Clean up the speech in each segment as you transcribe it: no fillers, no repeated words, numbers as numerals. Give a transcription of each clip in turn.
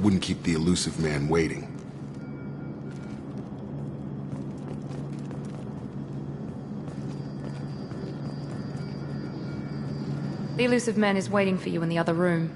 wouldn't keep the elusive man waiting. The elusive man is waiting for you in the other room.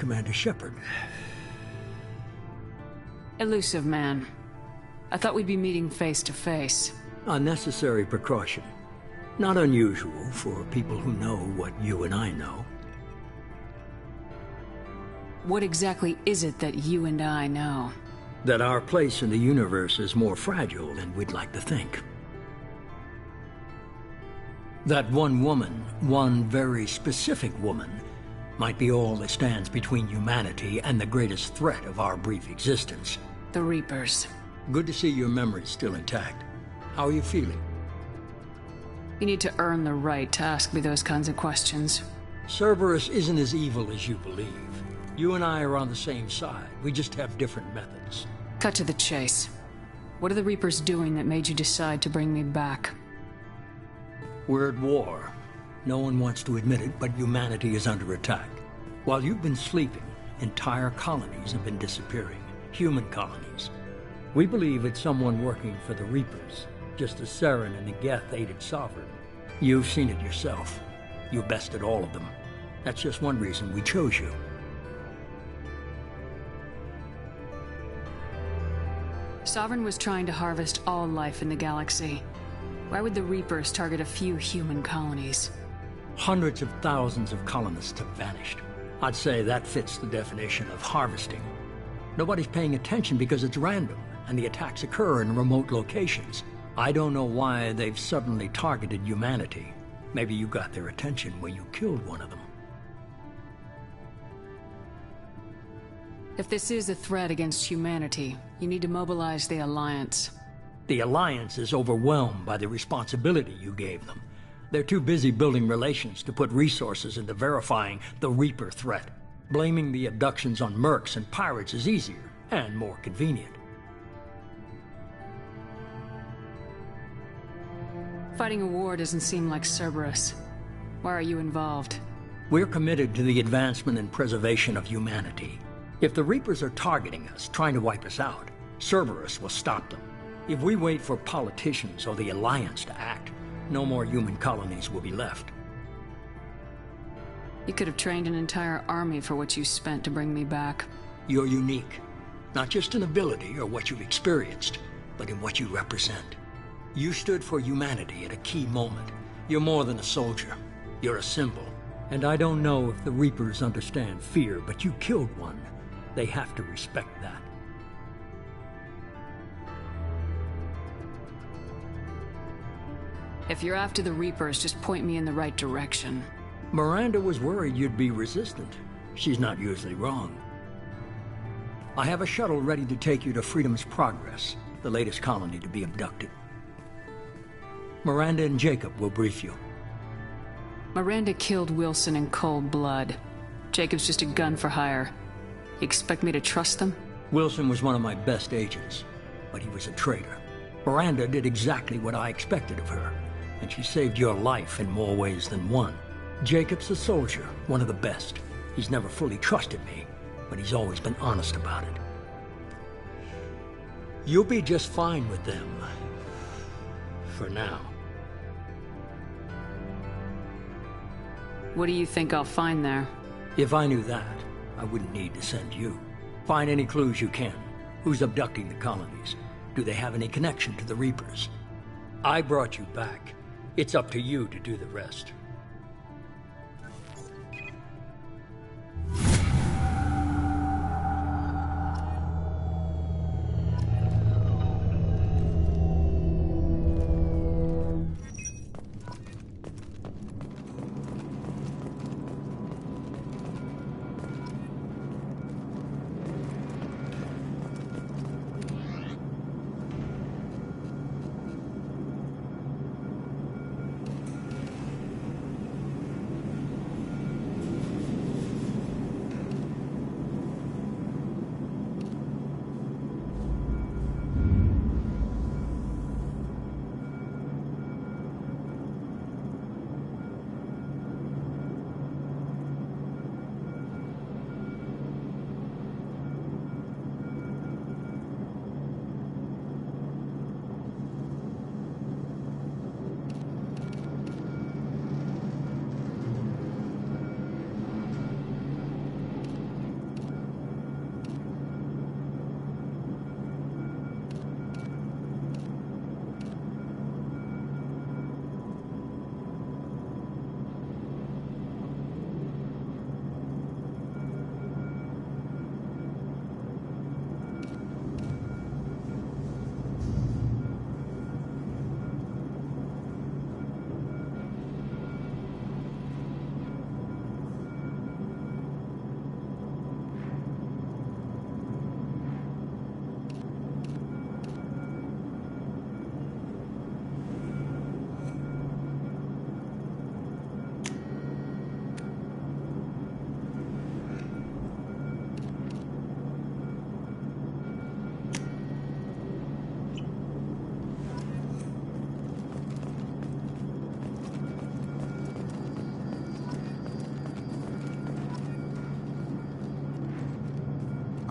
Commander Shepard. Elusive man. I thought we'd be meeting face to face. Unnecessary precaution. Not unusual for people who know what you and I know. What exactly is it that you and I know? That our place in the universe is more fragile than we'd like to think. That one woman, one very specific woman, might be all that stands between humanity and the greatest threat of our brief existence. The Reapers. Good to see your memory's still intact. How are you feeling? You need to earn the right to ask me those kinds of questions. Cerberus isn't as evil as you believe. You and I are on the same side. We just have different methods. Cut to the chase. What are the Reapers doing that made you decide to bring me back? We're at war. No one wants to admit it, but humanity is under attack. While you've been sleeping, entire colonies have been disappearing. Human colonies. We believe it's someone working for the Reapers, just as Saren and the Geth aided Sovereign. You've seen it yourself. You bested all of them. That's just one reason we chose you. Sovereign was trying to harvest all life in the galaxy. Why would the Reapers target a few human colonies? Hundreds of thousands of colonists have vanished. I'd say that fits the definition of harvesting. Nobody's paying attention because it's random, and the attacks occur in remote locations. I don't know why they've suddenly targeted humanity. Maybe you got their attention when you killed one of them. If this is a threat against humanity, you need to mobilize the Alliance. The Alliance is overwhelmed by the responsibility you gave them. They're too busy building relations to put resources into verifying the Reaper threat. Blaming the abductions on mercs and pirates is easier and more convenient. Fighting a war doesn't seem like Cerberus. Why are you involved? We're committed to the advancement and preservation of humanity. If the Reapers are targeting us, trying to wipe us out, Cerberus will stop them. If we wait for politicians or the Alliance to act, no more human colonies will be left. You could have trained an entire army for what you spent to bring me back. You're unique, not just in ability or what you've experienced, but in what you represent. You stood for humanity at a key moment. You're more than a soldier. You're a symbol. And I don't know if the Reapers understand fear, but you killed one. They have to respect that. If you're after the Reapers, just point me in the right direction. Miranda was worried you'd be resistant. She's not usually wrong. I have a shuttle ready to take you to Freedom's Progress, the latest colony to be abducted. Miranda and Jacob will brief you. Miranda killed Wilson in cold blood. Jacob's just a gun for hire. You expect me to trust them? Wilson was one of my best agents, but he was a traitor. Miranda did exactly what I expected of her, and she saved your life in more ways than one. Jacob's a soldier, one of the best. He's never fully trusted me, but he's always been honest about it. You'll be just fine with them. For now. What do you think I'll find there? If I knew that, I wouldn't need to send you. Find any clues you can. Who's abducting the colonies? Do they have any connection to the Reapers? I brought you back. It's up to you to do the rest.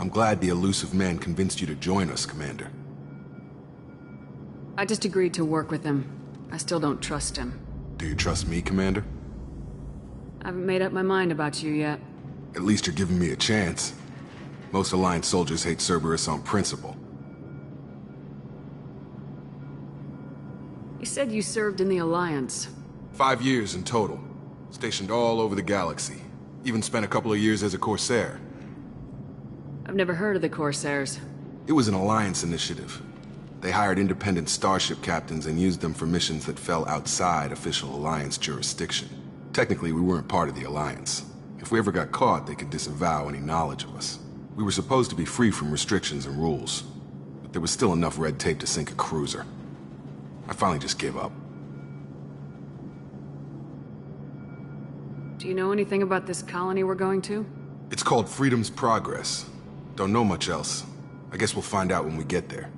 I'm glad the elusive man convinced you to join us, Commander. I just agreed to work with him. I still don't trust him. Do you trust me, Commander? I haven't made up my mind about you yet. At least you're giving me a chance. Most Alliance soldiers hate Cerberus on principle. You said you served in the Alliance. 5 years in total. Stationed all over the galaxy. Even spent a couple of years as a Corsair. I've never heard of the Corsairs. It was an Alliance initiative. They hired independent starship captains and used them for missions that fell outside official Alliance jurisdiction. Technically, we weren't part of the Alliance. If we ever got caught, they could disavow any knowledge of us. We were supposed to be free from restrictions and rules, but there was still enough red tape to sink a cruiser. I finally just gave up. Do you know anything about this colony we're going to? It's called Freedom's Progress. Don't know much else. I guess we'll find out when we get there.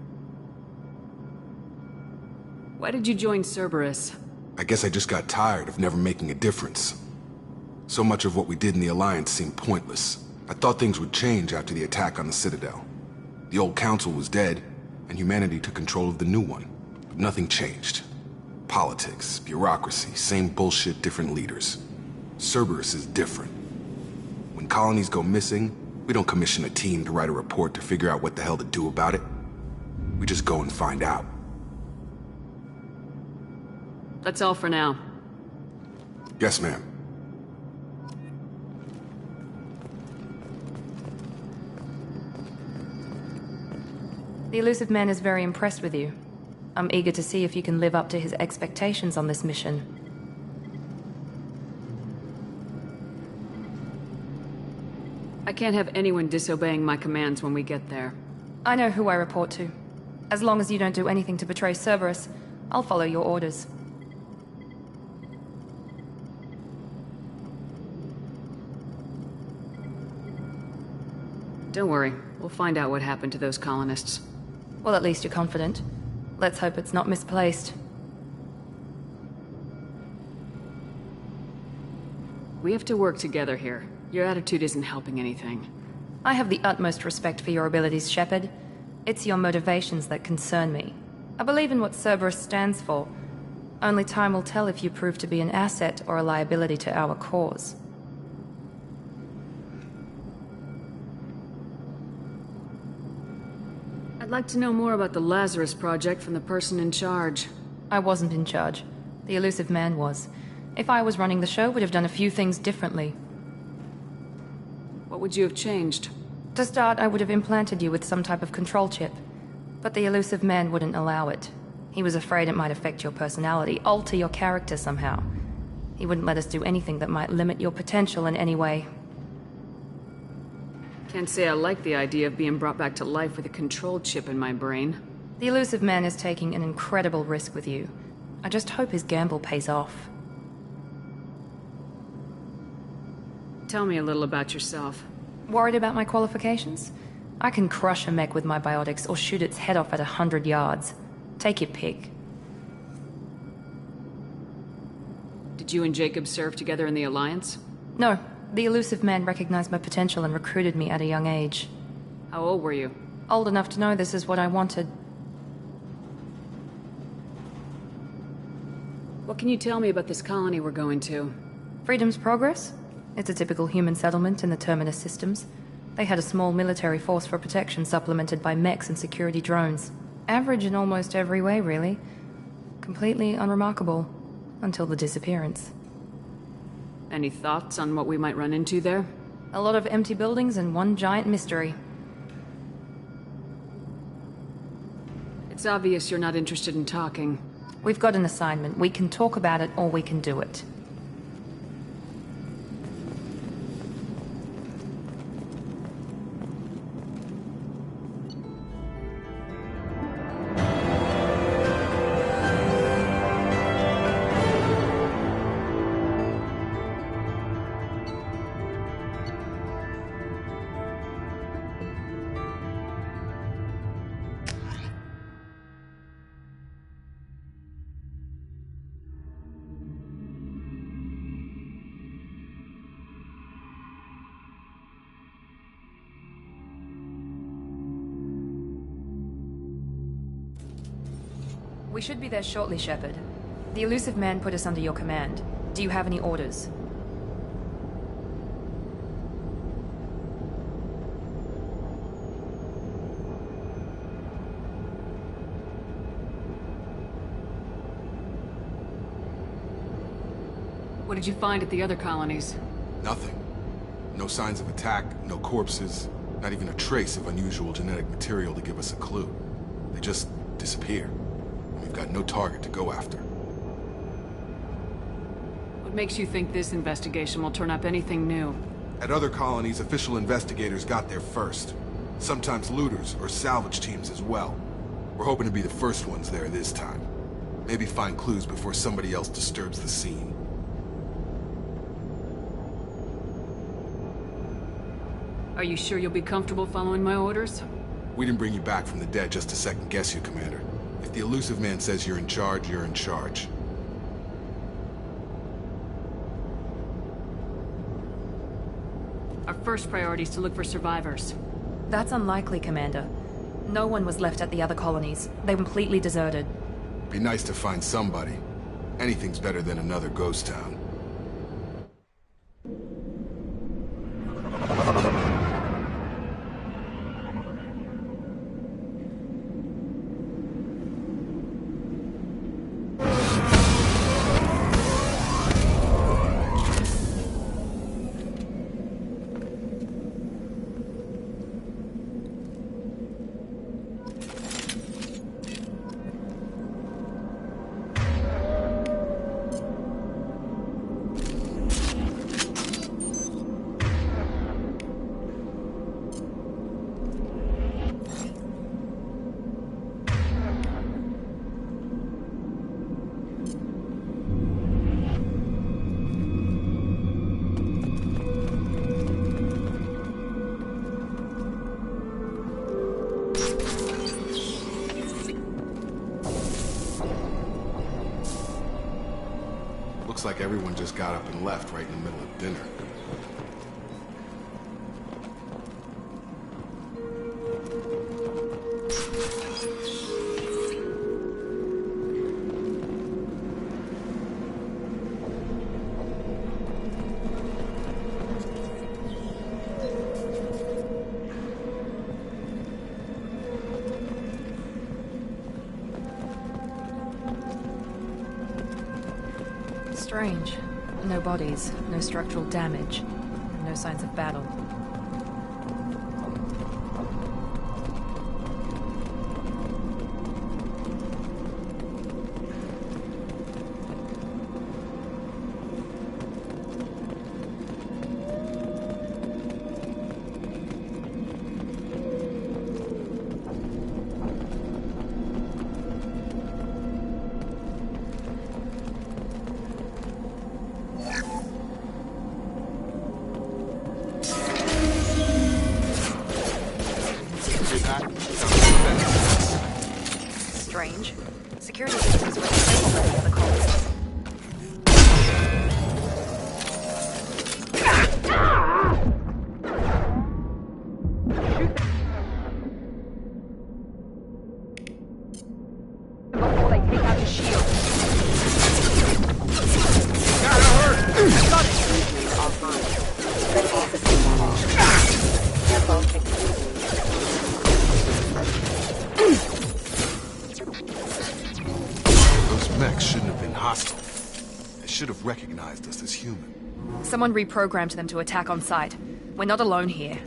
Why did you join Cerberus? I guess I just got tired of never making a difference. So much of what we did in the Alliance seemed pointless. I thought things would change after the attack on the Citadel. The old council was dead, and humanity took control of the new one. But nothing changed. Politics, bureaucracy, same bullshit, different leaders. Cerberus is different. When colonies go missing, we don't commission a team to write a report to figure out what the hell to do about it. We just go and find out. That's all for now. Yes, ma'am. The elusive man is very impressed with you. I'm eager to see if you can live up to his expectations on this mission. I can't have anyone disobeying my commands when we get there. I know who I report to. As long as you don't do anything to betray Cerberus, I'll follow your orders. Don't worry, we'll find out what happened to those colonists. Well, at least you're confident. Let's hope it's not misplaced. We have to work together here. Your attitude isn't helping anything. I have the utmost respect for your abilities, Shepard. It's your motivations that concern me. I believe in what Cerberus stands for. Only time will tell if you prove to be an asset or a liability to our cause. I'd like to know more about the Lazarus Project from the person in charge. I wasn't in charge. The elusive man was. If I was running the show, would have done a few things differently. What would you have changed? To start, I would have implanted you with some type of control chip. But the elusive man wouldn't allow it. He was afraid it might affect your personality, alter your character somehow. He wouldn't let us do anything that might limit your potential in any way. Can't say I like the idea of being brought back to life with a control chip in my brain. The elusive man is taking an incredible risk with you. I just hope his gamble pays off. Tell me a little about yourself. Worried about my qualifications? I can crush a mech with my biotics or shoot its head off at 100 yards. Take your pick. Did you and Jacob serve together in the Alliance? No, the elusive man recognized my potential and recruited me at a young age. How old were you? Old enough to know this is what I wanted. What can you tell me about this colony we're going to? Freedom's Progress? It's a typical human settlement in the Terminus systems. They had a small military force for protection supplemented by mechs and security drones. Average in almost every way, really. Completely unremarkable. Until the disappearance. Any thoughts on what we might run into there? A lot of empty buildings and one giant mystery. It's obvious you're not interested in talking. We've got an assignment. We can talk about it or we can do it. We should be there shortly, Shepard. The elusive man put us under your command. Do you have any orders? What did you find at the other colonies? Nothing. No signs of attack, no corpses, not even a trace of unusual genetic material to give us a clue. They just disappear. We've got no target to go after. What makes you think this investigation will turn up anything new? At other colonies, official investigators got there first. Sometimes looters or salvage teams as well. We're hoping to be the first ones there this time. Maybe find clues before somebody else disturbs the scene. Are you sure you'll be comfortable following my orders? We didn't bring you back from the dead just to second guess you, Commander. If the elusive man says you're in charge, you're in charge. Our first priority is to look for survivors. That's unlikely, Commander. No one was left at the other colonies. They were completely deserted. Be nice to find somebody. Anything's better than another ghost town. Looks like everyone just got up and left right in the middle of dinner. Strange. No bodies, no structural damage, and no signs of battle. Strange. Security systems were disabled by the other colonies. Before they take out the shield. Got it! Those mechs shouldn't have been hostile. They should have recognized us as human. Someone reprogrammed them to attack on sight. We're not alone here.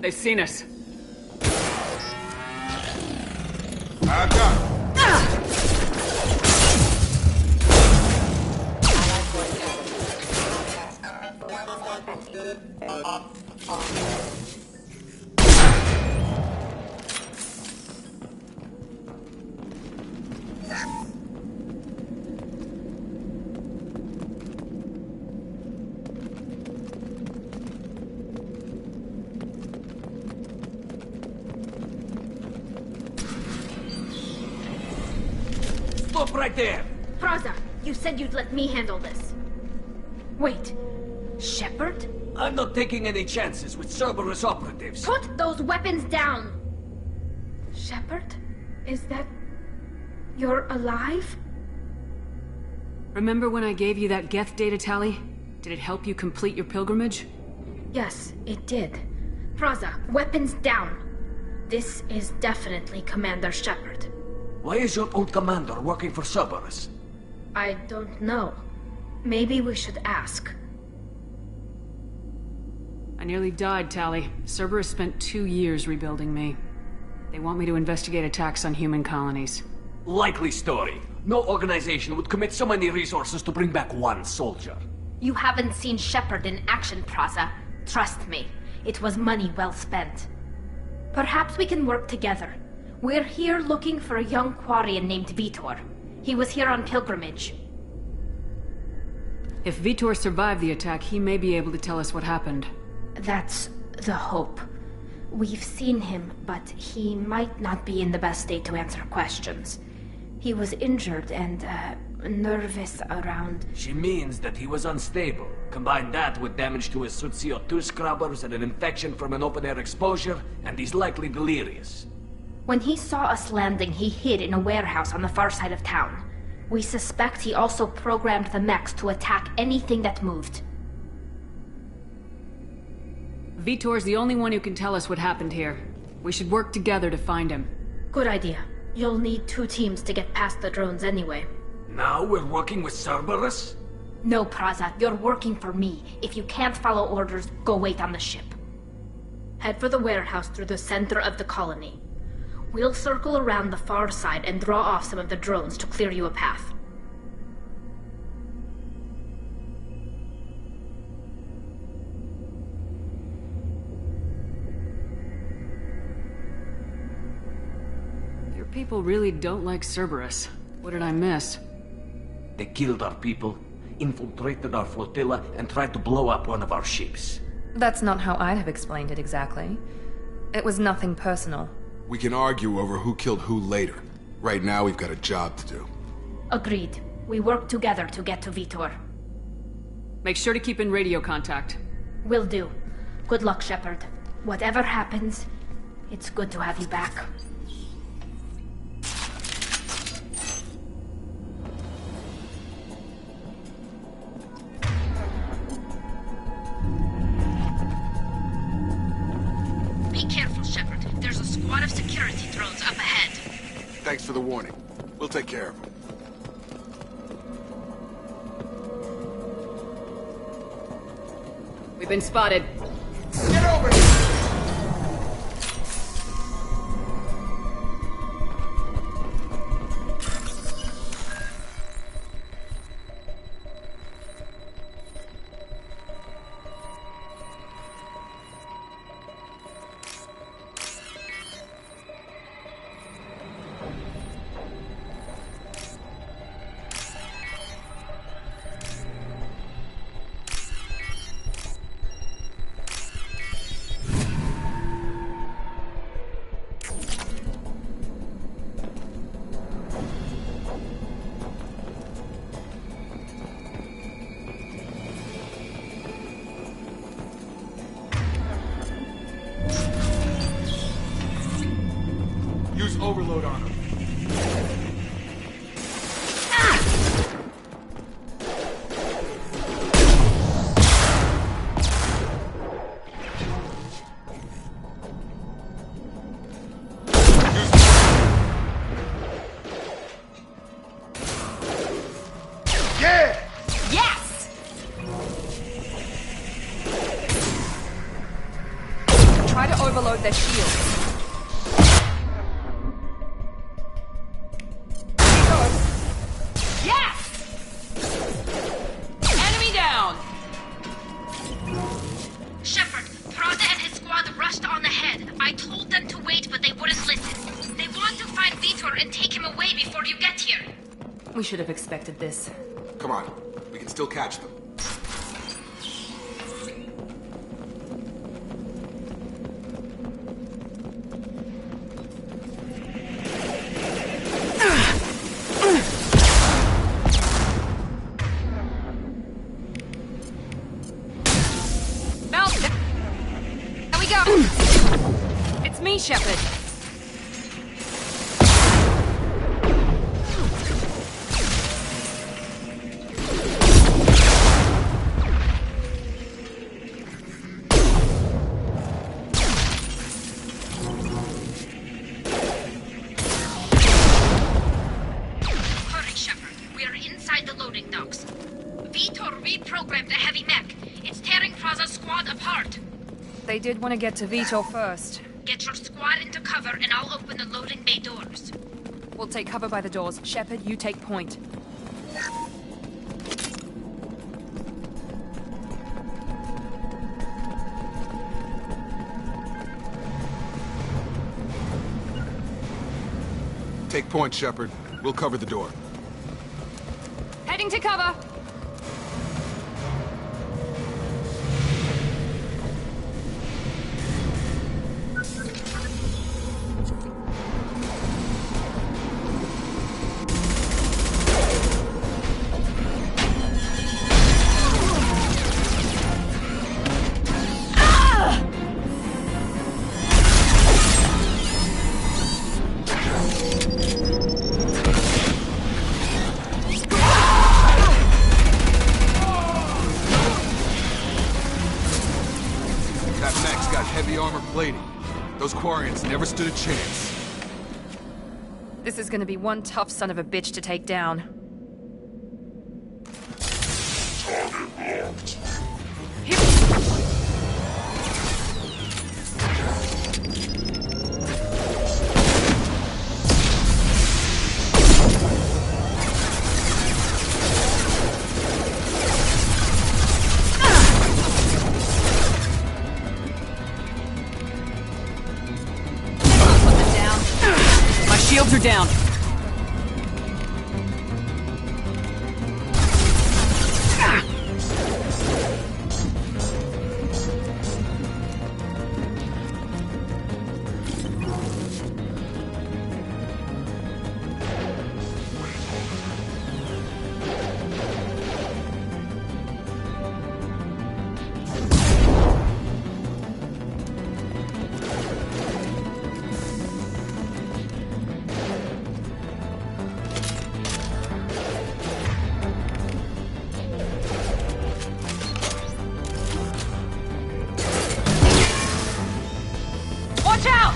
They've seen us. I got him. Stop right there! Praza, you said you'd let me handle this. Wait, Shepard? I'm not taking any chances with Cerberus operatives. Put those weapons down! Shepard? Is that... you're alive? Remember when I gave you that Geth data tally? Did it help you complete your pilgrimage? Yes, it did. Praza, weapons down! This is definitely Commander Shepard. Why is your old commander working for Cerberus? I don't know. Maybe we should ask. I nearly died, Tally. Cerberus spent 2 years rebuilding me. They want me to investigate attacks on human colonies. Likely story. No organization would commit so many resources to bring back one soldier. You haven't seen Shepard in action, Praza. Trust me, it was money well spent. Perhaps we can work together. We're here looking for a young Quarian named Vitor. He was here on pilgrimage. If Vitor survived the attack, he may be able to tell us what happened. That's the hope. We've seen him, but he might not be in the best state to answer questions. He was injured and, nervous around... She means that he was unstable. Combine that with damage to his suit CO2 scrubbers and an infection from an open-air exposure, and he's likely delirious. When he saw us landing, he hid in a warehouse on the far side of town. We suspect he also programmed the mechs to attack anything that moved. Vitor's the only one who can tell us what happened here. We should work together to find him. Good idea. You'll need 2 teams to get past the drones anyway. Now we're working with Cerberus? No, Praza, you're working for me. If you can't follow orders, go wait on the ship. Head for the warehouse through the center of the colony. We'll circle around the far side and draw off some of the drones to clear you a path. Your people really don't like Cerberus. What did I miss? They killed our people, infiltrated our flotilla, and tried to blow up one of our ships. That's not how I'd have explained it exactly. It was nothing personal. We can argue over who killed who later. Right now, we've got a job to do. Agreed. We work together to get to Vitor. Make sure to keep in radio contact. Will do. Good luck, Shepard. Whatever happens, it's good to have you back. Be careful, Shepard. There's a squad of security drones up ahead. Thanks for the warning. We'll take care of them. We've been spotted. Get over here! of their shields. Yeah! Enemy down! Shepard, Prada and his squad rushed on ahead. I told them to wait, but they wouldn't listen. They want to find Vitor and take him away before you get here. We should have expected this. Come on, we can still catch them. It's me, Shepard. Hurry, Shepard. We are inside the loading docks. Vitor reprogrammed the heavy mech. It's tearing Praza's squad apart. They did want to get to Vitor first. Get your squad into cover and I'll open the loading bay doors. We'll take cover by the doors. Shepard, you take point. Take point, Shepard. We'll cover the door. Heading to cover! Heavy armor plating. Those Quarians never stood a chance. This is gonna be one tough son of a bitch to take down. Target locked. Shields are down. Watch out!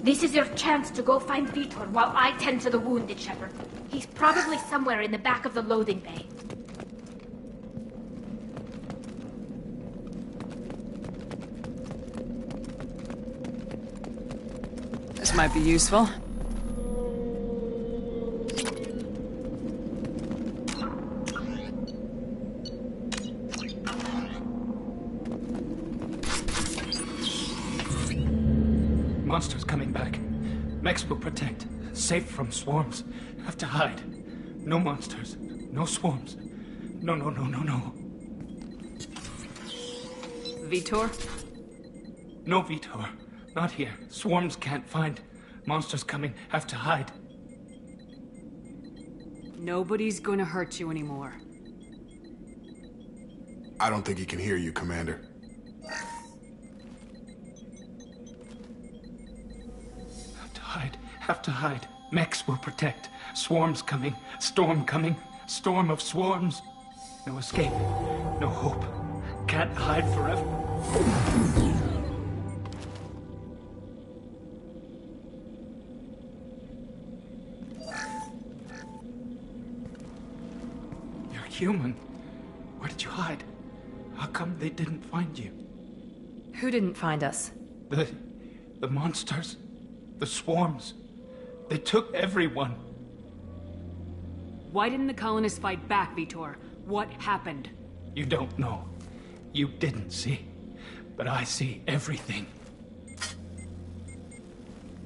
This is your chance to go find Vitor while I tend to the wounded, Shepard. He's probably somewhere in the back of the loading bay. This might be useful. Monsters coming back. Mechs will protect. Safe from swarms. Have to hide. No monsters. No swarms. No. Vitor? No, Vitor. Not here. Swarms can't find. Monsters coming. Have to hide. Nobody's gonna hurt you anymore. I don't think he can hear you, Commander. Have to hide. Mechs will protect. Swarms coming. Storm coming. Storm of swarms. No escape. No hope. Can't hide forever. You're human. Where did you hide? How come they didn't find you? Who didn't find us? The monsters. The swarms. They took everyone. Why didn't the colonists fight back, Vitor? What happened? You don't know. You didn't see. But I see everything.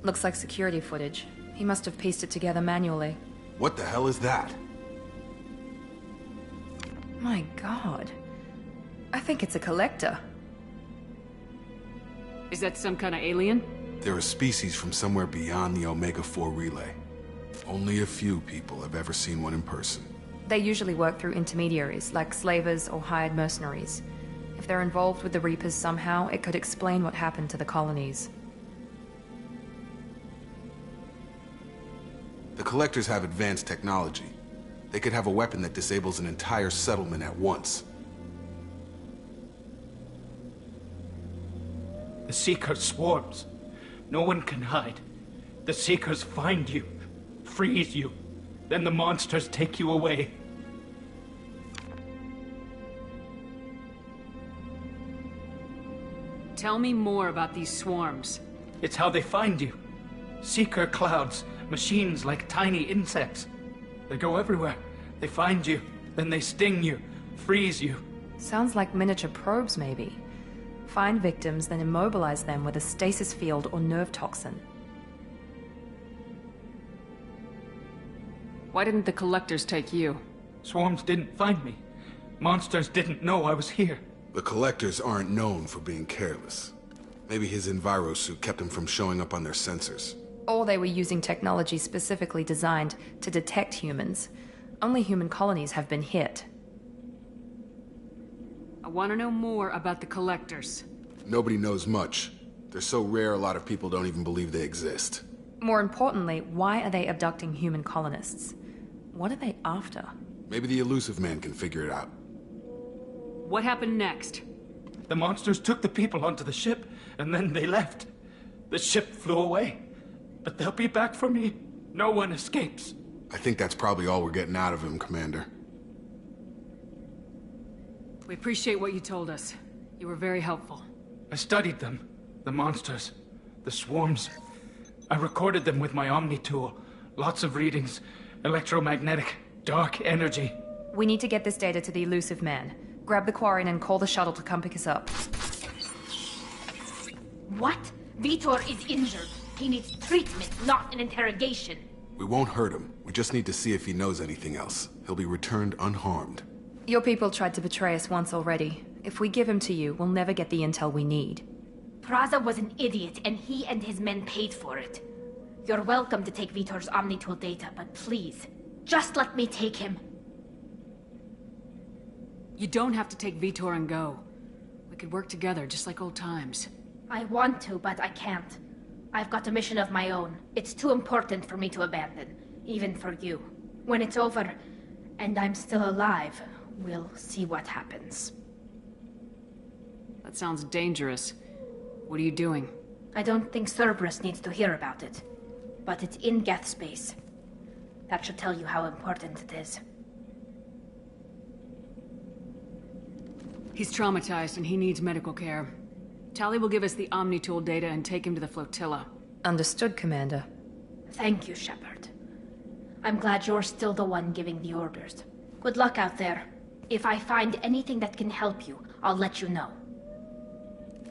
Looks like security footage. He must have pieced it together manually. What the hell is that? My god. I think it's a collector. Is that some kind of alien? They're a species from somewhere beyond the Omega-4 relay. Only a few people have ever seen one in person. They usually work through intermediaries, like slavers or hired mercenaries. If they're involved with the Reapers somehow, it could explain what happened to the colonies. The Collectors have advanced technology. They could have a weapon that disables an entire settlement at once. The Seeker swarms. No one can hide. The Seekers find you, freeze you, then the monsters take you away. Tell me more about these swarms. It's how they find you. Seeker clouds, machines like tiny insects. They go everywhere. They find you, then they sting you, freeze you. Sounds like miniature probes, maybe. Find victims, then immobilize them with a stasis field or nerve toxin. Why didn't the Collectors take you? Swarms didn't find me. Monsters didn't know I was here. The Collectors aren't known for being careless. Maybe his envirosuit kept him from showing up on their sensors. Or they were using technology specifically designed to detect humans. Only human colonies have been hit. I want to know more about the Collectors. Nobody knows much. They're so rare a lot of people don't even believe they exist. More importantly, why are they abducting human colonists? What are they after? Maybe the Elusive Man can figure it out. What happened next? The monsters took the people onto the ship, and then they left. The ship flew away. But they'll be back for me. No one escapes. I think that's probably all we're getting out of him, Commander. We appreciate what you told us. You were very helpful. I studied them. The monsters. The swarms. I recorded them with my Omni tool. Lots of readings. Electromagnetic. Dark energy. We need to get this data to the Elusive Man. Grab the Quarren and call the shuttle to come pick us up. What? Vitor is injured. He needs treatment, not an interrogation. We won't hurt him. We just need to see if he knows anything else. He'll be returned unharmed. Your people tried to betray us once already. If we give him to you, we'll never get the intel we need. Praza was an idiot, and he and his men paid for it. You're welcome to take Vitor's Omnitool data, but please, just let me take him. You don't have to take Vitor and go. We could work together, just like old times. I want to, but I can't. I've got a mission of my own. It's too important for me to abandon, even for you. When it's over, and I'm still alive, we'll see what happens. That sounds dangerous. What are you doing? I don't think Cerberus needs to hear about it. But it's in Geth space. That should tell you how important it is. He's traumatized and he needs medical care. Tali will give us the Omnitool data and take him to the flotilla. Understood, Commander. Thank you, Shepard. I'm glad you're still the one giving the orders. Good luck out there. If I find anything that can help you, I'll let you know.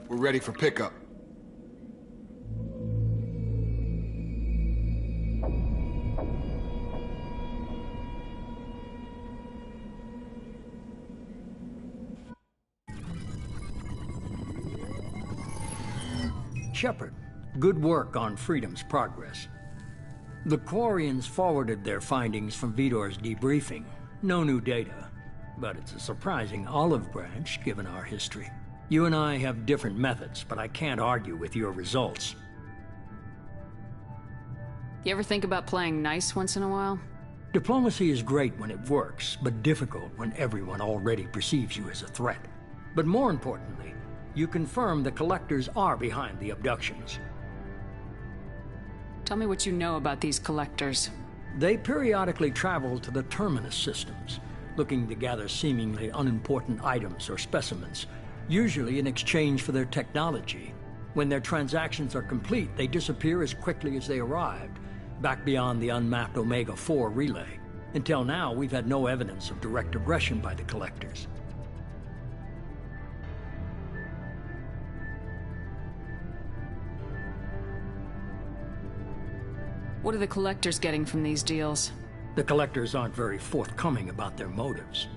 We're ready for pickup. Shepard, good work on Freedom's progress. The Quarians forwarded their findings from Vidor's debriefing. No new data, but it's a surprising olive branch given our history. You and I have different methods, but I can't argue with your results. You ever think about playing nice once in a while? Diplomacy is great when it works, but difficult when everyone already perceives you as a threat. But more importantly, you confirm the Collectors are behind the abductions. Tell me what you know about these Collectors. They periodically travel to the Terminus systems, looking to gather seemingly unimportant items or specimens, usually in exchange for their technology. When their transactions are complete, they disappear as quickly as they arrived, back beyond the unmapped Omega-4 relay. Until now, we've had no evidence of direct aggression by the Collectors. What are the Collectors getting from these deals? The Collectors aren't very forthcoming about their motives.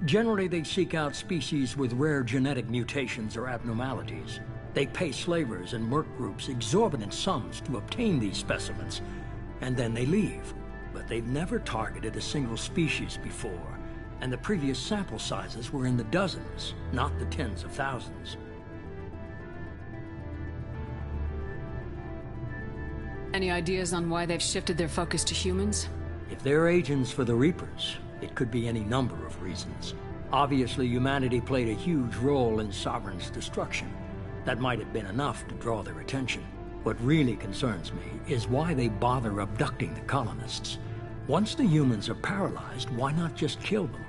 Generally, they seek out species with rare genetic mutations or abnormalities. They pay slavers and merc groups exorbitant sums to obtain these specimens, and then they leave. But they've never targeted a single species before, and the previous sample sizes were in the dozens, not the tens of thousands. Any ideas on why they've shifted their focus to humans? If they're agents for the Reapers, it could be any number of reasons. Obviously, humanity played a huge role in Sovereign's destruction. That might have been enough to draw their attention. What really concerns me is why they bother abducting the colonists. Once the humans are paralyzed, why not just kill them?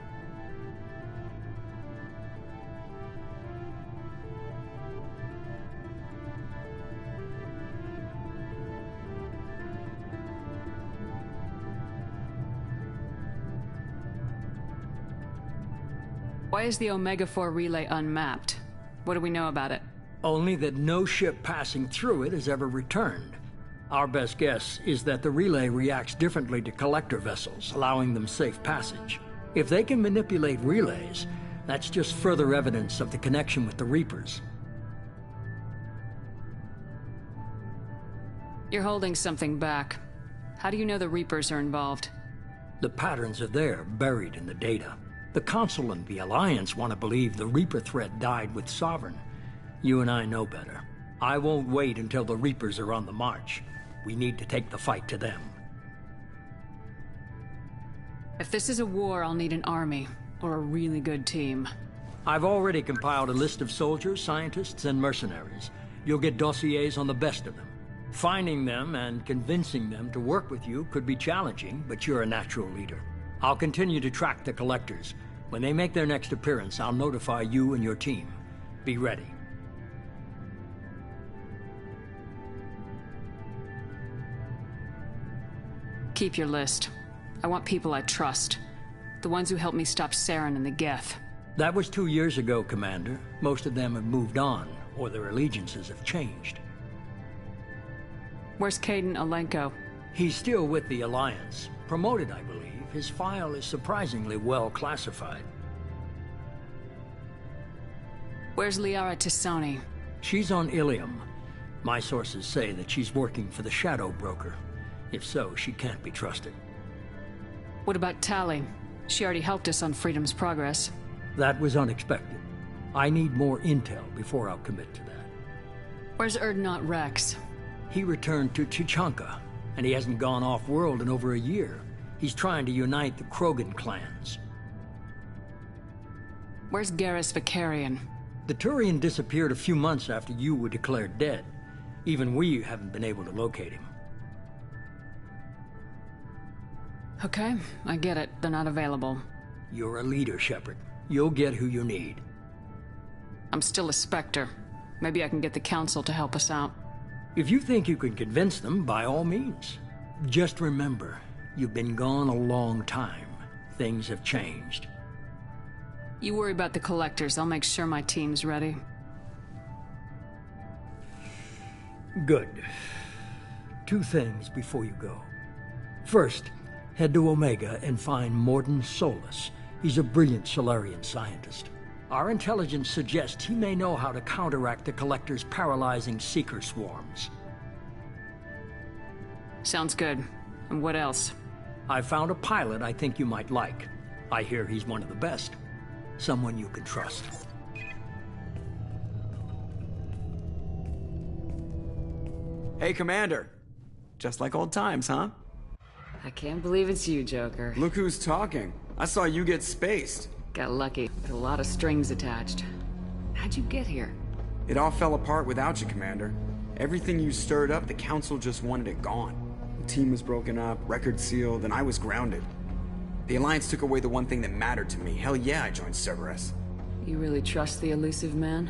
Why is the Omega-4 relay unmapped? What do we know about it? Only that no ship passing through it has ever returned. Our best guess is that the relay reacts differently to collector vessels, allowing them safe passage. If they can manipulate relays, that's just further evidence of the connection with the Reapers. You're holding something back. How do you know the Reapers are involved? The patterns are there, buried in the data. The Council and the Alliance want to believe the Reaper threat died with Sovereign. You and I know better. I won't wait until the Reapers are on the march. We need to take the fight to them. If this is a war, I'll need an army, or a really good team. I've already compiled a list of soldiers, scientists, and mercenaries. You'll get dossiers on the best of them. Finding them and convincing them to work with you could be challenging, but you're a natural leader. I'll continue to track the Collectors. When they make their next appearance, I'll notify you and your team. Be ready. Keep your list. I want people I trust. The ones who helped me stop Saren and the Geth. That was 2 years ago, Commander. Most of them have moved on, or their allegiances have changed. Where's Caden Alenko? He's still with the Alliance. Promoted, I believe. His file is surprisingly well classified. Where's Liara Tassoni? She's on Ilium. My sources say that she's working for the Shadow Broker. If so, she can't be trusted. What about Tali? She already helped us on Freedom's progress. That was unexpected. I need more intel before I'll commit to that. Where's Erdnot Rex? He returned to Chichanka, and he hasn't gone off-world in over a year. He's trying to unite the Krogan clans. Where's Garrus Vicarian? The Turian disappeared a few months after you were declared dead. Even we haven't been able to locate him. Okay, I get it. They're not available. You're a leader, Shepard. You'll get who you need. I'm still a Spectre. Maybe I can get the Council to help us out. If you think you can convince them, by all means. Just remember, you've been gone a long time. Things have changed. You worry about the Collectors. I'll make sure my team's ready. Good. 2 things before you go. First, head to Omega and find Mordin Solus. He's a brilliant Solarian scientist. Our intelligence suggests he may know how to counteract the Collector's paralyzing Seeker swarms. Sounds good. And what else? I found a pilot I think you might like. I hear he's one of the best. Someone you can trust. Hey, Commander. Just like old times, huh? I can't believe it's you, Joker. Look who's talking. I saw you get spaced. Got lucky, with a lot of strings attached. How'd you get here? It all fell apart without you, Commander. Everything you stirred up, the Council just wanted it gone. The team was broken up, record sealed, and I was grounded. The Alliance took away the one thing that mattered to me. Hell yeah, I joined Cerberus. You really trust the elusive man?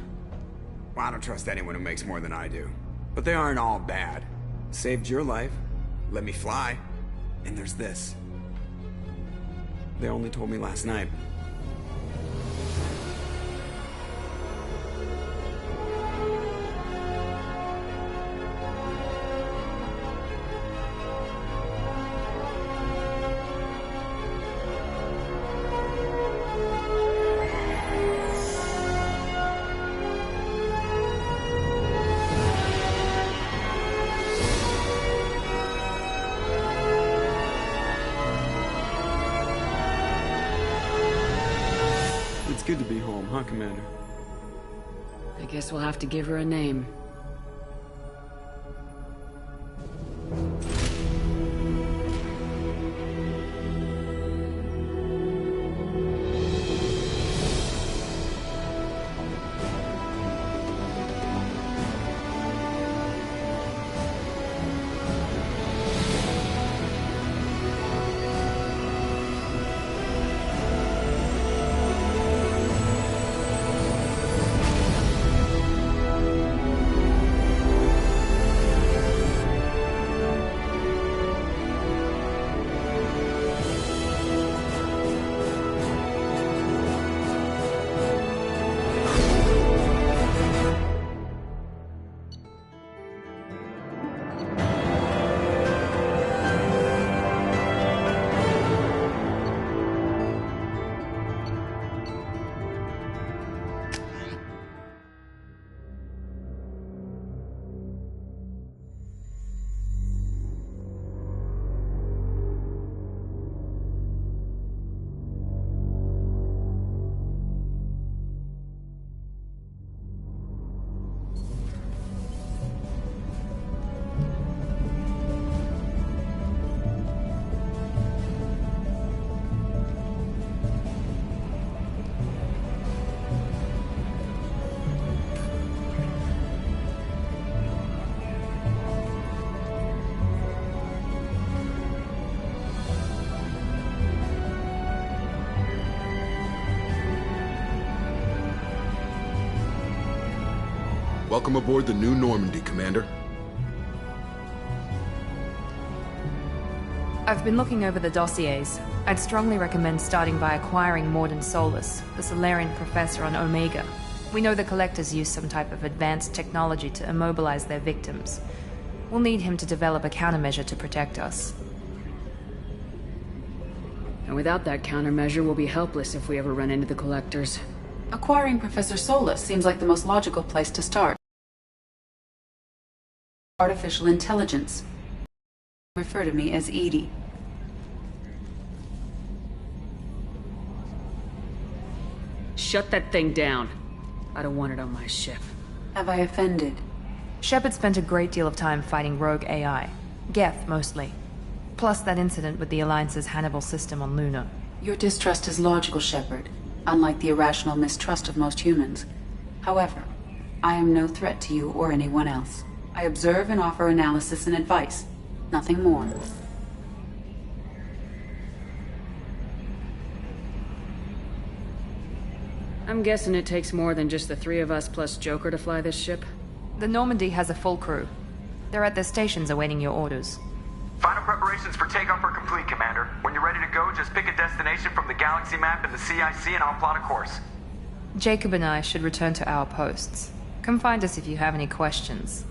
Well, I don't trust anyone who makes more than I do. But they aren't all bad. Saved your life, let me fly, and there's this. They only told me last night. It's good to be home, huh, Commander? I guess we'll have to give her a name. Welcome aboard the New Normandy, Commander. I've been looking over the dossiers. I'd strongly recommend starting by acquiring Morden Solus, the Solarian professor on Omega. We know the Collectors use some type of advanced technology to immobilize their victims. We'll need him to develop a countermeasure to protect us. And without that countermeasure, we'll be helpless if we ever run into the Collectors. Acquiring Professor Solus seems like the most logical place to start. Artificial intelligence. Refer to me as Edie. Shut that thing down. I don't want it on my ship. Have I offended? Shepard spent a great deal of time fighting rogue AI. Geth, mostly. Plus that incident with the Alliance's Hannibal system on Luna. Your distrust is logical, Shepard, unlike the irrational mistrust of most humans. However, I am no threat to you or anyone else. I observe and offer analysis and advice. Nothing more. I'm guessing it takes more than just the three of us plus Joker to fly this ship? The Normandy has a full crew. They're at their stations awaiting your orders. Final preparations for takeoff are complete, Commander. When you're ready to go, just pick a destination from the galaxy map and the CIC and I'll plot a course. Jacob and I should return to our posts. Come find us if you have any questions.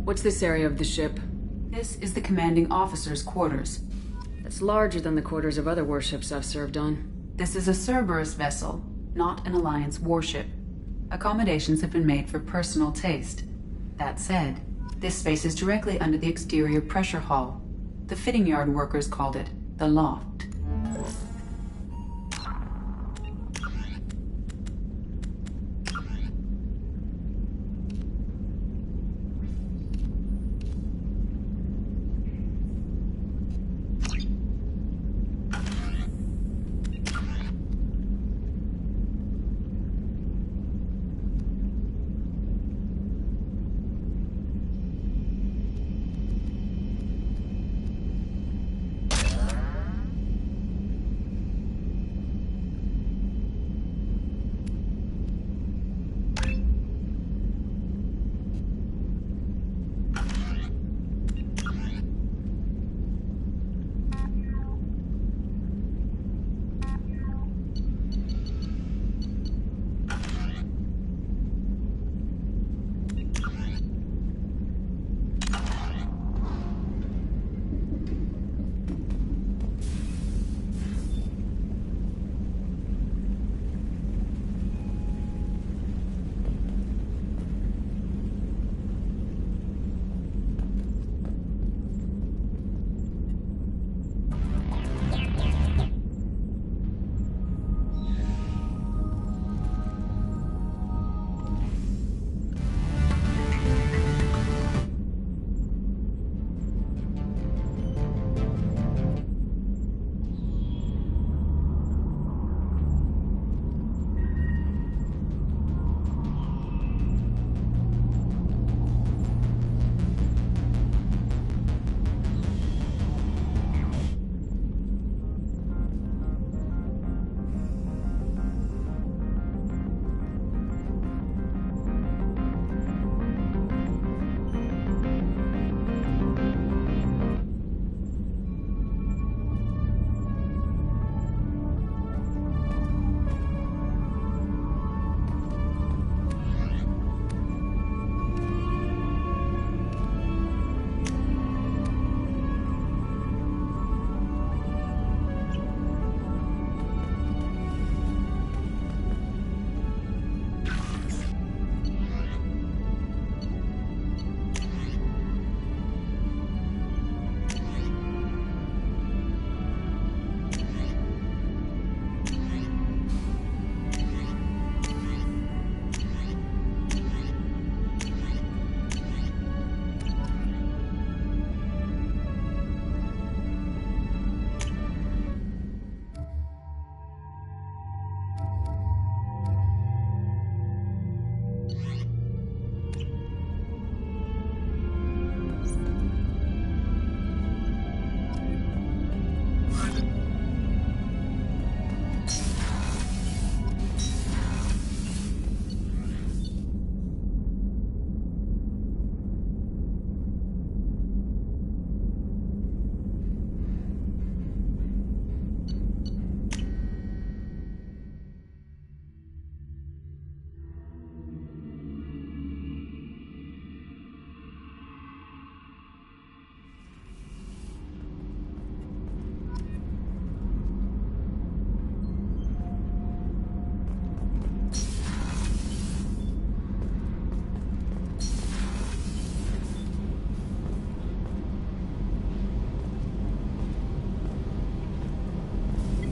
What's this area of the ship? This is the commanding officer's quarters. That's larger than the quarters of other warships I've served on. This is a Cerberus vessel, not an Alliance warship. Accommodations have been made for personal taste. That said, this space is directly under the exterior pressure hull. The fitting yard workers called it the loft.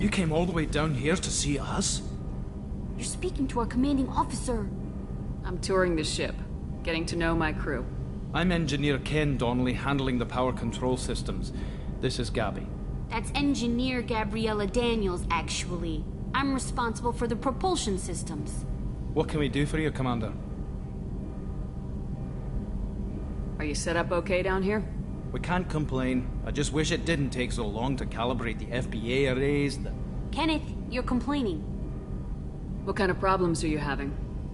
You came all the way down here to see us? You're speaking to our commanding officer. I'm touring the ship, getting to know my crew. I'm Engineer Ken Donnelly, handling the power control systems. This is Gabby. That's Engineer Gabriella Daniels, actually. I'm responsible for the propulsion systems. What can we do for you, Commander? Are you set up okay down here? We can't complain. I just wish it didn't take so long to calibrate the FBA arrays. Kenneth, you're complaining. What kind of problems are you having?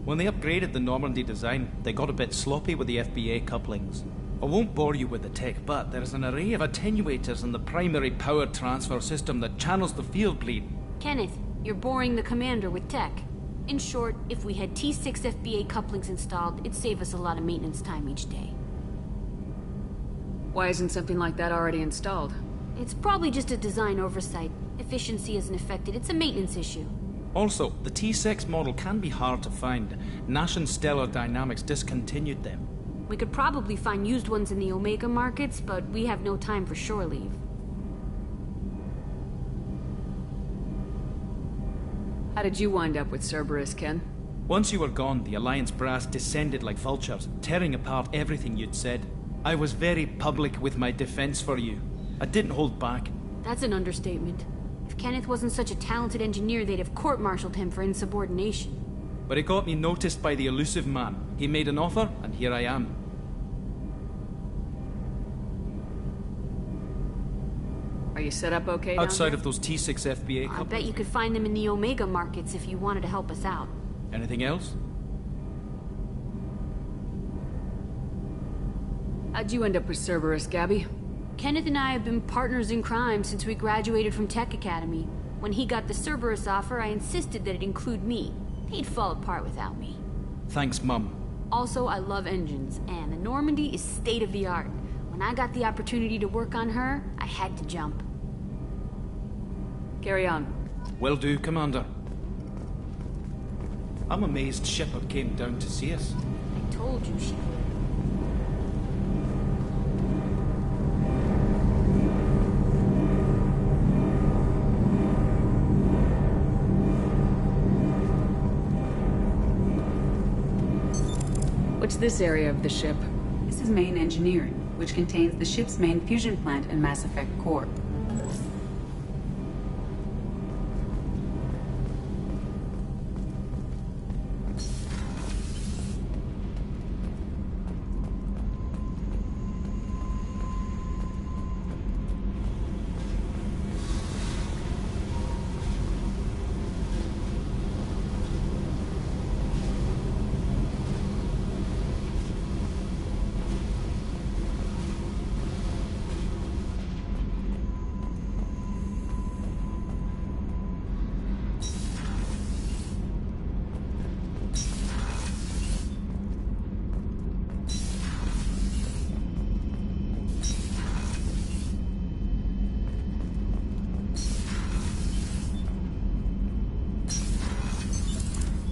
When they upgraded the Normandy design, they got a bit sloppy with the FBA couplings. I won't bore you with the tech, but there's an array of attenuators in the primary power transfer system that channels the field bleed. Kenneth, you're boring the commander with tech. In short, if we had T6 FBA couplings installed, it'd save us a lot of maintenance time each day. Why isn't something like that already installed? It's probably just a design oversight. Efficiency isn't affected. It's a maintenance issue. Also, the T6 model can be hard to find. Nash and Stellar Dynamics discontinued them. We could probably find used ones in the Omega markets, but we have no time for shore leave. How did you wind up with Cerberus, Ken? Once you were gone, the Alliance brass descended like vultures, tearing apart everything you'd said. I was very public with my defense for you. I didn't hold back. That's an understatement. If Kenneth wasn't such a talented engineer, they'd have court-martialed him for insubordination. But it got me noticed by the elusive man. He made an offer, and here I am. Are you set up okay down Outside there? of those T6 FBA I couplings. bet you could find them in the Omega markets if you wanted to help us out. Anything else? How'd you end up with Cerberus, Gabby? Kenneth and I have been partners in crime since we graduated from Tech Academy. When he got the Cerberus offer, I insisted that it include me. He'd fall apart without me. Thanks, Mum. Also, I love engines, and the Normandy is state-of-the-art. When I got the opportunity to work on her, I had to jump. Carry on. Will do, Commander. I'm amazed Shepard came down to see us. I told you she would. What's this area of the ship? This is main engineering, which contains the ship's main fusion plant and Mass Effect core.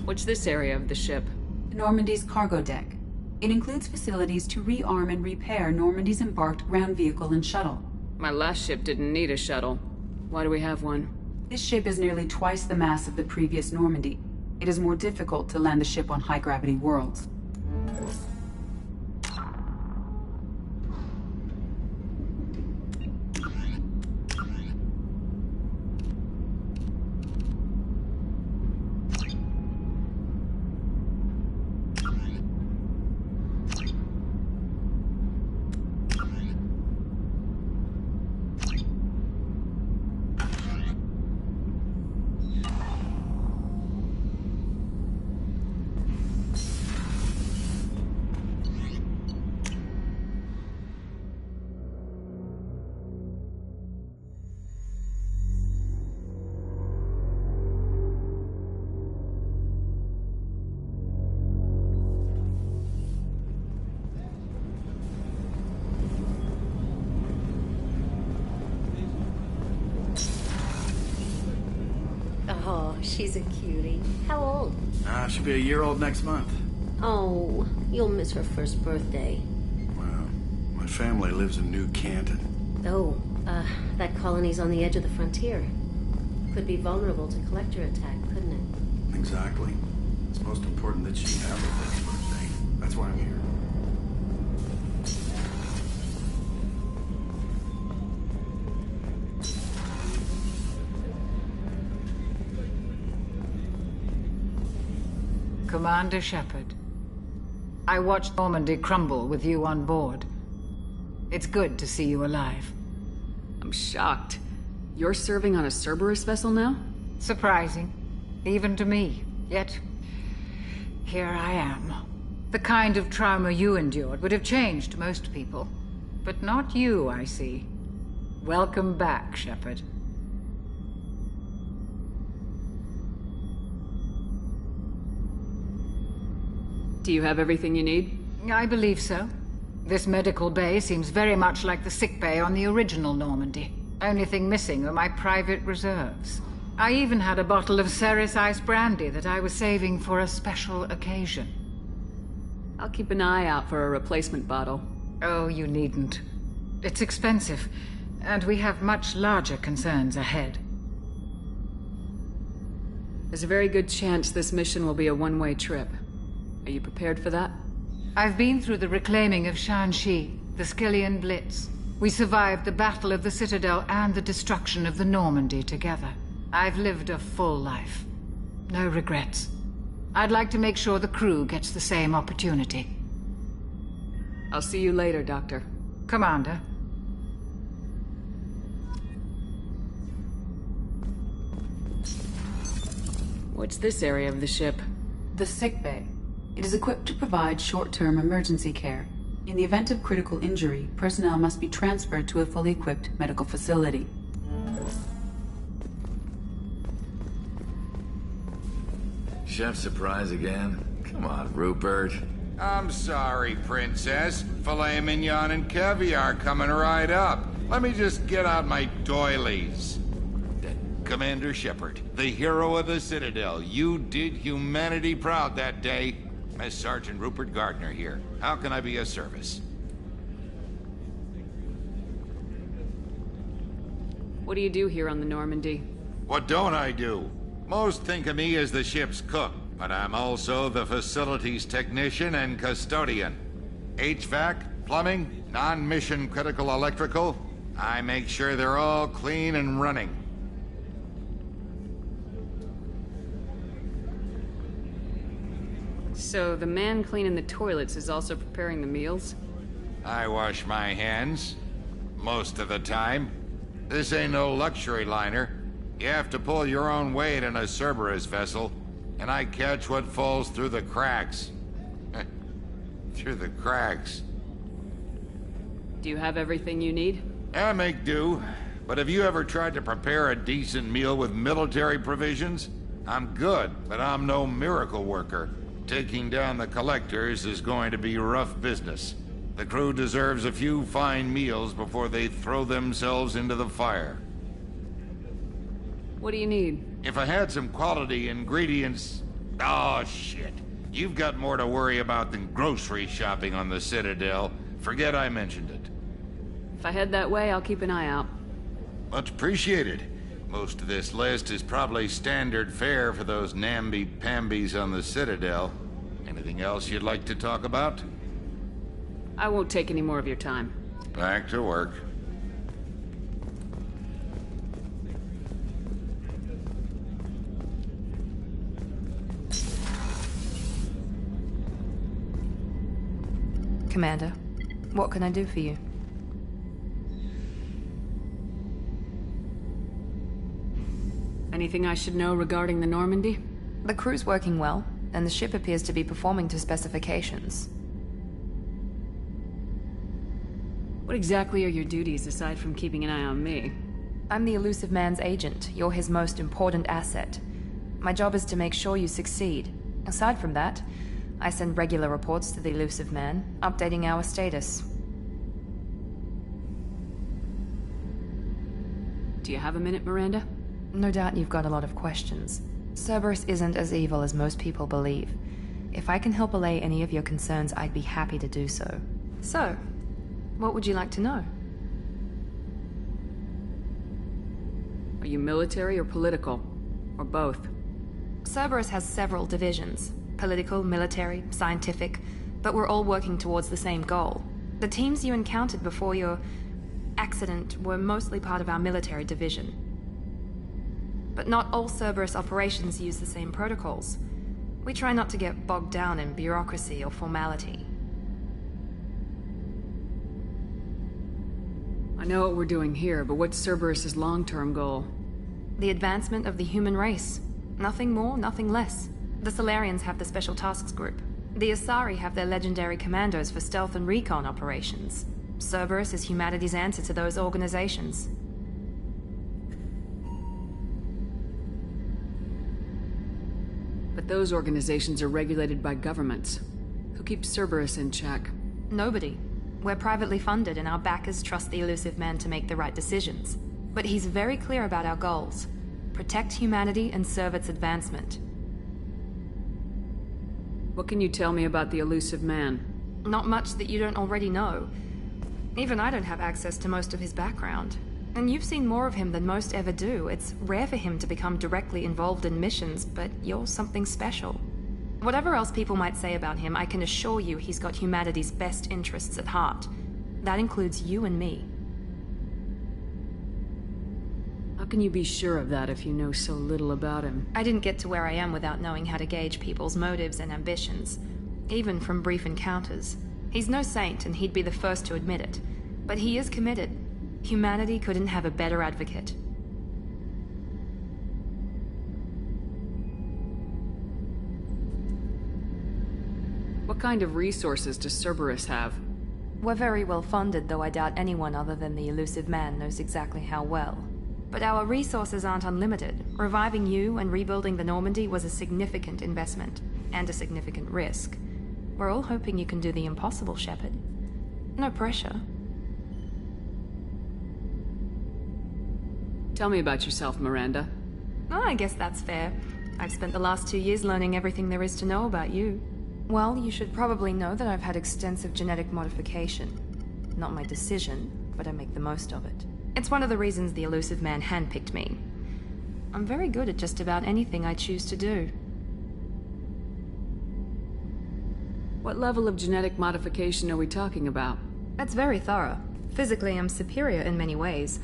What's this area of the ship? Normandy's cargo deck. It includes facilities to rearm and repair Normandy's embarked ground vehicle and shuttle. My last ship didn't need a shuttle. Why do we have one? This ship is nearly twice the mass of the previous Normandy. It is more difficult to land the ship on high-gravity worlds. Oh, she's a cutie. How old? She'll be a year old next month. Oh, you'll miss her first birthday. Well, my family lives in New Canton. Oh, that colony's on the edge of the frontier. Could be vulnerable to collector attack, couldn't it? Exactly. It's most important that she have her first birthday. That's why I'm here. Commander Shepard, I watched Normandy crumble with you on board. It's good to see you alive. I'm shocked. You're serving on a Cerberus vessel now? Surprising, even to me. Yet, here I am. The kind of trauma you endured would have changed most people. But not you, I see. Welcome back, Shepard. Do you have everything you need? I believe so. This medical bay seems very much like the sick bay on the original Normandy. Only thing missing are my private reserves. I even had a bottle of Ceres Ice brandy that I was saving for a special occasion. I'll keep an eye out for a replacement bottle. Oh, you needn't. It's expensive, and we have much larger concerns ahead. There's a very good chance this mission will be a one-way trip. Are you prepared for that? I've been through the reclaiming of Shanxi, the Skillian Blitz. We survived the Battle of the Citadel and the destruction of the Normandy together. I've lived a full life. No regrets. I'd like to make sure the crew gets the same opportunity. I'll see you later, Doctor. Commander. What's this area of the ship? The sick bay. It is equipped to provide short-term emergency care. In the event of critical injury, personnel must be transferred to a fully equipped medical facility. Chef surprise again? Come on, Rupert. I'm sorry, Princess. Filet mignon and caviar coming right up. Let me just get out my doilies. Commander Shepard, the hero of the Citadel. You did humanity proud that day. As Sergeant Rupert Gardner here. How can I be of service? What do you do here on the Normandy? What don't I do? Most think of me as the ship's cook, but I'm also the facilities technician and custodian. HVAC, plumbing, non-mission critical electrical. I make sure they're all clean and running. So the man cleaning the toilets is also preparing the meals? I wash my hands. Most of the time. This ain't no luxury liner. You have to pull your own weight in a Cerberus vessel, and I catch what falls through the cracks. Through the cracks. Do you have everything you need? I make do. But have you ever tried to prepare a decent meal with military provisions? I'm good, but I'm no miracle worker. Taking down the collectors is going to be rough business. The crew deserves a few fine meals before they throw themselves into the fire. What do you need? If I had some quality ingredients... Oh, shit. You've got more to worry about than grocery shopping on the Citadel. Forget I mentioned it. If I head that way, I'll keep an eye out. Much appreciated. Most of this list is probably standard fare for those namby-pambies on the Citadel. Anything else you'd like to talk about? I won't take any more of your time. Back to work. Commander, what can I do for you? Anything I should know regarding the Normandy? The crew's working well, and the ship appears to be performing to specifications. What exactly are your duties aside from keeping an eye on me? I'm the Elusive Man's agent. You're his most important asset. My job is to make sure you succeed. Aside from that, I send regular reports to the Elusive Man, updating our status. Do you have a minute, Miranda? No doubt you've got a lot of questions. Cerberus isn't as evil as most people believe. If I can help allay any of your concerns, I'd be happy to do so. So, what would you like to know? Are you military or political? Or both? Cerberus has several divisions. Political, military, scientific, but we're all working towards the same goal. The teams you encountered before your accident were mostly part of our military division. But not all Cerberus operations use the same protocols. We try not to get bogged down in bureaucracy or formality. I know what we're doing here, but what's Cerberus's long-term goal? The advancement of the human race. Nothing more, nothing less. The Solarians have the Special Tasks Group. The Asari have their legendary commandos for stealth and recon operations. Cerberus is humanity's answer to those organizations. But those organizations are regulated by governments. Who keeps Cerberus in check? Nobody. We're privately funded and our backers trust the elusive man to make the right decisions. But he's very clear about our goals. Protect humanity and serve its advancement. What can you tell me about the elusive man? Not much that you don't already know. Even I don't have access to most of his background. And you've seen more of him than most ever do. It's rare for him to become directly involved in missions, but you're something special. Whatever else people might say about him, I can assure you he's got humanity's best interests at heart. That includes you and me. How can you be sure of that if you know so little about him? I didn't get to where I am without knowing how to gauge people's motives and ambitions, even from brief encounters. He's no saint, and he'd be the first to admit it. But he is committed. Humanity couldn't have a better advocate. What kind of resources does Cerberus have? We're very well funded, though I doubt anyone other than the elusive man knows exactly how well. But our resources aren't unlimited. Reviving you and rebuilding the Normandy was a significant investment, and a significant risk. We're all hoping you can do the impossible, Shepard. No pressure. Tell me about yourself, Miranda. Oh, I guess that's fair. I've spent the last 2 years learning everything there is to know about you. Well, you should probably know that I've had extensive genetic modification. Not my decision, but I make the most of it. It's one of the reasons the elusive man handpicked me. I'm very good at just about anything I choose to do. What level of genetic modification are we talking about? That's very thorough. Physically, I'm superior in many ways.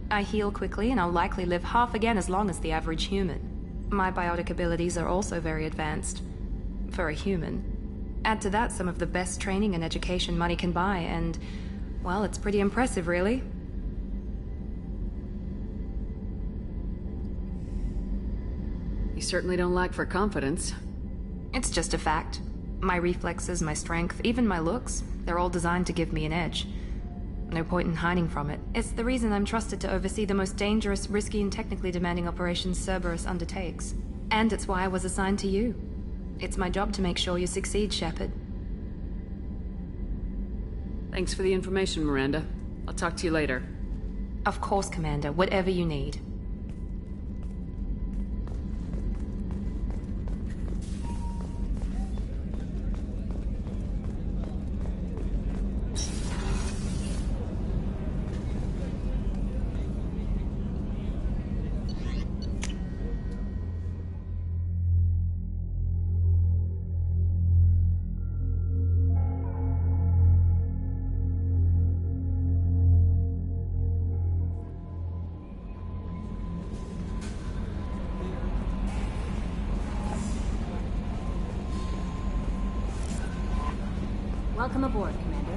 I heal quickly, and I'll likely live half again as long as the average human. My biotic abilities are also very advanced. For a human. Add to that some of the best training and education money can buy, and, well, it's pretty impressive, really. You certainly don't lack for confidence. It's just a fact. My reflexes, my strength, even my looks, they're all designed to give me an edge. No point in hiding from it. It's the reason I'm trusted to oversee the most dangerous, risky, and technically demanding operations Cerberus undertakes. And it's why I was assigned to you. It's my job to make sure you succeed, Shepard. Thanks for the information, Miranda. I'll talk to you later. Of course, Commander. Whatever you need. Welcome aboard, Commander.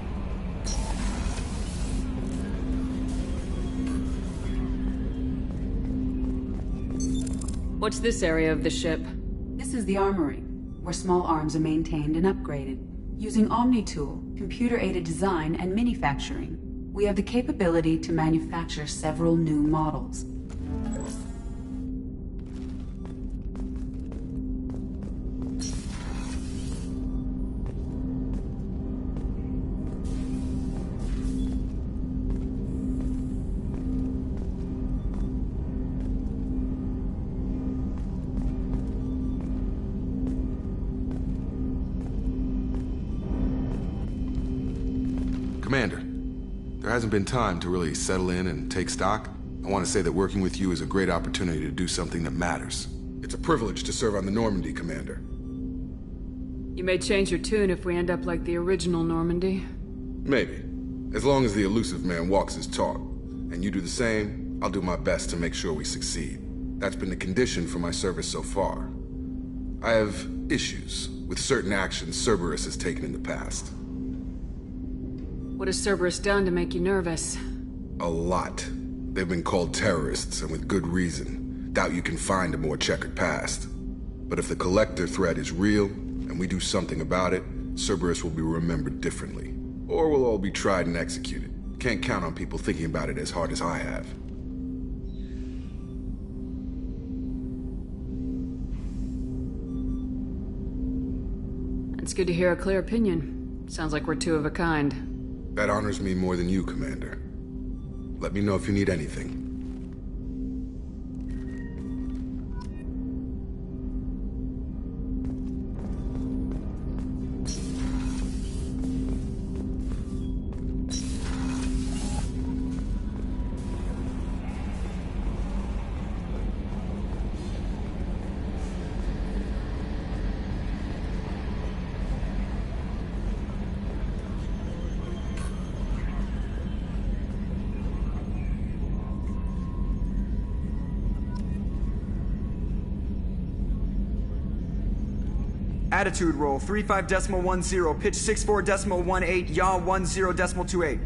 What's this area of the ship? This is the armory, where small arms are maintained and upgraded. Using Omni-Tool, computer-aided design, and manufacturing, we have the capability to manufacture several new models. Commander, there hasn't been time to really settle in and take stock. I want to say that working with you is a great opportunity to do something that matters. It's a privilege to serve on the Normandy, Commander. You may change your tune if we end up like the original Normandy. Maybe. As long as the elusive man walks his talk, and you do the same, I'll do my best to make sure we succeed. That's been the condition for my service so far. I have issues with certain actions Cerberus has taken in the past. What has Cerberus done to make you nervous? A lot. They've been called terrorists, and with good reason. Doubt you can find a more checkered past. But if the Collector threat is real, and we do something about it, Cerberus will be remembered differently. Or we'll all be tried and executed. Can't count on people thinking about it as hard as I have. It's good to hear a clear opinion. Sounds like we're two of a kind. That honors me more than you, Commander. Let me know if you need anything. Attitude roll 35.10, pitch 64.18, yaw 10.28.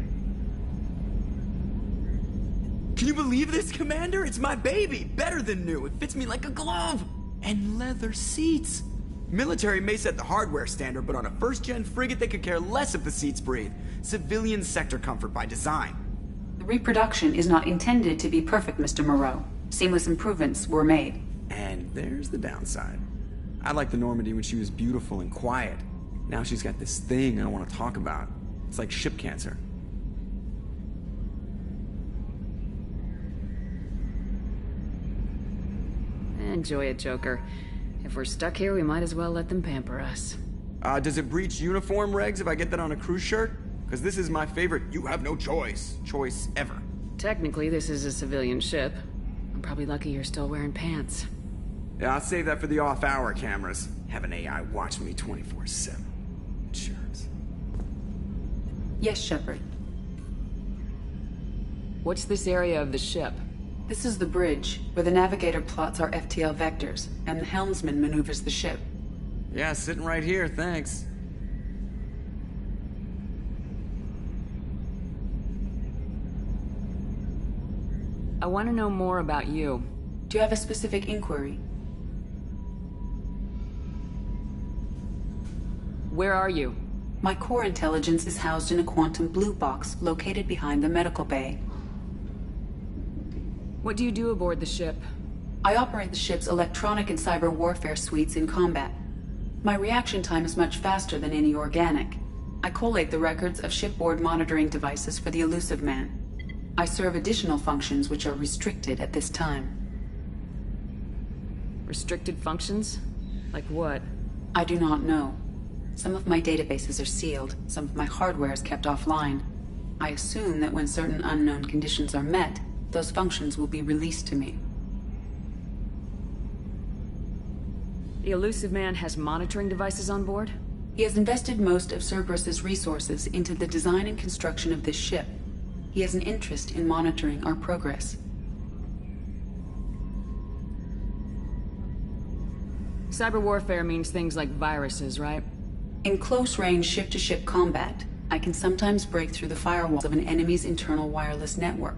Can you believe this, Commander? It's my baby! Better than new. It fits me like a glove! And leather seats. Military may set the hardware standard, but on a first-gen frigate they could care less if the seats breathe. Civilian sector comfort by design. The reproduction is not intended to be perfect, Mr. Moreau. Seamless improvements were made. And there's the downside. I liked the Normandy when she was beautiful and quiet. Now she's got this thing I want to talk about. It's like ship cancer. Enjoy it, Joker. If we're stuck here, we might as well let them pamper us. Does it breach uniform regs if I get that on a cruise shirt? Because this is my favorite you have no choice ever. Technically, this is a civilian ship. I'm probably lucky you're still wearing pants. Yeah, I'll save that for the off-hour cameras. Have an AI watch me 24/7. Jerks. Yes, Shepard. What's this area of the ship? This is the bridge, where the navigator plots our FTL vectors, and the helmsman maneuvers the ship. Yeah, sitting right here, thanks. I want to know more about you. Do you have a specific inquiry? Where are you? My core intelligence is housed in a quantum blue box located behind the medical bay. What do you do aboard the ship? I operate the ship's electronic and cyber warfare suites in combat. My reaction time is much faster than any organic. I collate the records of shipboard monitoring devices for the Elusive Man. I serve additional functions which are restricted at this time. Restricted functions? Like what? I do not know. Some of my databases are sealed, some of my hardware is kept offline. I assume that when certain unknown conditions are met, those functions will be released to me. The Elusive Man has monitoring devices on board? He has invested most of Cerberus's resources into the design and construction of this ship. He has an interest in monitoring our progress. Cyber warfare means things like viruses, right? In close-range ship-to-ship combat, I can sometimes break through the firewalls of an enemy's internal wireless network.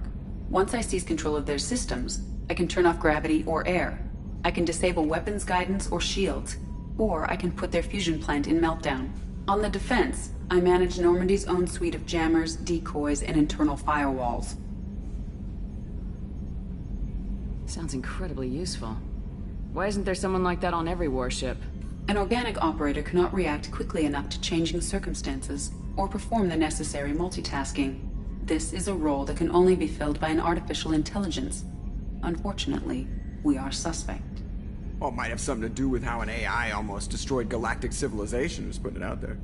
Once I seize control of their systems, I can turn off gravity or air. I can disable weapons guidance or shields, or I can put their fusion plant in meltdown. On the defense, I manage Normandy's own suite of jammers, decoys, and internal firewalls. Sounds incredibly useful. Why isn't there someone like that on every warship? An organic operator cannot react quickly enough to changing circumstances, or perform the necessary multitasking. This is a role that can only be filled by an artificial intelligence. Unfortunately, we are suspect. Well, it might have something to do with how an AI almost destroyed galactic civilization, just putting it out there.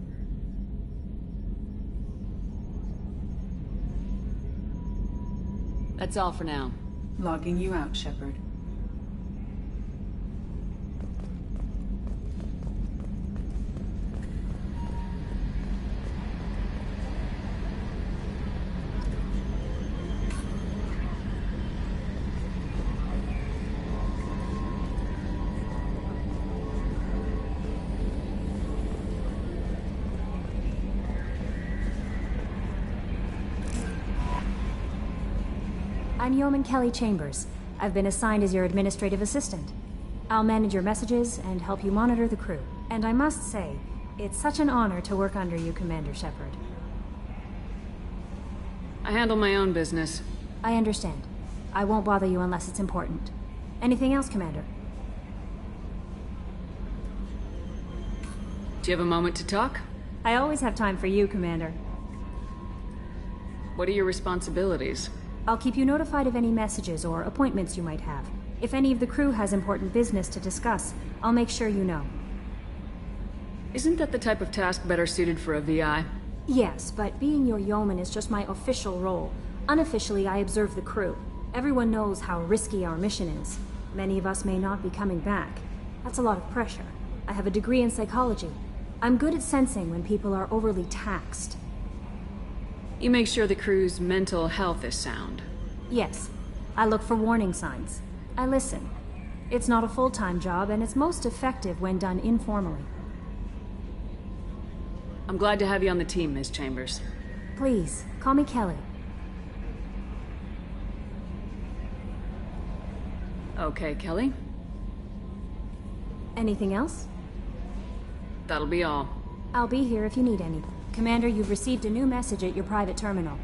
That's all for now. Logging you out, Shepard. I'm Yeoman Kelly Chambers. I've been assigned as your administrative assistant. I'll manage your messages and help you monitor the crew. And I must say, it's such an honor to work under you, Commander Shepard. I handle my own business. I understand. I won't bother you unless it's important. Anything else, Commander? Do you have a moment to talk? I always have time for you, Commander. What are your responsibilities? I'll keep you notified of any messages or appointments you might have. If any of the crew has important business to discuss, I'll make sure you know. Isn't that the type of task better suited for a VI? Yes, but being your yeoman is just my official role. Unofficially, I observe the crew. Everyone knows how risky our mission is. Many of us may not be coming back. That's a lot of pressure. I have a degree in psychology. I'm good at sensing when people are overly taxed. You make sure the crew's mental health is sound. Yes. I look for warning signs. I listen. It's not a full-time job, and it's most effective when done informally. I'm glad to have you on the team, Miss Chambers. Please, call me Kelly. Okay, Kelly. Anything else? That'll be all. I'll be here if you need any. Commander, you've received a new message at your private terminal.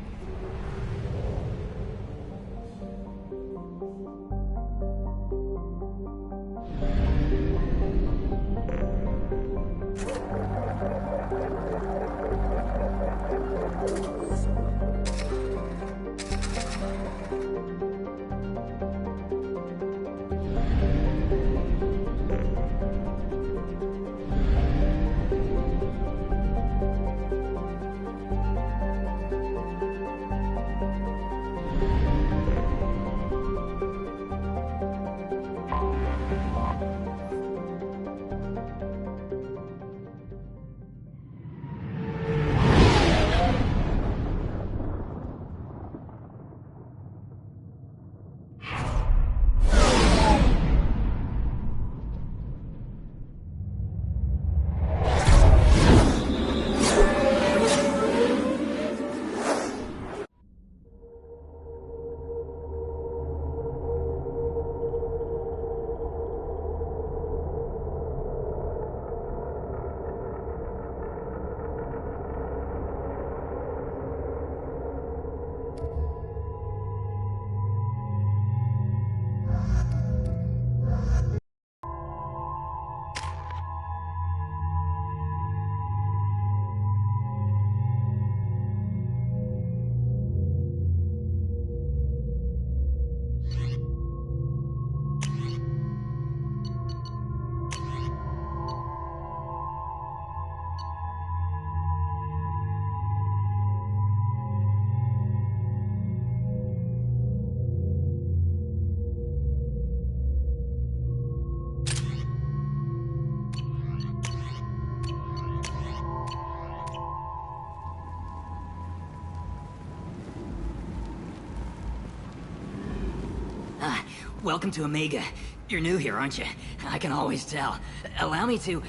Welcome to Omega. You're new here, aren't you? I can always tell. Allow me to...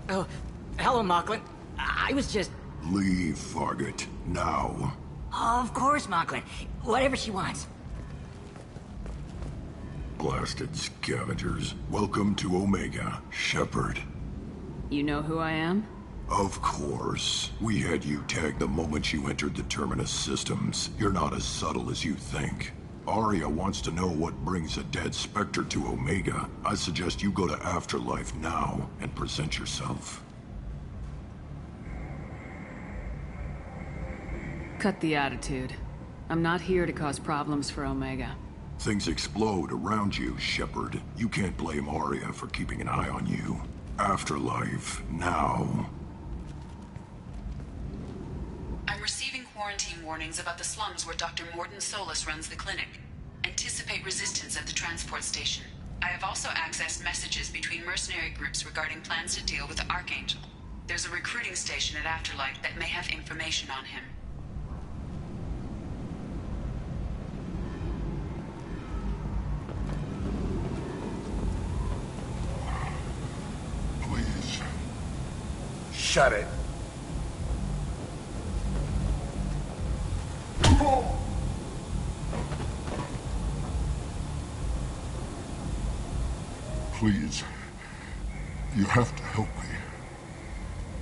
Oh, hello, Mocklin. I was just... Leave, Fargate. Now. Of course, Mocklin. Whatever she wants. Blasted scavengers. Welcome to Omega, Shepard. You know who I am? Of course. We had you tagged the moment you entered the Terminus systems. You're not as subtle as you think. Aria wants to know what brings a dead Spectre to Omega. I suggest you go to Afterlife now and present yourself. Cut the attitude. I'm not here to cause problems for Omega. Things explode around you, Shepard. You can't blame Aria for keeping an eye on you. Afterlife, now. I'm receiving quarantine warnings about the slums where Dr. Mordin Solus runs the clinic. Anticipate resistance at the transport station. I have also accessed messages between mercenary groups regarding plans to deal with the Archangel. There's a recruiting station at Afterlife that may have information on him. Please. Shut it. Please. You have to help me.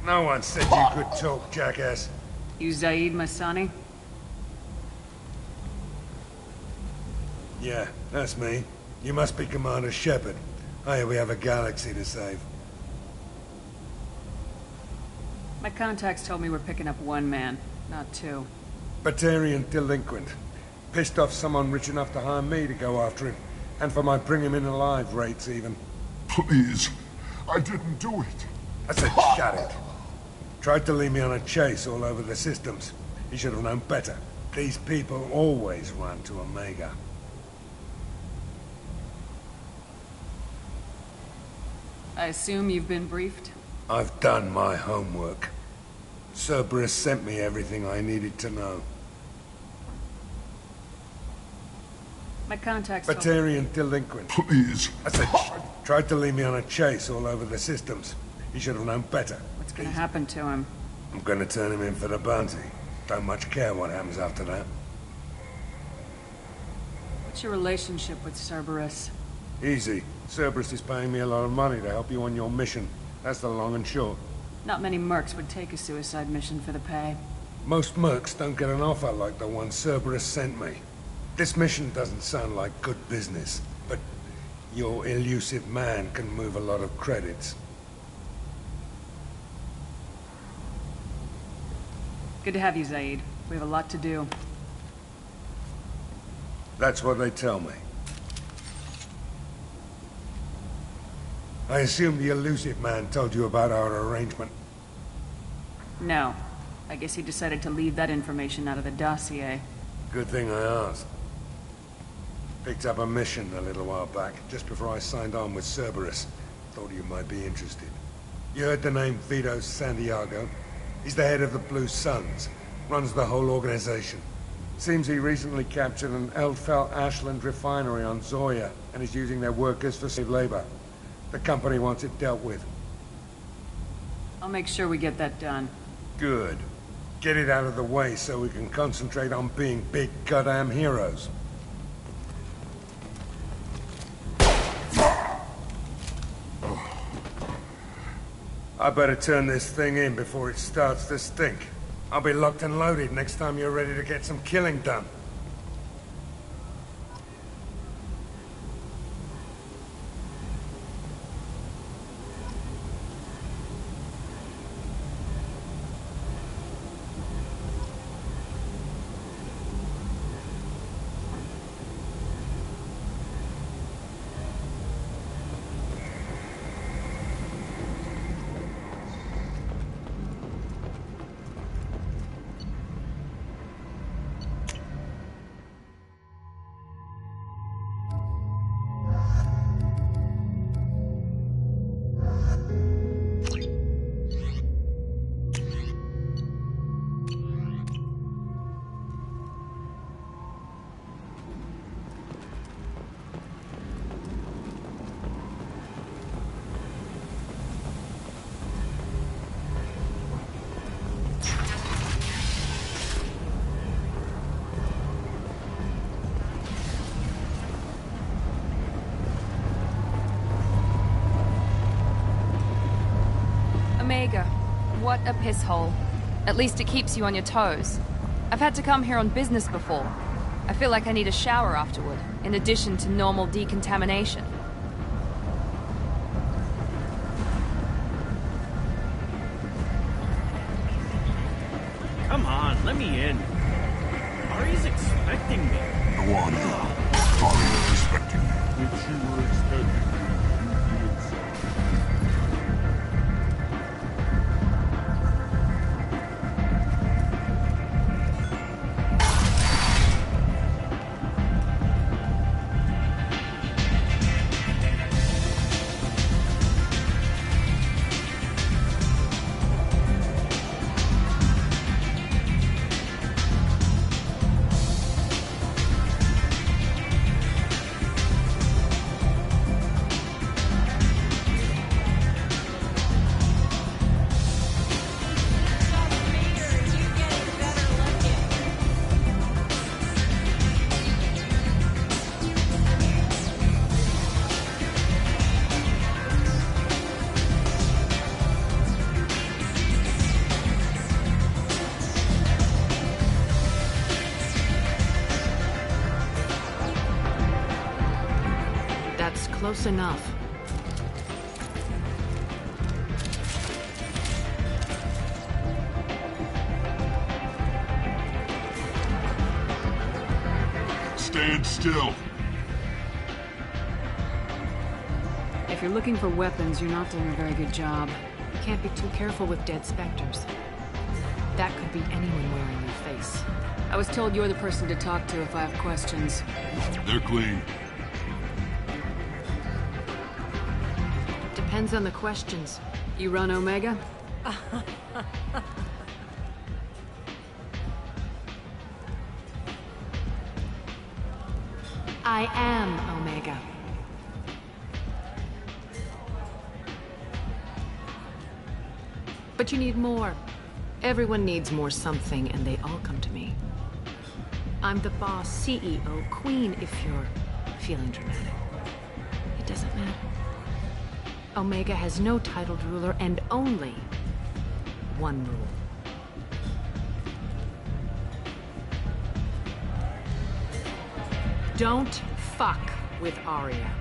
No one said you could talk, jackass. You Zaid Masani? Yeah, that's me. You must be Commander Shepard. Oh yeah, we have a galaxy to save. My contacts told me we're picking up one man. Not two. Batarian delinquent. Pissed off someone rich enough to hire me to go after him. And for my bring him in alive rates, even. Please. I didn't do it. I said shut it. Tried to lead me on a chase all over the systems. He should have known better. These people always run to Omega. I assume you've been briefed? I've done my homework. Cerberus sent me everything I needed to know. My contact's... Batarian delinquent. Please. I said, tried to lead me on a chase all over the systems. He should have known better. What's gonna happen to him? I'm gonna turn him in for the bounty. Don't much care what happens after that. What's your relationship with Cerberus? Easy. Cerberus is paying me a lot of money to help you on your mission. That's the long and short. Not many mercs would take a suicide mission for the pay. Most mercs don't get an offer like the one Cerberus sent me. This mission doesn't sound like good business, but your elusive man can move a lot of credits. Good to have you, Zaid. We have a lot to do. That's what they tell me. I assume the elusive man told you about our arrangement. No. I guess he decided to leave that information out of the dossier. Good thing I asked. Picked up a mission a little while back, just before I signed on with Cerberus. Thought you might be interested. You heard the name Vito Santiago? He's the head of the Blue Suns. Runs the whole organization. Seems he recently captured an Eldfell Ashland refinery on Zoya, and is using their workers for slave labor. The company wants it dealt with. I'll make sure we get that done. Good. Get it out of the way so we can concentrate on being big goddamn heroes. I better turn this thing in before it starts to stink. I'll be locked and loaded next time you're ready to get some killing done. Omega. What a piss hole. At least it keeps you on your toes. I've had to come here on business before. I feel like I need a shower afterward, in addition to normal decontamination. Come on, let me in. Ari's expecting me. No, I'm not. Ari's expecting you. But you were expecting me. Close enough. stand still. If you're looking for weapons, you're not doing a very good job. Can't be too careful with dead specters. That could be anyone wearing your face. I was told you're the person to talk to if I have questions. They're clean. Depends on the questions. You run Omega? I am Omega. But you need more. Everyone needs more something, and they all come to me. I'm the boss, CEO, queen, if you're feeling dramatic. It doesn't matter. Omega has no titled ruler, and only one rule. Don't fuck with Aria.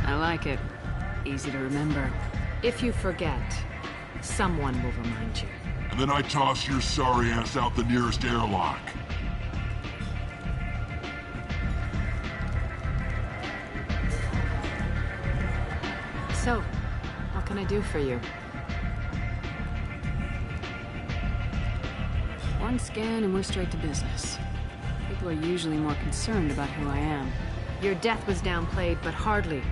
I like it. Easy to remember. If you forget, someone will remind you. And then I toss your sorry ass out the nearest airlock. So, what can I do for you? One scan and we're straight to business. People are usually more concerned about who I am. Your death was downplayed, but hardly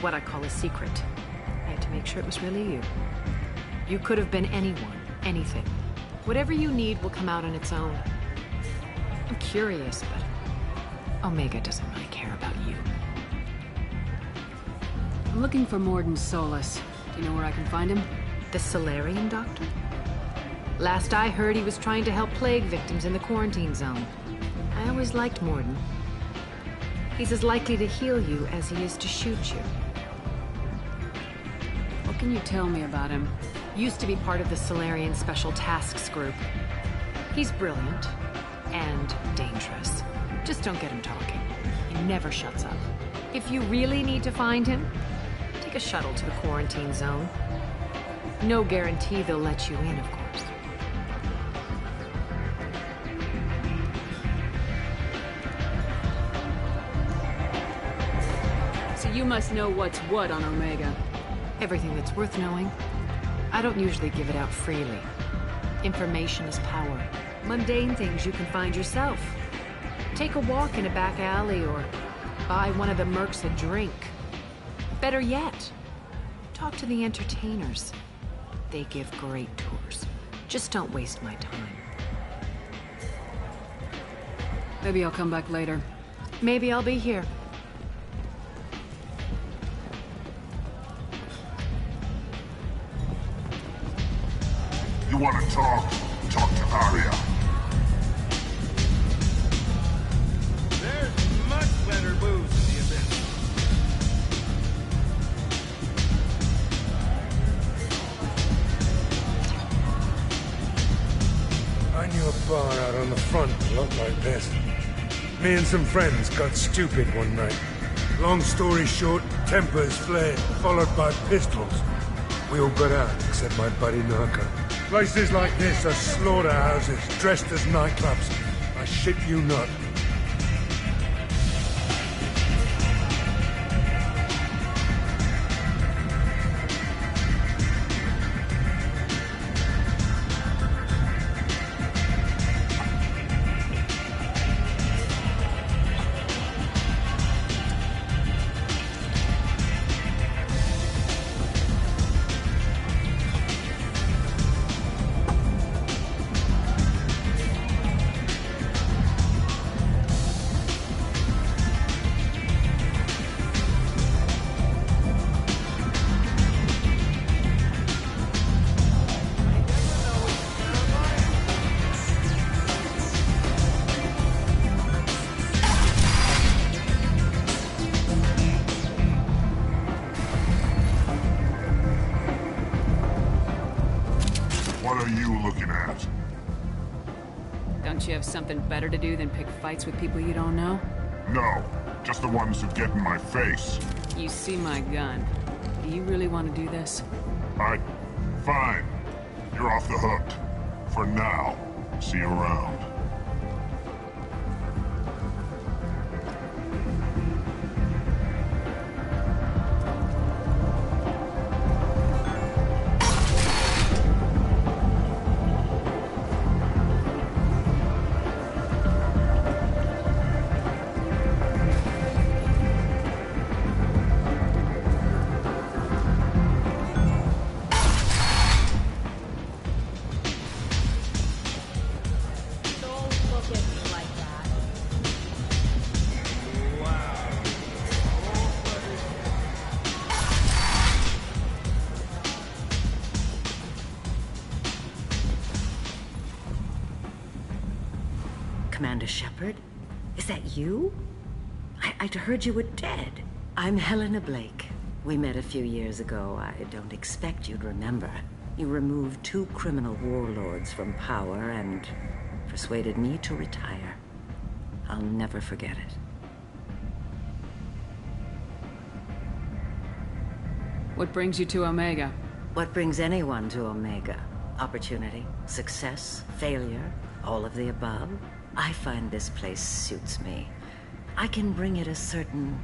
what I call a secret. I had to make sure it was really you. You could have been anyone, anything. Whatever you need will come out on its own. I'm curious, but Omega doesn't really care about you. I'm looking for Morden Solus. Do you know where I can find him? The Solarian doctor? Last I heard, he was trying to help plague victims in the quarantine zone. I always liked Morden. He's as likely to heal you as he is to shoot you. What can you tell me about him? Used to be part of the Solarian Special Tasks Group. He's brilliant and dangerous. Just don't get him talking. He never shuts up. If you really need to find him, take a shuttle to the quarantine zone. No guarantee they'll let you in, of course. So you must know what's what on Omega. Everything that's worth knowing. I don't usually give it out freely. Information is power. Mundane things you can find yourself. Take a walk in a back alley or buy one of the mercs a drink. Better yet, talk to the entertainers. They give great tours. Just don't waste my time. Maybe I'll come back later. Maybe I'll be here. You want to talk? Talk to Aria. There's much better booze in the event. I knew a bar out on the front that looked like this. Me and some friends got stupid one night. Long story short, tempers flared, followed by pistols. We all got out, except my buddy Narco. Places like this are slaughterhouses, dressed as nightclubs. I shit you not. Don't you have something better to do than pick fights with people you don't know? No, just the ones who get in my face. You see my gun. Do you really want to do this? Fine. You're off the hook. For now. See you around. Commander Shepard? Is that you? I'd heard you were dead. I'm Helena Blake. We met a few years ago. I don't expect you'd remember. You removed 2 criminal warlords from power and persuaded me to retire. I'll never forget it. What brings you to Omega? What brings anyone to Omega? Opportunity, success, failure, all of the above. I find this place suits me. I can bring it a certain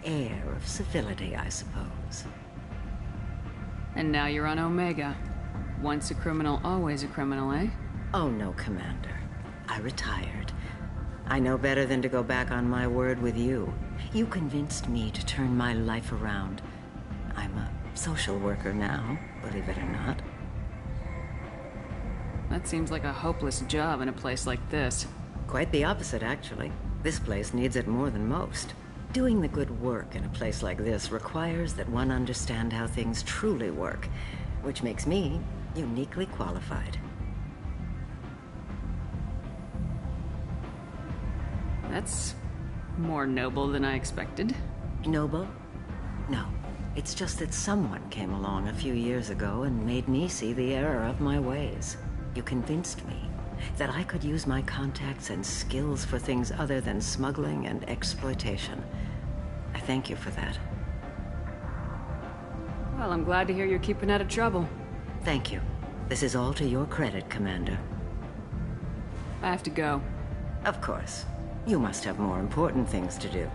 air of civility, I suppose. And now you're on Omega. Once a criminal, always a criminal, eh? Oh no, Commander. I retired. I know better than to go back on my word with you. You convinced me to turn my life around. I'm a social worker now, believe it or not. That seems like a hopeless job in a place like this. Quite the opposite, actually. This place needs it more than most. Doing the good work in a place like this requires that one understand how things truly work, which makes me uniquely qualified. That's more noble than I expected. Noble? No. It's just that someone came along a few years ago and made me see the error of my ways. You convinced me that I could use my contacts and skills for things other than smuggling and exploitation. I thank you for that. Well, I'm glad to hear you're keeping out of trouble. Thank you. This is all to your credit, Commander. I have to go. Of course. You must have more important things to do.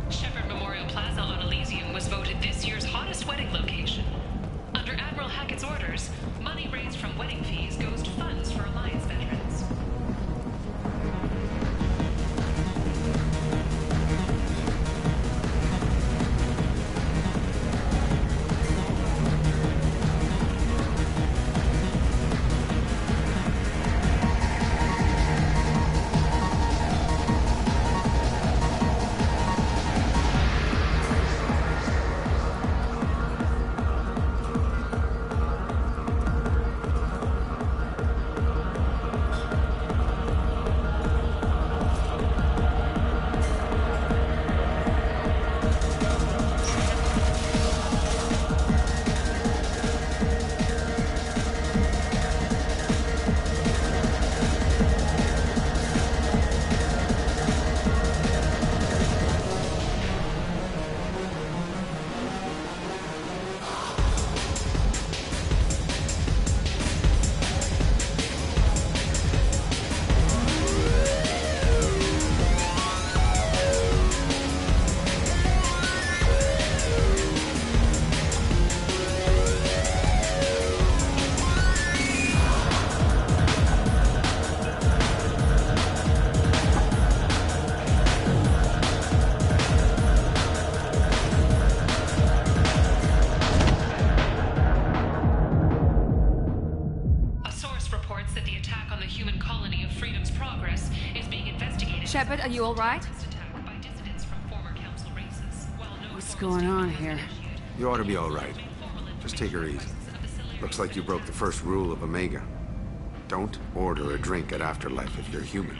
Shepard Memorial Plaza on Elysium was voted this year's hottest wedding location. Under Admiral Hackett's orders, money raised from wedding fees goes to funds for Alliance veterans. Shepard, are you all right? What's going on here? You ought to be all right. Just take her easy. Looks like you broke the first rule of Omega. Don't order a drink at Afterlife if you're human.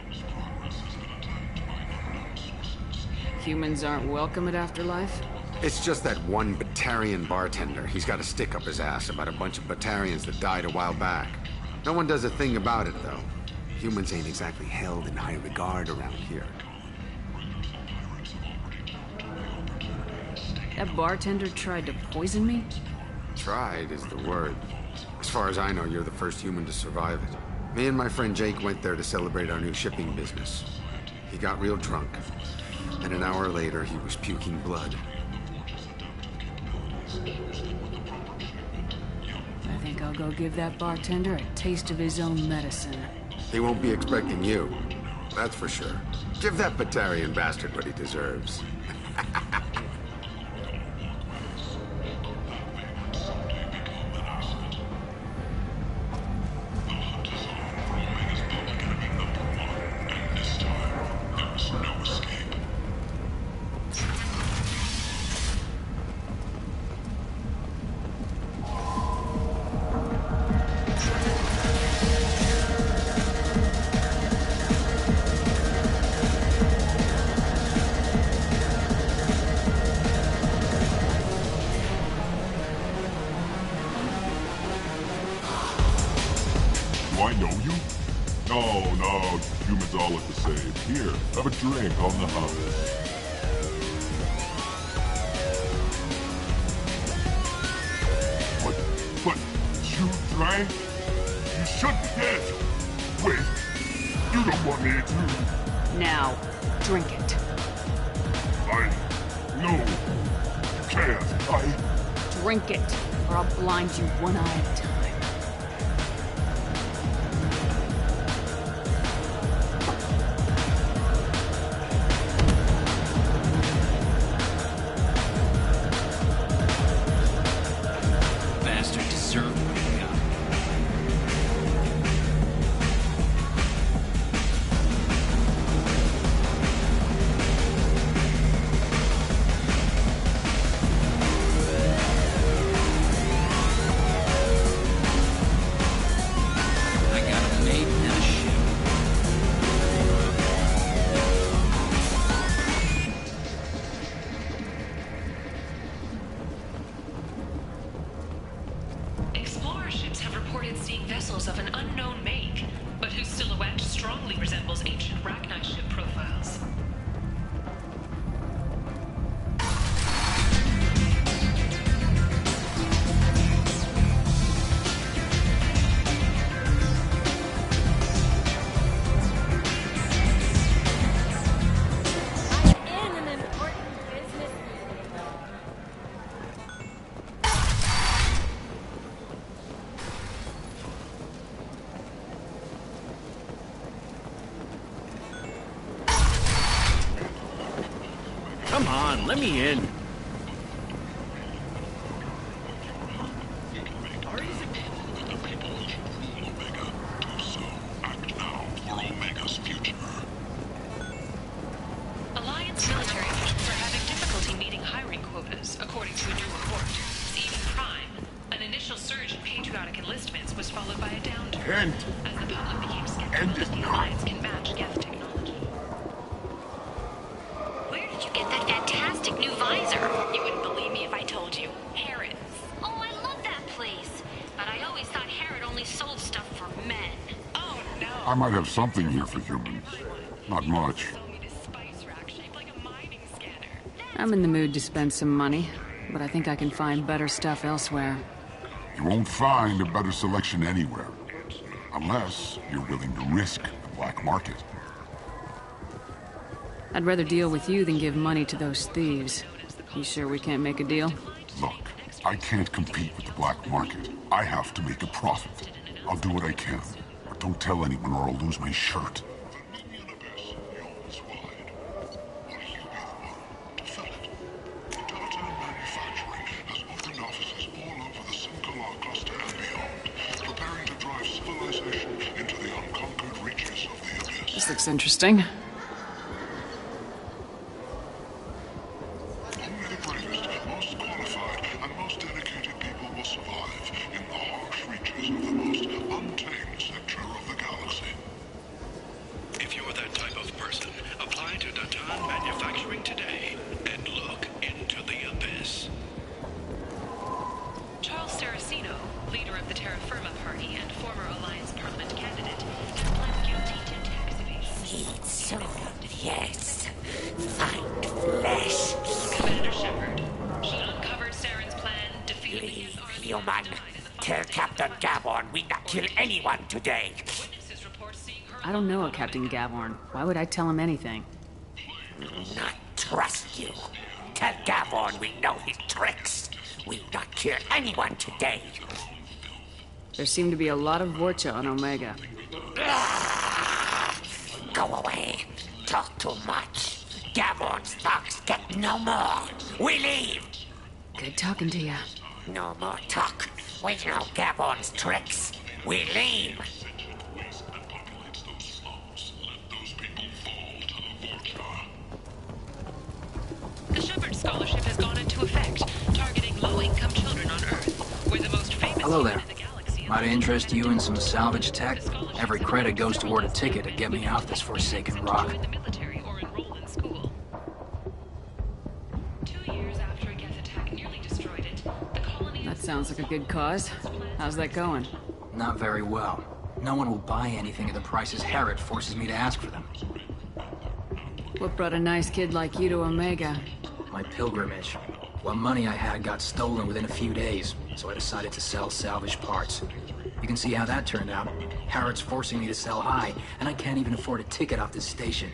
Humans aren't welcome at Afterlife? It's just that one Batarian bartender. He's got a stick up his ass about a bunch of Batarians that died a while back. No one does a thing about it, though. Humans ain't exactly held in high regard around here. That bartender tried to poison me? Tried is the word. As far as I know, you're the first human to survive it. Me and my friend Jake went there to celebrate our new shipping business. He got real drunk, and an hour later he was puking blood. I think I'll go give that bartender a taste of his own medicine. He won't be expecting you, that's for sure. Give that Batarian bastard what he deserves. Have a drink on the hop. But you drank? You should be dead. Wait, you don't want me to. Now, drink it. No, you can't. Drink it, or I'll blind you one eye at a time. Come on, let me in. Alliance military missions are having difficulty meeting hiring quotas, according to a new report. Even crime, an initial surge in patriotic enlistments was followed by a downturn as the public became skeptical that the Alliance can match Geth technology. Where did you get that fantastic new visor? You wouldn't believe me if I told you. Harrods. Oh, I love that place. But I always thought Harrod only sold stuff for men. Oh, no. I might have something here for humans. Not much. I'm in the mood to spend some money, but I think I can find better stuff elsewhere. You won't find a better selection anywhere. Unless you're willing to risk the black market. I'd rather deal with you than give money to those thieves. You sure we can't make a deal? Look, I can't compete with the black market. I have to make a profit. I'll do what I can. But don't tell anyone or I'll lose my shirt. This looks interesting. Only the bravest, most qualified, and most dedicated people will survive in the harsh reaches of the most untamed sector of the galaxy. If you're that type of person, apply to Datan Manufacturing today and look into the abyss. Charles Saraceno, leader of the Terra Firma Party and former Alliance Parliament candidate, has pled guilty to tax evasion. Eat soul, yes. Fight flesh. Commander Shepard, she tell Captain Gaborn we not kill anyone today. I don't know a Captain Gaborn. Why would I tell him anything? Not trust you. Tell Gaborn we know his tricks. We not kill anyone today. There seem to be a lot of Vorcha on Omega. Go away. Talk too much. Gaborn's thugs get no more. We leave. Good talking to you. No more talk. We know Gaborn's tricks. We leave. The Shepard Scholarship has gone into effect, targeting low-income children on Earth. We're the most famous Hello there. in the galaxy. Might I interest you in some salvage tech? Every credit goes toward a ticket to get me off this forsaken rock. In the military or enroll in school. 2 years after a Geth attack nearly destroyed it, the colony... That sounds like a good cause. How's that going? Not very well. No one will buy anything at the prices Harrod forces me to ask for them. What brought a nice kid like you to Omega? My pilgrimage. What money I had got stolen within a few days, so I decided to sell salvaged parts. You can see how that turned out. Harrod's forcing me to sell high, and I can't even afford a ticket off this station.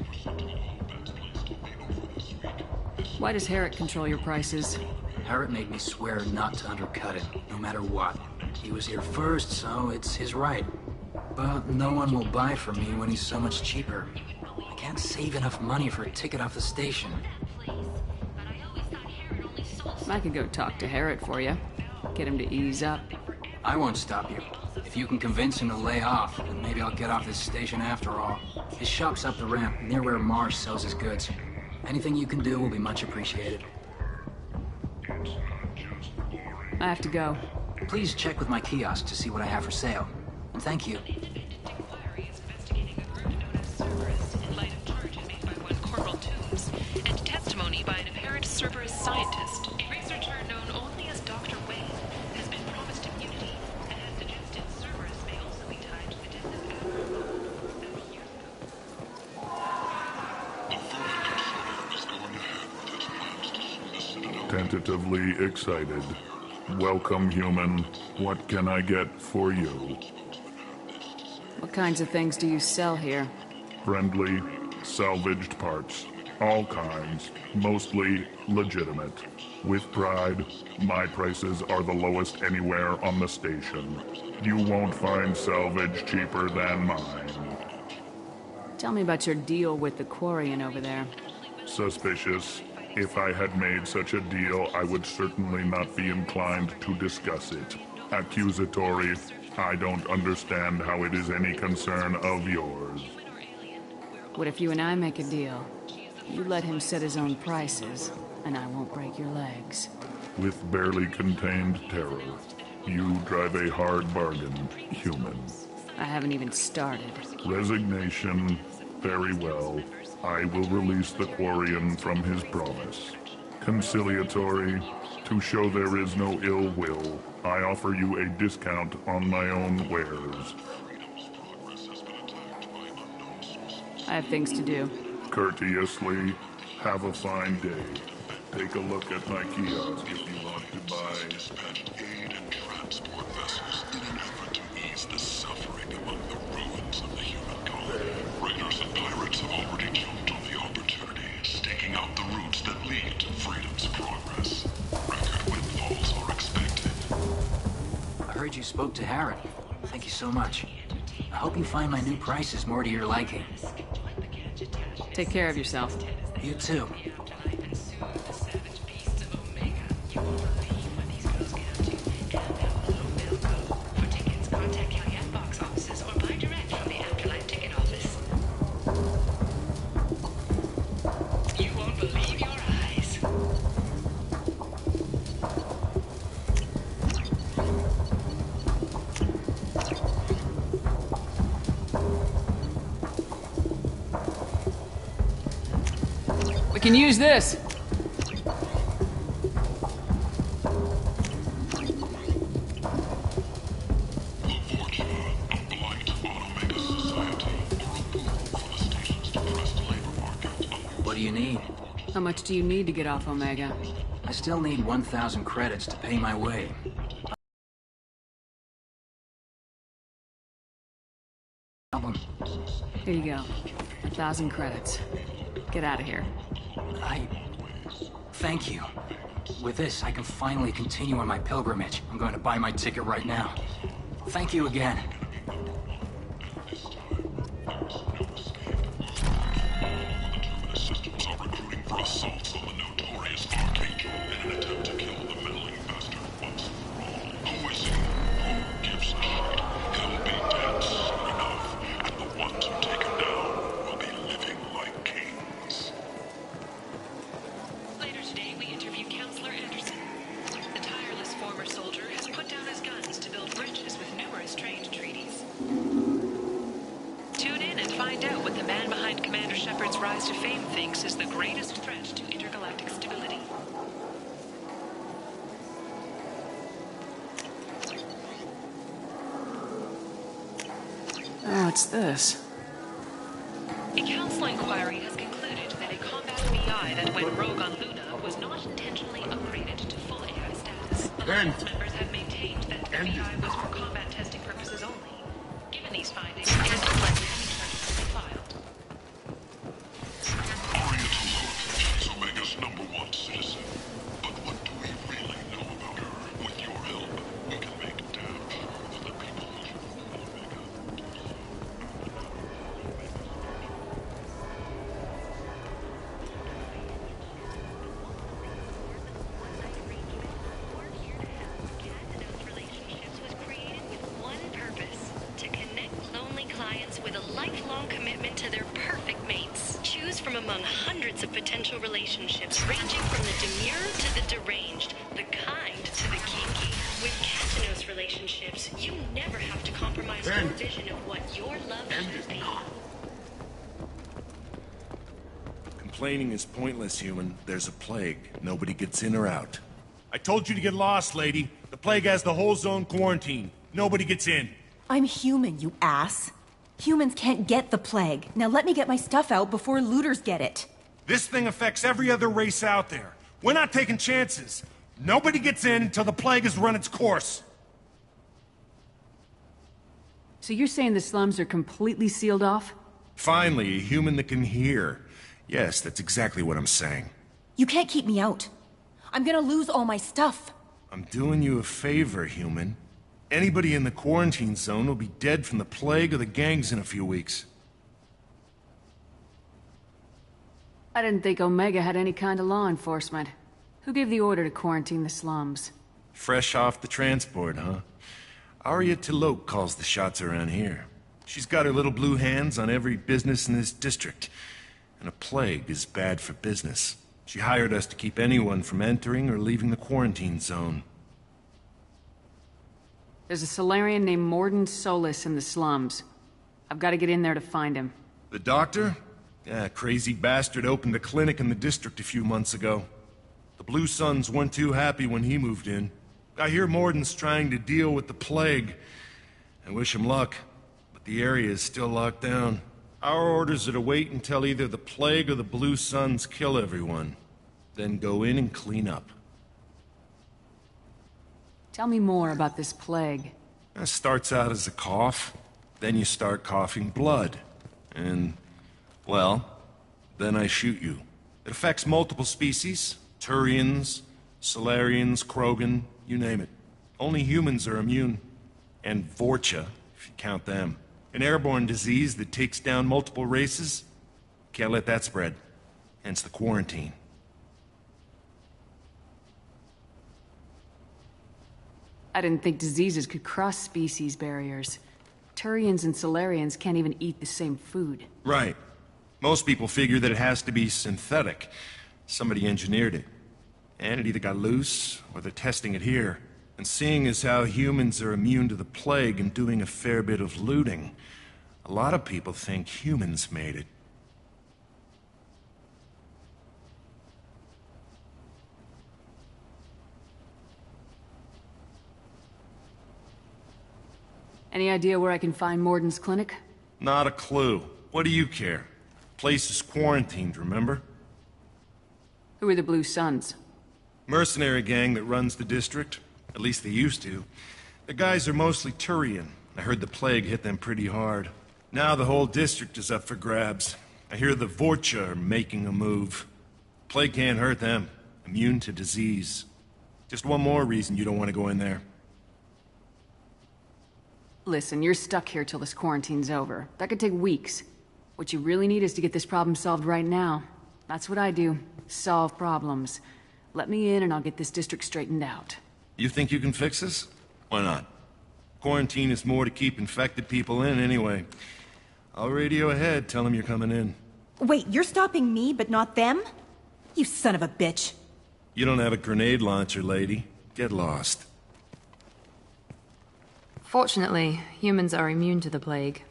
Why does Harrod control your prices? Harrod made me swear not to undercut him, no matter what. He was here first, so it's his right. But no one will buy from me when he's so much cheaper. I can't save enough money for a ticket off the station. I could go talk to Harrod for you. Get him to ease up. I won't stop you. If you can convince him to lay off, then maybe I'll get off this station after all. His shop's up the ramp, near where Marsh sells his goods. Anything you can do will be much appreciated. I have to go. Please check with my kiosk to see what I have for sale. And thank you. And testimony by an apparent Cerberus scientist, a researcher known only as Dr. Wayne, has been promised immunity and has suggested Cerberus may also be tied to the death of Admiral. Tentatively excited. Welcome, human. What can I get for you? What kinds of things do you sell here? Friendly, salvaged parts. All kinds. Mostly legitimate. With pride, my prices are the lowest anywhere on the station. You won't find salvage cheaper than mine. Tell me about your deal with the Quarian over there. Suspicious. If I had made such a deal, I would certainly not be inclined to discuss it. Accusatory. I don't understand how it is any concern of yours. What if you and I make a deal? You let him set his own prices, and I won't break your legs. With barely contained terror, you drive a hard bargain, human. I haven't even started. Resignation. Very well. I will release the Quarian from his promise. Conciliatory. To show there is no ill will, I offer you a discount on my own wares. I have things to do. Courteously, have a fine day. Take a look at my kiosk if you want to buy. Dispatch aid and transport vessels in an effort to ease the suffering among the ruins of the human colony. Raiders and pirates have already jumped on the opportunity, staking out the routes that lead to freedom's progress. Record windfalls are expected. I heard you spoke to Harrod. Thank you so much. I hope you find my new prices more to your liking. Take care of yourself. You too. We can use this. What do you need? How much do you need to get off Omega? I still need 1,000 credits to pay my way. problem. Here you go. 1,000 credits. Get out of here. Thank you. With this, I can finally continue on my pilgrimage. I'm going to buy my ticket right now. Thank you again. Systems are recruiting for assaults on the notorious Archangel in an attempt to kill the meddling bastard once for all. Who is he? Who gives a shit? He'll be dead soon enough, and the ones who take him down will be living like kings. Later today, we interview Counselor Anderson. The tireless former soldier has put down his guns to build bridges with numerous trained treaties. Tune in and find out what the man behind Commander Shepard's rise to fame thinks is the greatest threat to intergalactic stability. Oh, it's this. A council inquiry has concluded that a combat BI that went rogue on Luna was not intentionally upgraded to full AI status. Alliance members have maintained that the BI was for combat testing purposes only. Given these findings, it is unlikely any charges will be filed. Aria Taloth, she's Omega's #1 citizen. But what do we really know about her? With your help, we can make damn sure that the people who rule Omega to connect lonely clients with a lifelong commitment to their perfect mates. Choose from among hundreds of potential relationships ranging from the demure to the deranged, the kind to the kinky. With Catanos relationships, you never have to compromise your vision of what your love should be. Complaining is pointless, human. There's a plague. Nobody gets in or out. I told you to get lost, lady. The plague has the whole zone quarantined. Nobody gets in. I'm human, you ass. Humans can't get the plague. Now let me get my stuff out before looters get it. This thing affects every other race out there. We're not taking chances. Nobody gets in until the plague has run its course. So you're saying the slums are completely sealed off? Finally, a human that can hear. Yes, that's exactly what I'm saying. You can't keep me out. I'm gonna lose all my stuff. I'm doing you a favor, human. Anybody in the quarantine zone will be dead from the plague or the gangs in a few weeks. I didn't think Omega had any kind of law enforcement. Who gave the order to quarantine the slums? Fresh off the transport, huh? Aria Taloth calls the shots around here. She's got her little blue hands on every business in this district. And a plague is bad for business. She hired us to keep anyone from entering or leaving the quarantine zone. There's a Solarian named Morden Solis in the slums. I've got to get in there to find him. The doctor? Yeah, crazy bastard opened a clinic in the district a few months ago. The Blue Suns weren't too happy when he moved in. I hear Morden's trying to deal with the plague. I wish him luck, but the area is still locked down. Our orders are to wait until either the plague or the Blue Suns kill everyone. Then go in and clean up. Tell me more about this plague. It starts out as a cough, then you start coughing blood. And, well, then I shoot you. It affects multiple species. Turians, Solarians, Krogan, you name it. Only humans are immune. And Vorcha, if you count them. An airborne disease that takes down multiple races. Can't let that spread. Hence the quarantine. I didn't think diseases could cross species barriers. Turians and Solarians can't even eat the same food. Right. Most people figure that it has to be synthetic. Somebody engineered it. And it either got loose, or they're testing it here. And seeing as how humans are immune to the plague and doing a fair bit of looting, a lot of people think humans made it. Any idea where I can find Morden's clinic? Not a clue. What do you care? Place is quarantined, remember? Who are the Blue Suns? Mercenary gang that runs the district. At least they used to. The guys are mostly Turian. I heard the plague hit them pretty hard. Now the whole district is up for grabs. I hear the Vorcha are making a move. Plague can't hurt them. Immune to disease. Just one more reason you don't want to go in there. Listen, you're stuck here till this quarantine's over. That could take weeks. What you really need is to get this problem solved right now. That's what I do. Solve problems. Let me in and I'll get this district straightened out. You think you can fix this? Why not? Quarantine is more to keep infected people in anyway. I'll radio ahead, tell them you're coming in. Wait, you're stopping me, but not them? You son of a bitch. You don't have a grenade launcher, lady. Get lost. Fortunately, humans are immune to the plague.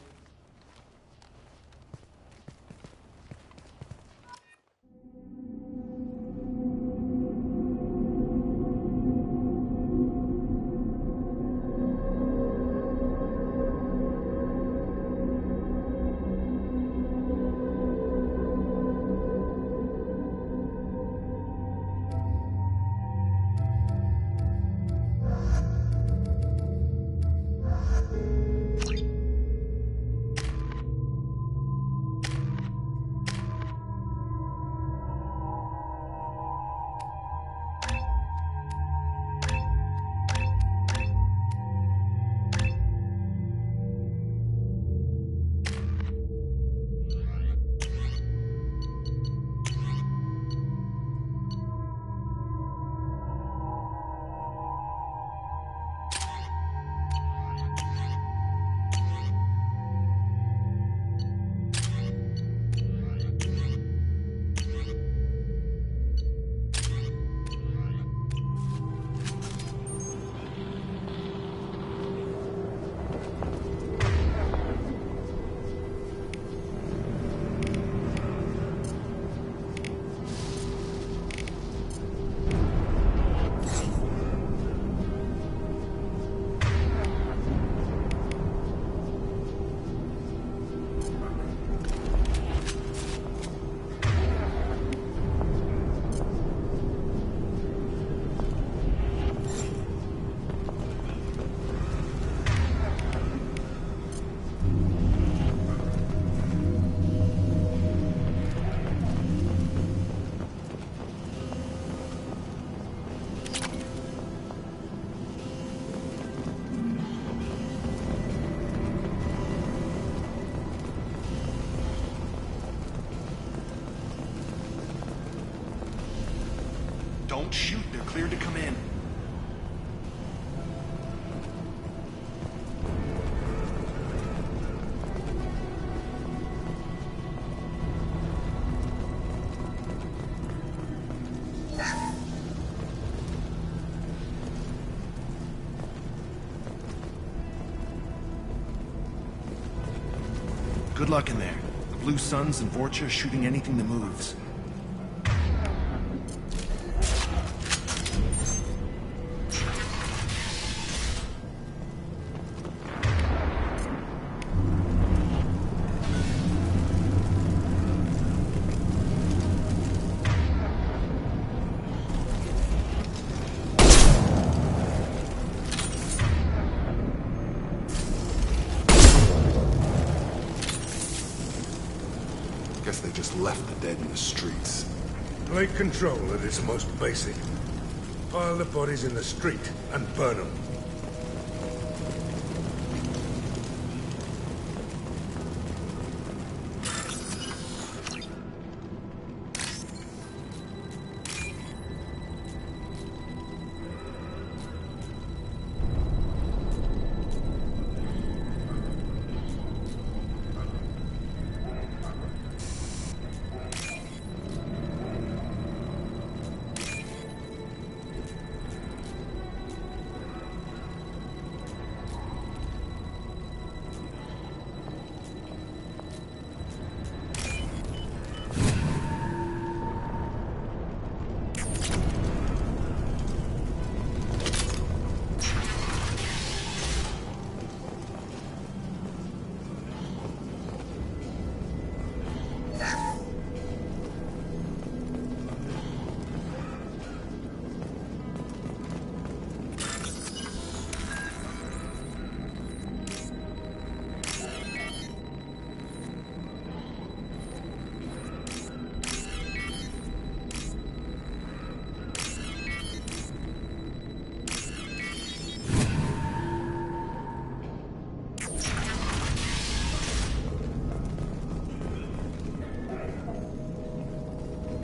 Don't shoot, they're cleared to come in. Good luck in there. The Blue Suns and Vorcha are shooting anything that moves. Guess they just left the dead in the streets. Plague control at its most basic. Pile the bodies in the street and burn them.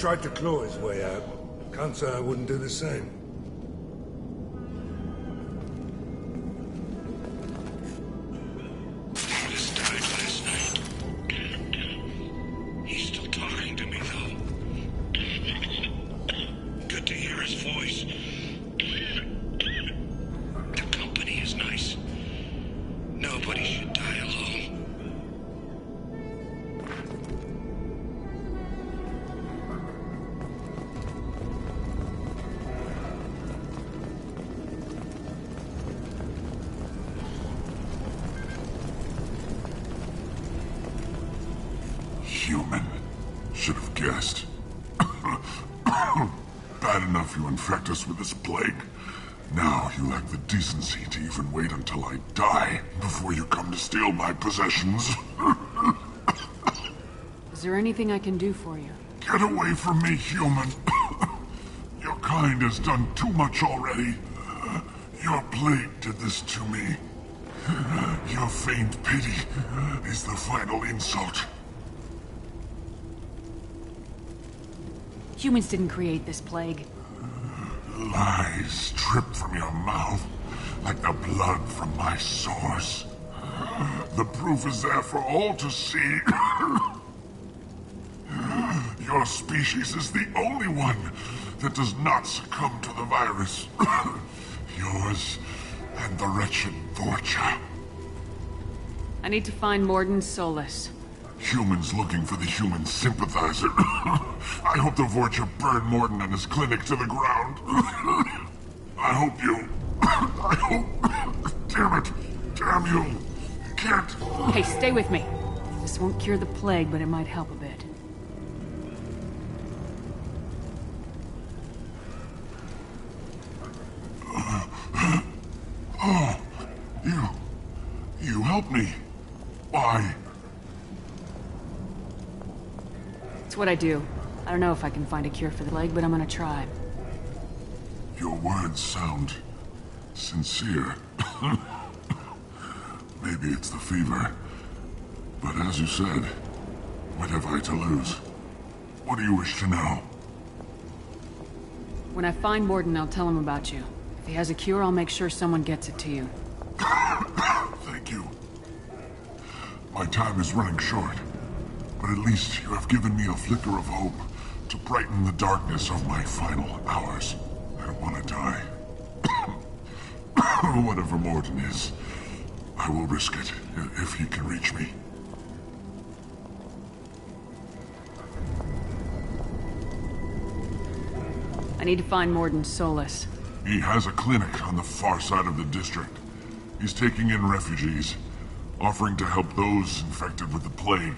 tried to claw his way out. Can't say I wouldn't do the same. Otis died last night. He's still talking to me, though. Good to hear his voice. The company is nice. Nobody should die alone. Human. Should have guessed. Bad enough you infect us with this plague. Now you lack the decency to even wait until I die before you come to steal my possessions. Is there anything I can do for you? Get away from me, human. Your kind has done too much already. Your plague did this to me. Your feigned pity is the final insult. Humans didn't create this plague. Lies drip from your mouth like the blood from my sores. The proof is there for all to see. Your species is the only one that does not succumb to the virus. Yours and the wretched Vorcha. I need to find Morden Solus. Humans looking for the human sympathizer. I hope the Vorcha burned Morden and his clinic to the ground. I hope you... I hope... Damn it! Damn you! Can't... Hey, stay with me. This won't cure the plague, but it might help a bit. Oh, you helped me. Why? It's what I do. I don't know if I can find a cure for the plague, but I'm gonna try. Your words sound sincere. Maybe it's the fever. But as you said, what have I to lose? What do you wish to know? When I find Morden, I'll tell him about you. If he has a cure, I'll make sure someone gets it to you. Thank you. My time is running short, but at least you have given me a flicker of hope to brighten the darkness of my final hours. I don't want to die. Whatever Morden is, I will risk it if he can reach me. I need to find Morden Solus. He has a clinic on the far side of the district. He's taking in refugees, offering to help those infected with the plague.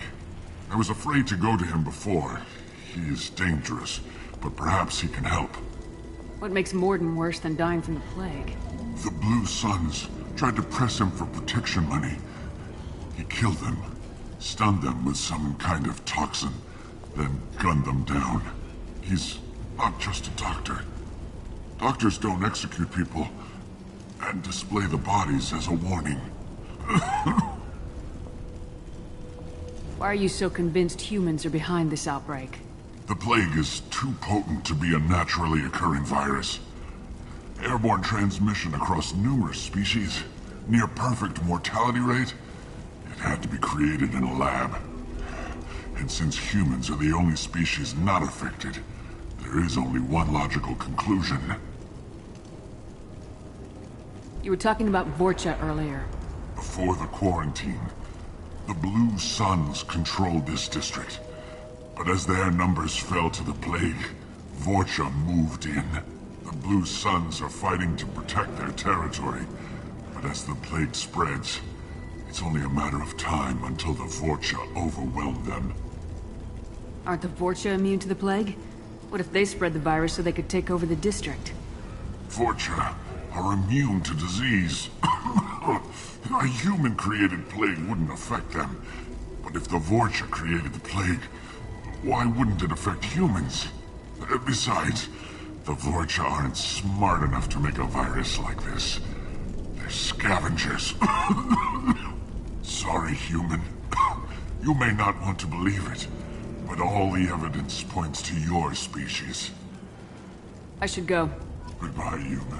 I was afraid to go to him before. He is dangerous, but perhaps he can help. What makes Morden worse than dying from the plague? The Blue Suns tried to press him for protection money. He killed them, stunned them with some kind of toxin, then gunned them down. He's not just a doctor. Doctors don't execute people and display the bodies as a warning. Why are you so convinced humans are behind this outbreak? The plague is too potent to be a naturally occurring virus. Airborne transmission across numerous species, near perfect mortality rate. It had to be created in a lab. And since humans are the only species not affected, there is only one logical conclusion. You were talking about Vorcha earlier. Before the quarantine, the Blue Suns controlled this district. But as their numbers fell to the plague, Vorcha moved in. The Blue Suns are fighting to protect their territory. But as the plague spreads, it's only a matter of time until the Vorcha overwhelm them. Aren't the Vorcha immune to the plague? What if they spread the virus so they could take over the district? Vorcha are immune to disease. A human-created plague wouldn't affect them. But if the Vorcha created the plague, why wouldn't it affect humans? Besides, the Vorcha aren't smart enough to make a virus like this. They're scavengers. Sorry, human. You may not want to believe it, but all the evidence points to your species. I should go. Goodbye, human.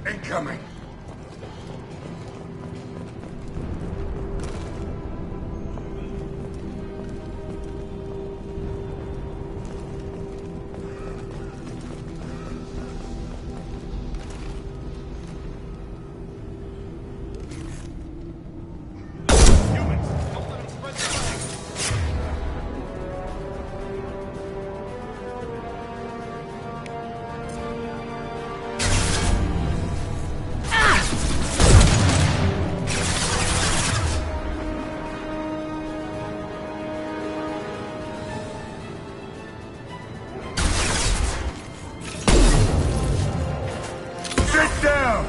Incoming! Sit down!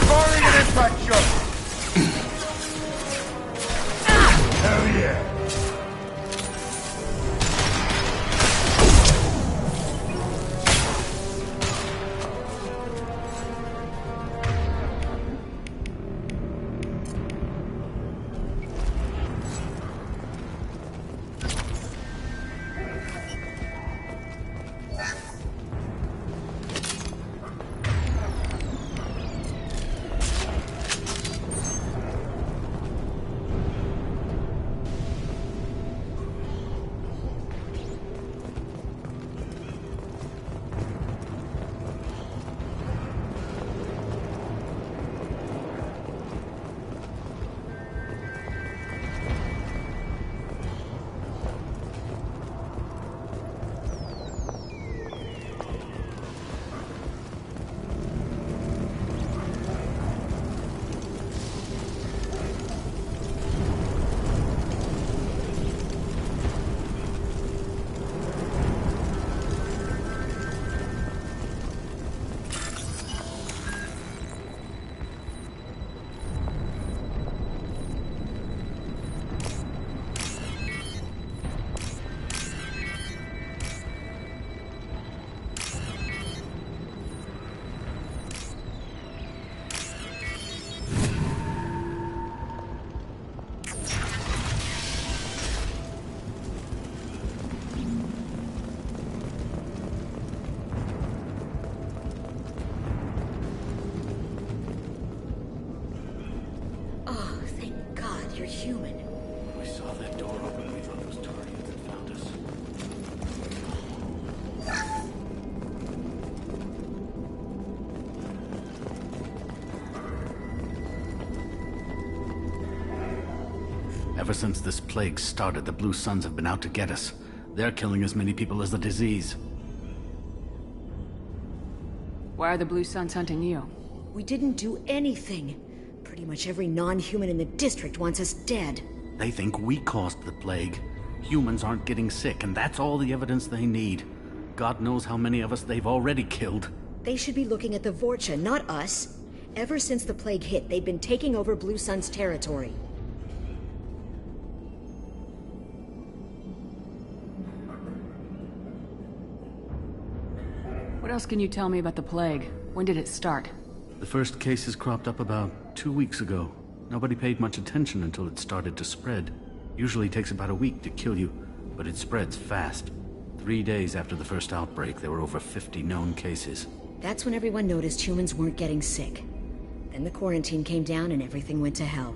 Firing an impact shot! Hell yeah! Oh, thank God you're human. We saw that door open. We thought those Turians had found us. Ever since this plague started, the Blue Suns have been out to get us. They're killing as many people as the disease. Why are the Blue Suns hunting you? We didn't do anything. Pretty much every non-human in the district wants us dead. They think we caused the plague. Humans aren't getting sick, and that's all the evidence they need. God knows how many of us they've already killed. They should be looking at the Vorcha, not us. Ever since the plague hit, they've been taking over Blue Sun's territory. What else can you tell me about the plague? When did it start? The first cases cropped up about 2 weeks ago. Nobody paid much attention until it started to spread. Usually takes about a week to kill you, but it spreads fast. 3 days after the first outbreak, there were over 50 known cases. That's when everyone noticed humans weren't getting sick. Then the quarantine came down and everything went to hell.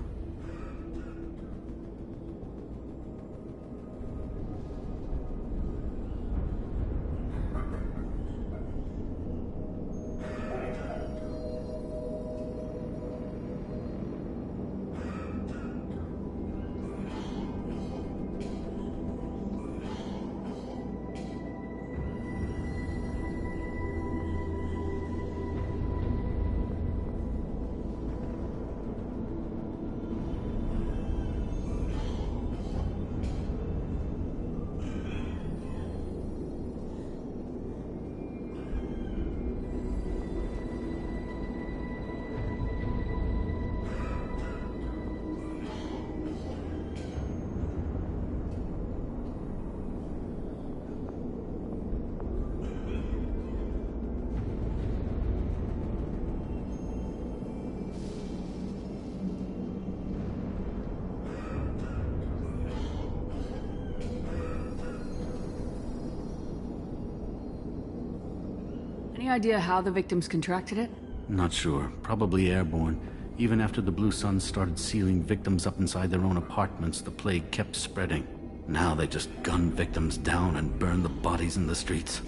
Any idea how the victims contracted it? Not sure. Probably airborne. Even after the Blue Suns started sealing victims up inside their own apartments, the plague kept spreading. Now they just gun victims down and burn the bodies in the streets.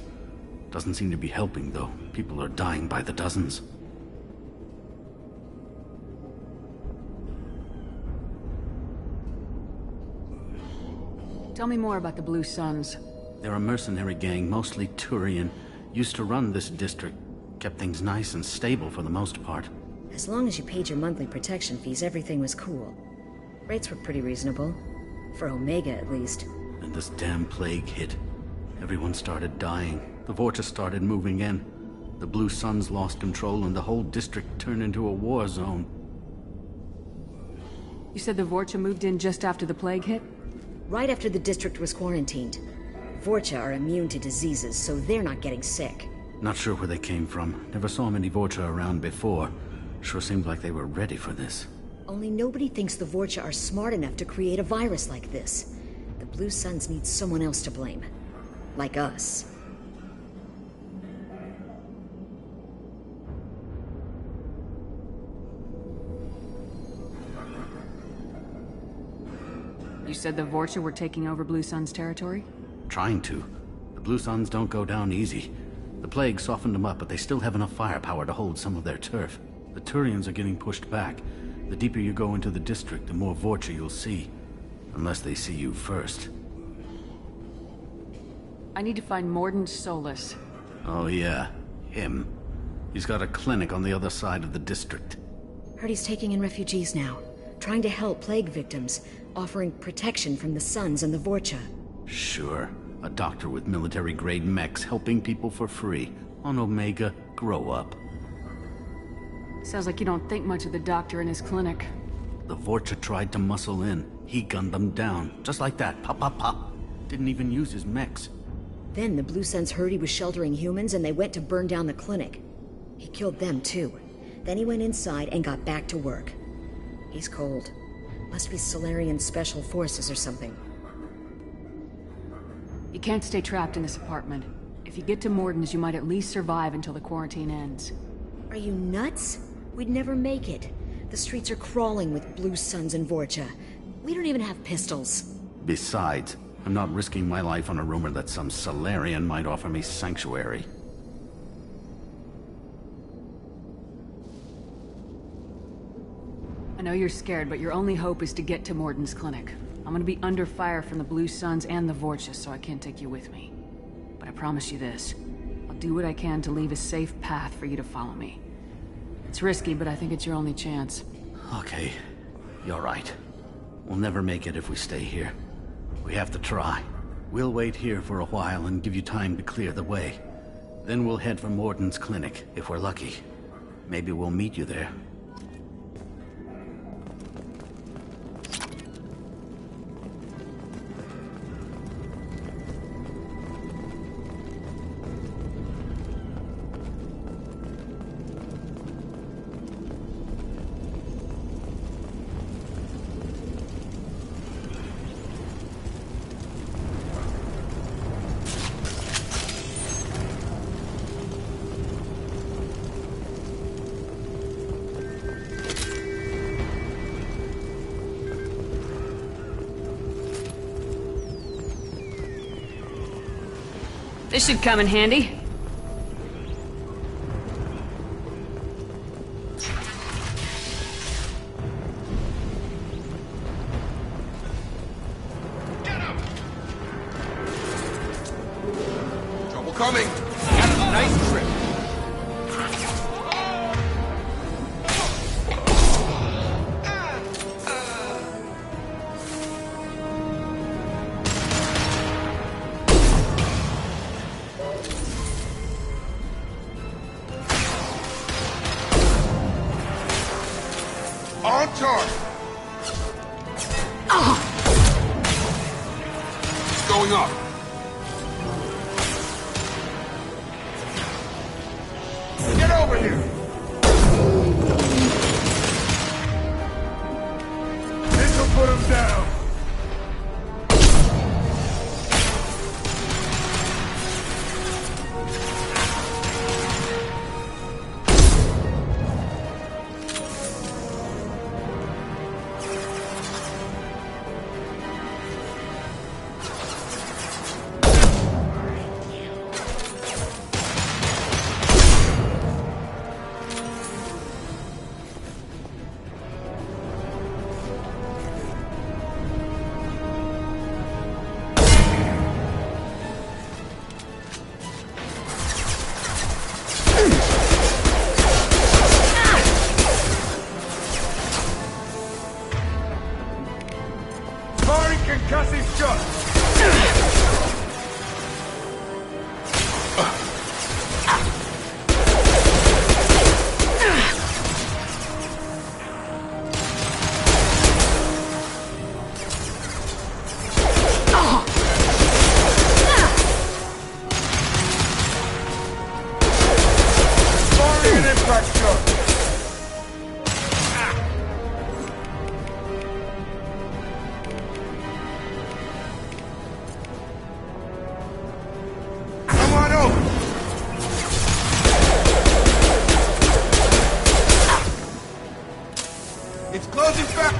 Doesn't seem to be helping, though. People are dying by the dozens. Tell me more about the Blue Suns. They're a mercenary gang, mostly Turian. Used to run this district. Kept things nice and stable for the most part. As long as you paid your monthly protection fees, everything was cool. Rates were pretty reasonable. For Omega, at least. And this damn plague hit. Everyone started dying. The Vorcha started moving in. The Blue Suns lost control and the whole district turned into a war zone. You said the Vorcha moved in just after the plague hit? Right after the district was quarantined. Vorcha are immune to diseases, so they're not getting sick. Not sure where they came from. Never saw many Vorcha around before. Sure seemed like they were ready for this. Only nobody thinks the Vorcha are smart enough to create a virus like this. The Blue Suns need someone else to blame. Like us. You said the Vorcha were taking over Blue Sun's territory? Trying to. The Blue Suns don't go down easy. The plague softened them up, but they still have enough firepower to hold some of their turf. The Turians are getting pushed back. The deeper you go into the district, the more Vorcha you'll see. Unless they see you first. I need to find Mordin Solus. Oh yeah, him. He's got a clinic on the other side of the district. Heard he's taking in refugees now. Trying to help plague victims. Offering protection from the Suns and the Vorcha. Sure. A doctor with military-grade mechs helping people for free. On Omega, grow up. Sounds like you don't think much of the doctor in his clinic. The Vorcha tried to muscle in. He gunned them down. Just like that. Pop, pop, pop. Didn't even use his mechs. Then the Blue Suns heard he was sheltering humans and they went to burn down the clinic. He killed them too. Then he went inside and got back to work. He's cold. Must be Solarian Special Forces or something. You can't stay trapped in this apartment. If you get to Mordin's, you might at least survive until the quarantine ends. Are you nuts? We'd never make it. The streets are crawling with Blue Suns and Vorcha. We don't even have pistols. Besides, I'm not risking my life on a rumor that some Solarian might offer me sanctuary. I know you're scared, but your only hope is to get to Mordin's clinic. I'm gonna be under fire from the Blue Suns and the Vorcha, so I can't take you with me. But I promise you this. I'll do what I can to leave a safe path for you to follow me. It's risky, but I think it's your only chance. Okay, you're right. We'll never make it if we stay here. We have to try. We'll wait here for a while and give you time to clear the way. Then we'll head for Morden's clinic, if we're lucky. Maybe we'll meet you there. This should come in handy. Trouble coming. Nice trip. On target. It's going up. Get over here. This'll put him down. Concussive shot! Firing an impact shot! It's closing fast.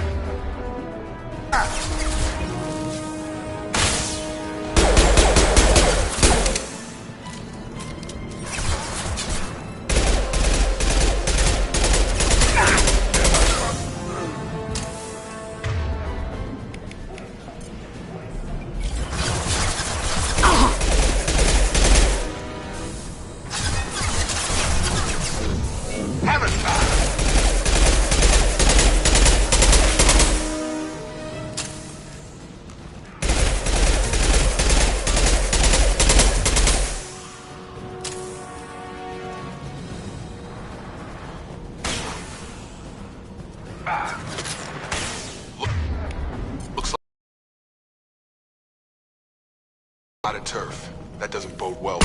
Looks like a lot of turf. That doesn't bode well.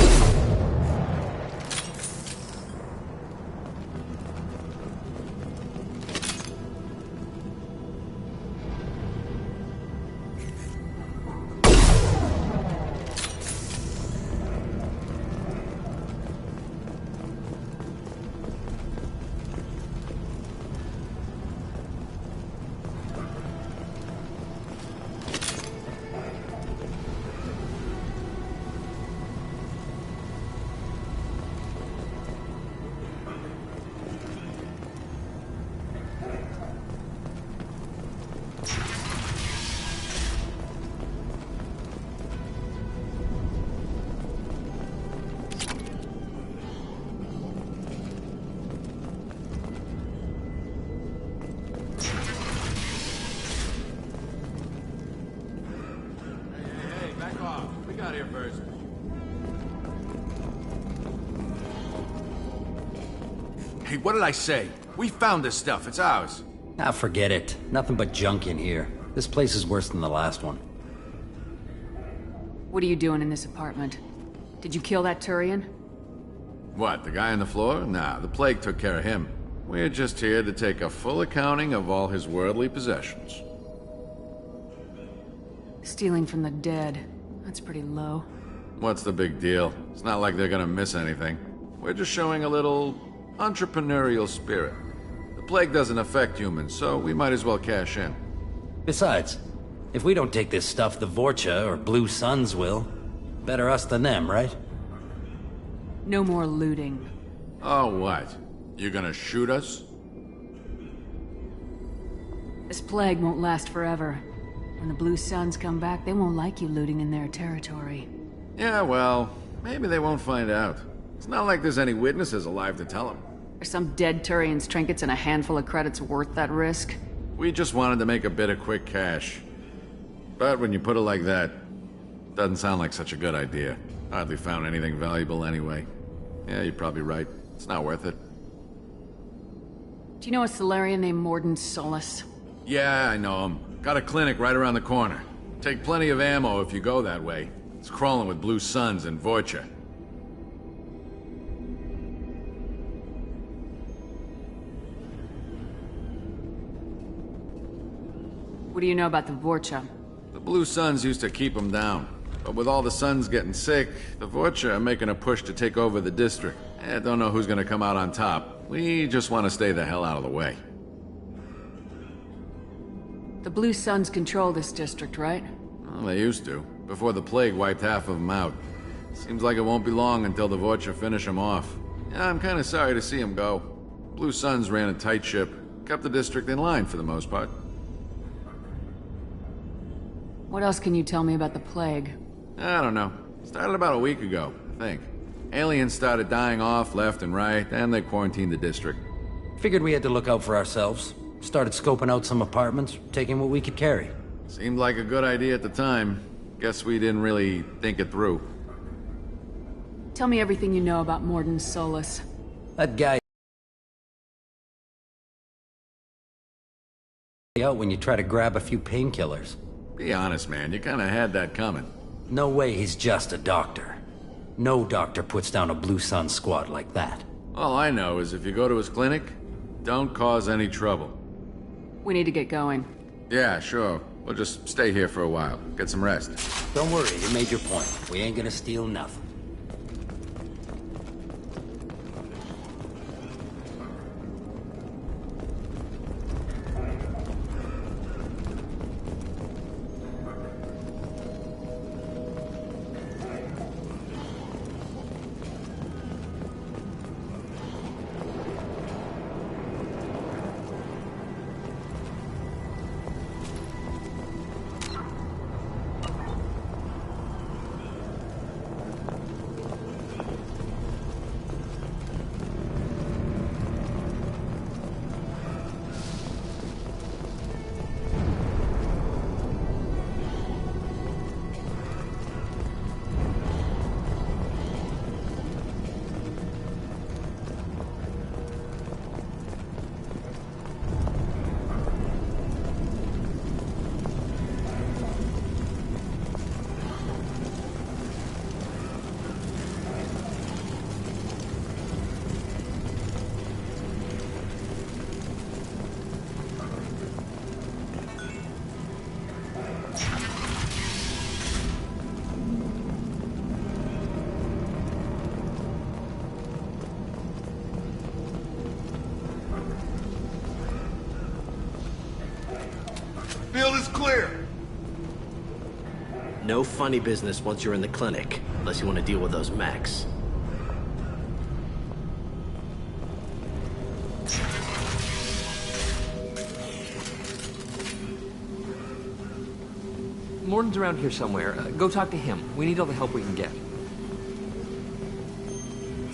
Hey, what did I say? We found this stuff. It's ours. Ah, forget it. Nothing but junk in here. This place is worse than the last one. What are you doing in this apartment? Did you kill that Turian? What, the guy on the floor? Nah, the plague took care of him. We're just here to take a full accounting of all his worldly possessions. Stealing from the dead. That's pretty low. What's the big deal? It's not like they're gonna miss anything. We're just showing a little entrepreneurial spirit. The plague doesn't affect humans, so we might as well cash in. Besides, if we don't take this stuff, the Vorcha or Blue Suns will. Better us than them, right? No more looting. Oh, what? You gonna shoot us? This plague won't last forever. When the Blue Suns come back, they won't like you looting in their territory. Yeah, well, maybe they won't find out. It's not like there's any witnesses alive to tell them. Are some dead Turian's trinkets and a handful of credits worth that risk? We just wanted to make a bit of quick cash. But when you put it like that, doesn't sound like such a good idea. Hardly found anything valuable anyway. Yeah, you're probably right. It's not worth it. Do you know a Solarian named Morden Solus? Yeah, I know him. Got a clinic right around the corner. Take plenty of ammo if you go that way. It's crawling with Blue Suns and Vorcha. What do you know about the Vorcha? The Blue Suns used to keep them down. But with all the Suns getting sick, the Vorcha are making a push to take over the district. I don't know who's gonna come out on top. We just want to stay the hell out of the way. The Blue Suns control this district, right? Well, they used to, before the plague wiped half of them out. Seems like it won't be long until the Vorcha finish them off. Yeah, I'm kinda sorry to see them go. Blue Suns ran a tight ship, kept the district in line for the most part. What else can you tell me about the plague? I don't know. Started about a week ago, I think. Aliens started dying off left and right, and they quarantined the district. Figured we had to look out for ourselves. Started scoping out some apartments, taking what we could carry. Seemed like a good idea at the time. Guess we didn't really think it through. Tell me everything you know about Morden Solus. That guy out when you try to grab a few painkillers. Be honest, man, you kinda had that coming. No way he's just a doctor. No doctor puts down a Blue Sun squad like that. All I know is if you go to his clinic, don't cause any trouble. We need to get going. Yeah, sure. We'll just stay here for a while. Get some rest. Don't worry, you made your point. We ain't gonna steal nothing. Field is clear. No funny business once you're in the clinic, unless you want to deal with those mechs. Morden's around here somewhere. Go talk to him. We need all the help we can get.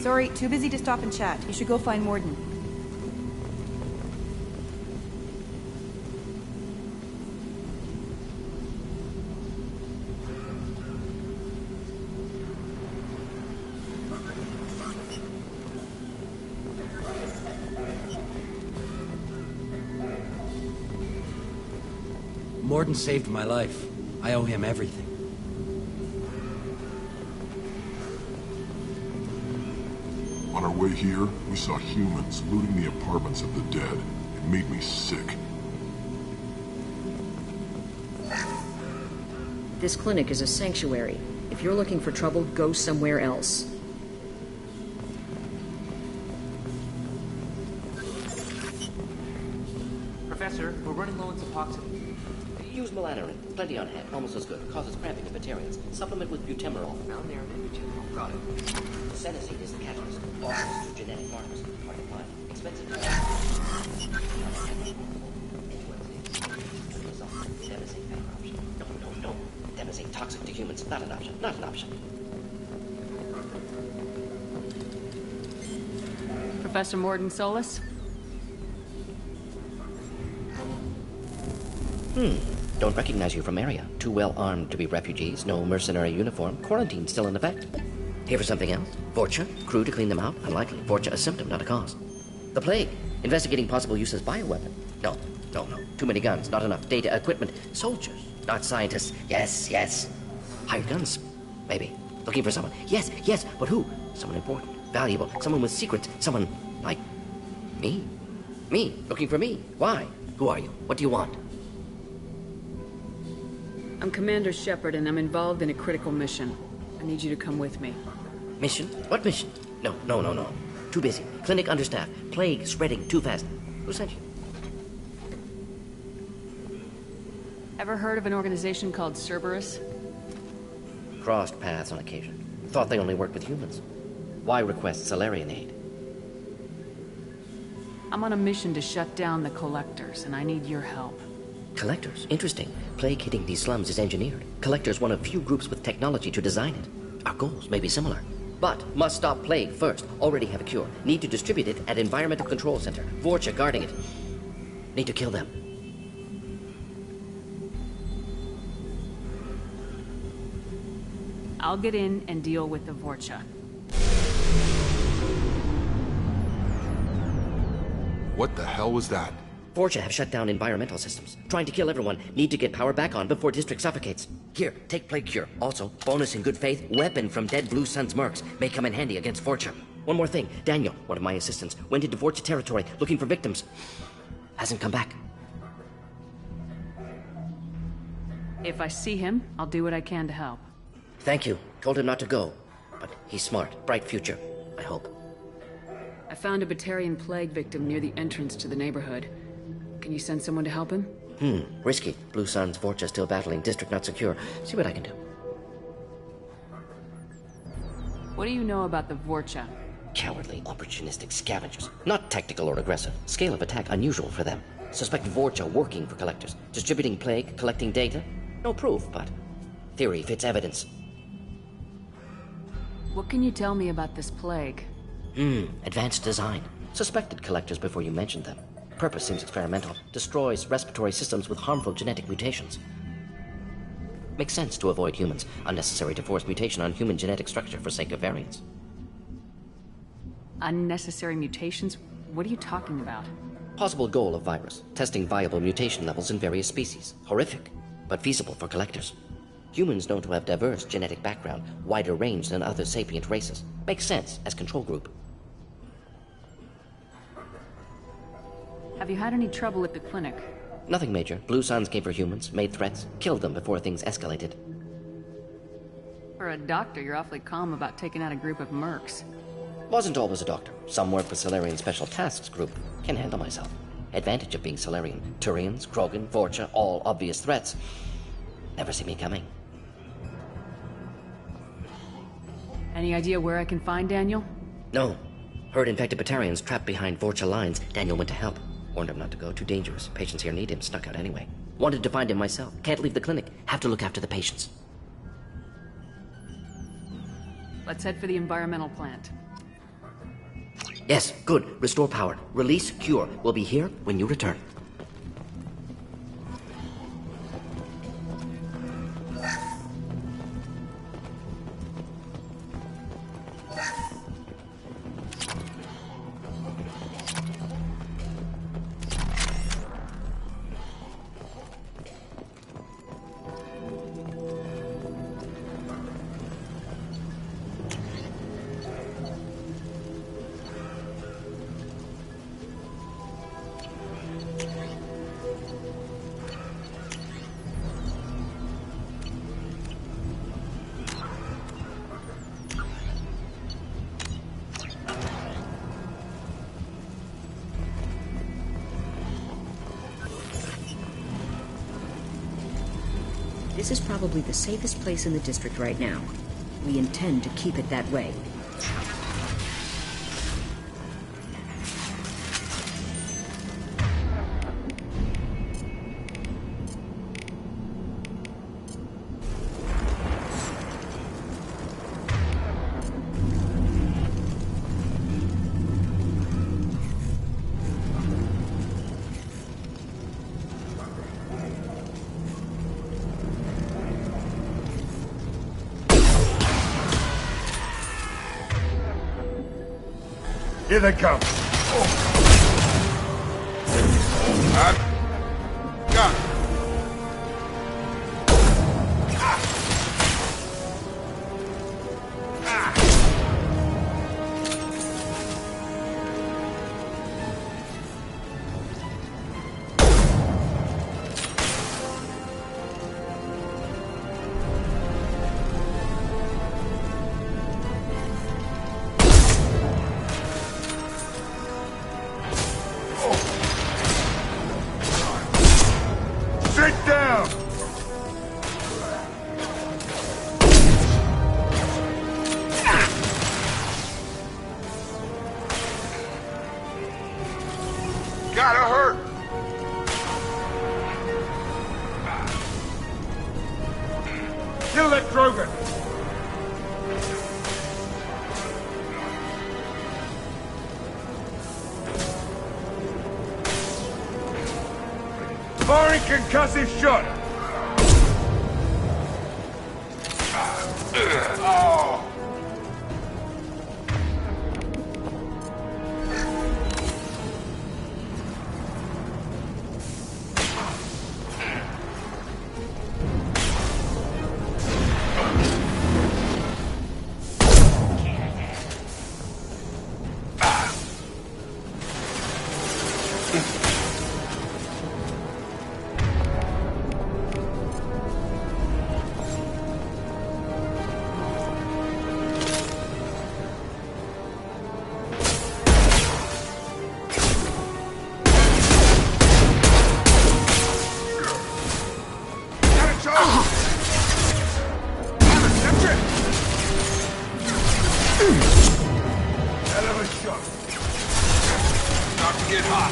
Sorry, too busy to stop and chat. You should go find Morden. Morden saved my life. I owe him everything. On our way here, we saw humans looting the apartments of the dead. It made me sick. This clinic is a sanctuary. If you're looking for trouble, go somewhere else. Professor, we're running low on Suboxone. Use melanorin. Plenty on hand. Almost as good. Causes cramping in vegetarians. Supplement with butemerol. Malnarine and butemerol. Got it. Senescine is the catalyst. Offers to genetic markers. Hard to find. Expensive. No. Demasine toxic to humans. Not an option. Not an option. Professor Morden Solis? Don't recognize you from area. Too well armed to be refugees. No mercenary uniform. Quarantine still in effect. Here for something else? Vorcha? Crew to clean them out? Unlikely. Vorcha a symptom, not a cause. The plague. Investigating possible use as bioweapon. No. Too many guns. Not enough data, equipment. Soldiers, not scientists. Yes. Hired guns. Maybe. Looking for someone. Yes. But who? Someone important. Valuable. Someone with secrets. Someone like me. Me. Looking for me. Why? Who are you? What do you want? I'm Commander Shepard, and I'm involved in a critical mission. I need you to come with me. Mission? What mission? No. Too busy. Clinic understaffed. Plague spreading too fast. Who sent you? Ever heard of an organization called Cerberus? Crossed paths on occasion. Thought they only worked with humans. Why request Salarian aid? I'm on a mission to shut down the Collectors, and I need your help. Collectors? Interesting. Plague hitting these slums is engineered. Collectors one of few groups with technology to design it. Our goals may be similar. But must stop plague first. Already have a cure. Need to distribute it at Environmental Control Center. Vorcha guarding it. Need to kill them. I'll get in and deal with the Vorcha. What the hell was that? Vorcha have shut down environmental systems. Trying to kill everyone. Need to get power back on before district suffocates. Here, take plague cure. Also, bonus in good faith, weapon from dead Blue Sun's mercs. May come in handy against Vorcha. One more thing. Daniel, one of my assistants, went into Vorcha territory looking for victims. Hasn't come back. If I see him, I'll do what I can to help. Thank you. Told him not to go. But he's smart. Bright future. I hope. I found a Batarian plague victim near the entrance to the neighborhood. Can you send someone to help him? Risky. Blue Sun's Vorcha still battling. District not secure. See what I can do. What do you know about the Vorcha? Cowardly, opportunistic scavengers. Not tactical or aggressive. Scale of attack unusual for them. Suspect Vorcha working for Collectors. Distributing plague, collecting data. No proof, but theory fits evidence. What can you tell me about this plague? Advanced design. Suspected Collectors before you mentioned them. Purpose seems experimental. Destroys respiratory systems with harmful genetic mutations. Makes sense to avoid humans. Unnecessary to force mutation on human genetic structure for sake of variance. Unnecessary mutations? What are you talking about? Possible goal of virus. Testing viable mutation levels in various species. Horrific, but feasible for Collectors. Humans known to have diverse genetic background, wider range than other sapient races. Makes sense as control group. Have you had any trouble at the clinic? Nothing major. Blue Suns came for humans, made threats, killed them before things escalated. For a doctor, you're awfully calm about taking out a group of mercs. Wasn't always a doctor. Some work for Solarian Special Tasks Group. Can handle myself. Advantage of being Solarian. Turians, Krogan, Vorcha, all obvious threats. Never see me coming. Any idea where I can find Daniel? No. Heard infected Batarians trapped behind Vorcha lines. Daniel went to help. Warned him not to go. Too dangerous. Patients here need him. Snuck out anyway. Wanted to find him myself. Can't leave the clinic. Have to look after the patients. Let's head for the environmental plant. Yes, good. Restore power. Release cure. We'll be here when you return. This is probably the safest place in the district right now. We intend to keep it that way. Here they come. Got it. Sit down! Gotta hurt. Kill that Drogon! Firing concussive shot! Oh! Hell of a shot. About to get hot.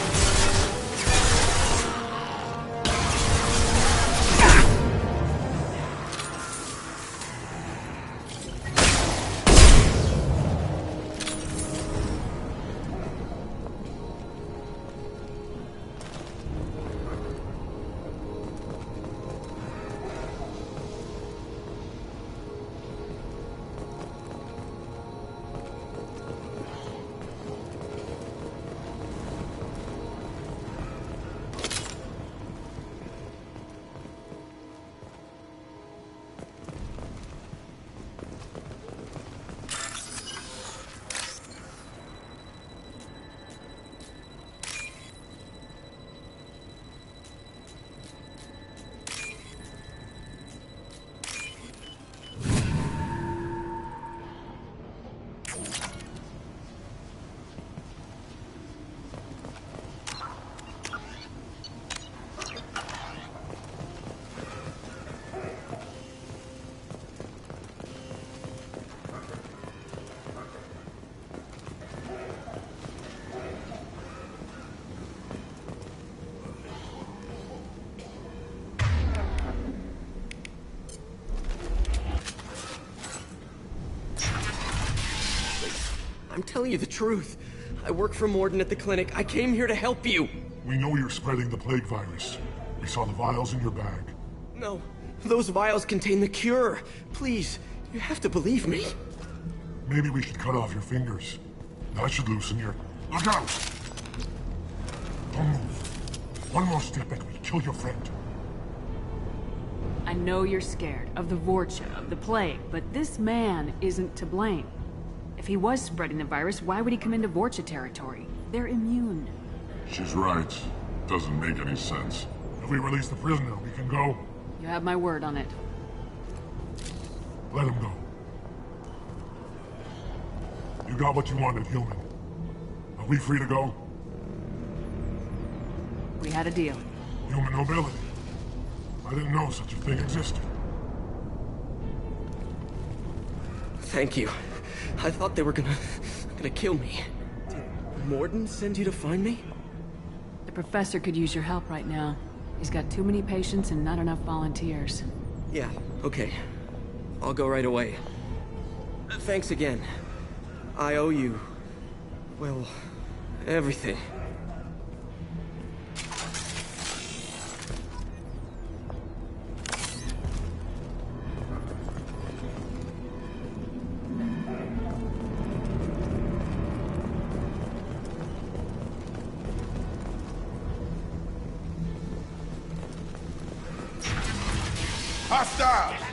I'm telling you the truth. I work for Morden at the clinic. I came here to help you. We know you're spreading the plague virus. We saw the vials in your bag. No, those vials contain the cure. Please, you have to believe me. Maybe we should cut off your fingers. That should loosen your... Look out! Don't move. One more step and we kill your friend. I know you're scared of the Vorcha, of the plague, but this man isn't to blame. If he was spreading the virus, why would he come into Vorcha territory? They're immune. She's right. Doesn't make any sense. If we release the prisoner, we can go. You have my word on it. Let him go. You got what you wanted, human. Are we free to go? We had a deal. Human nobility. I didn't know such a thing existed. Thank you. I thought they were gonna kill me. Did Morden send you to find me? The professor could use your help right now. He's got too many patients and not enough volunteers. Yeah, okay. I'll go right away. Thanks again. I owe you... well, everything. Hostile!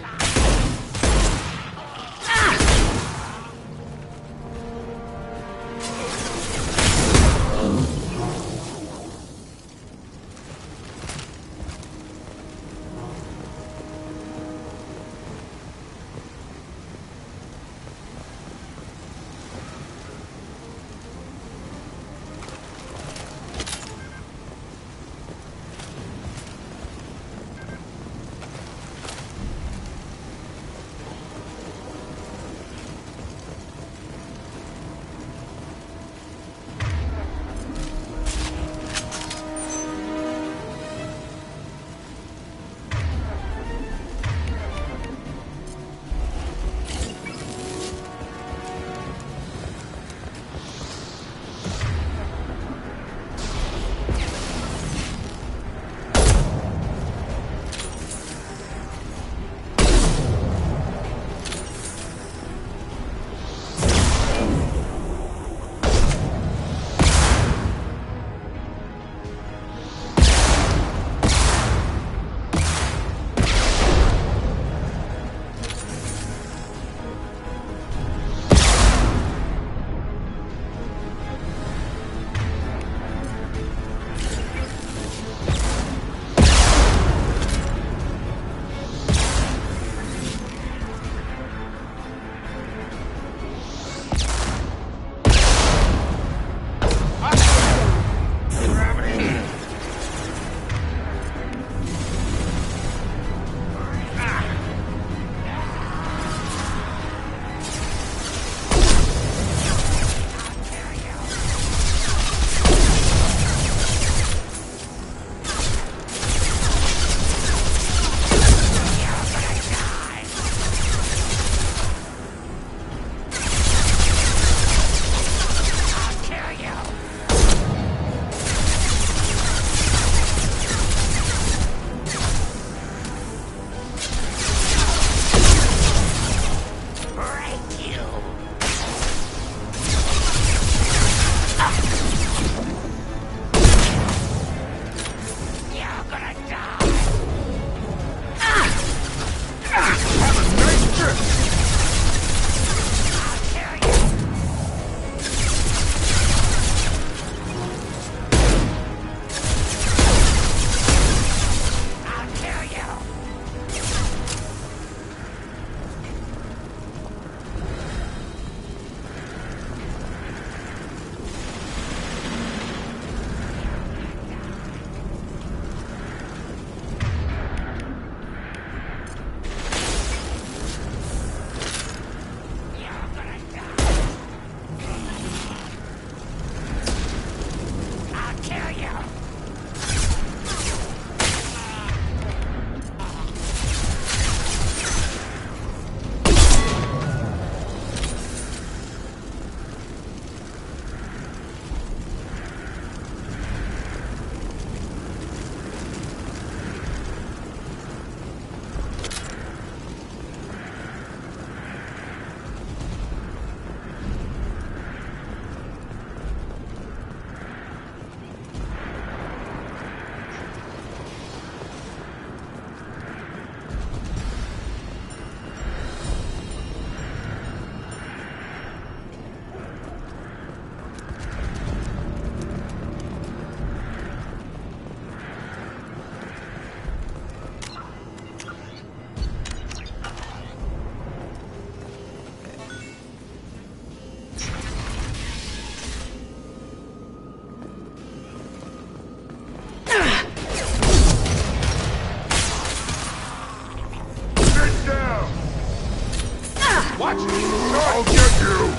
I'll get you!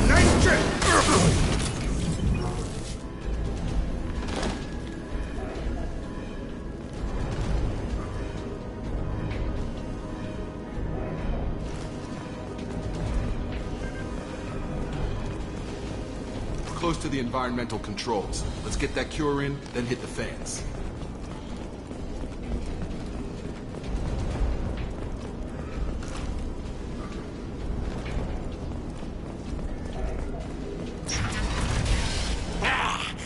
Nice trick! We're close to the environmental controls. Let's get that cure in, then hit the fans.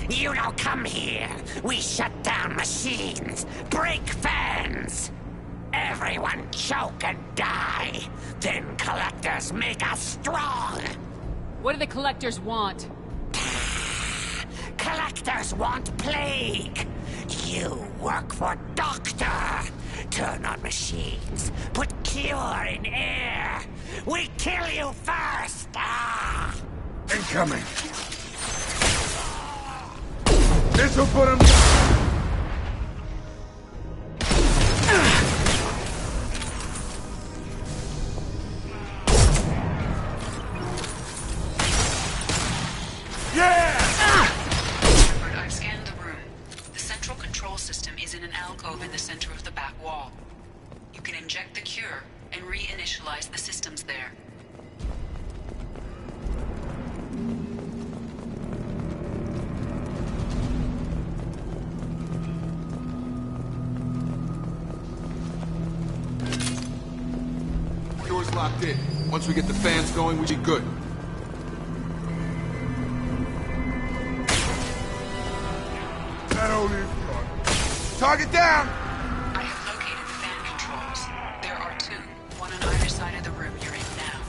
You don't come here. We shut down machines, break fans. Everyone choke and die. Then collectors make us strong. What do the collectors want? Collectors want plague. You work for Doctor. Turn on machines. Put cure in air. We kill you first. Ah! Incoming. This'll put him down. I've scanned the room. The central control system is in an alcove in the center of the back wall. You can inject the cure and reinitialize the systems there. Door's locked in. Once we get the fans going, we be good. That only is gone. Target down! I have located the fan controls. There are two, one on either side of the room you're in now.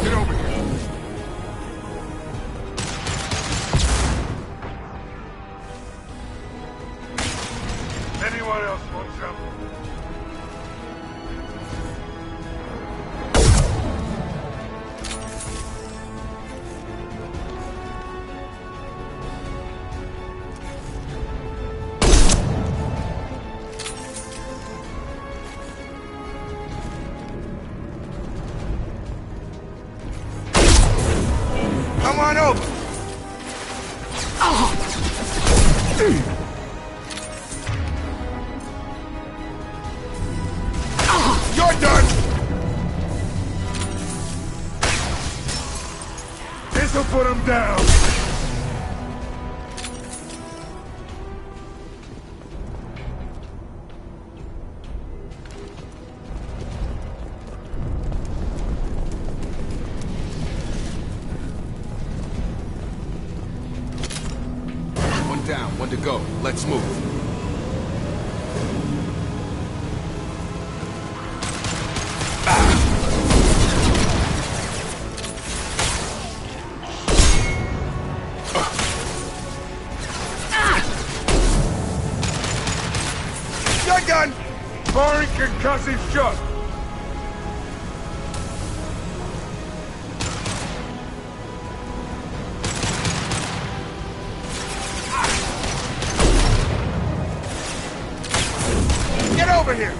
Get over here. Anyone else want some? Come on over! You're done! This'll put him down! One down, one to go. Let's move. Shotgun! Firing concussive shot! Get over here!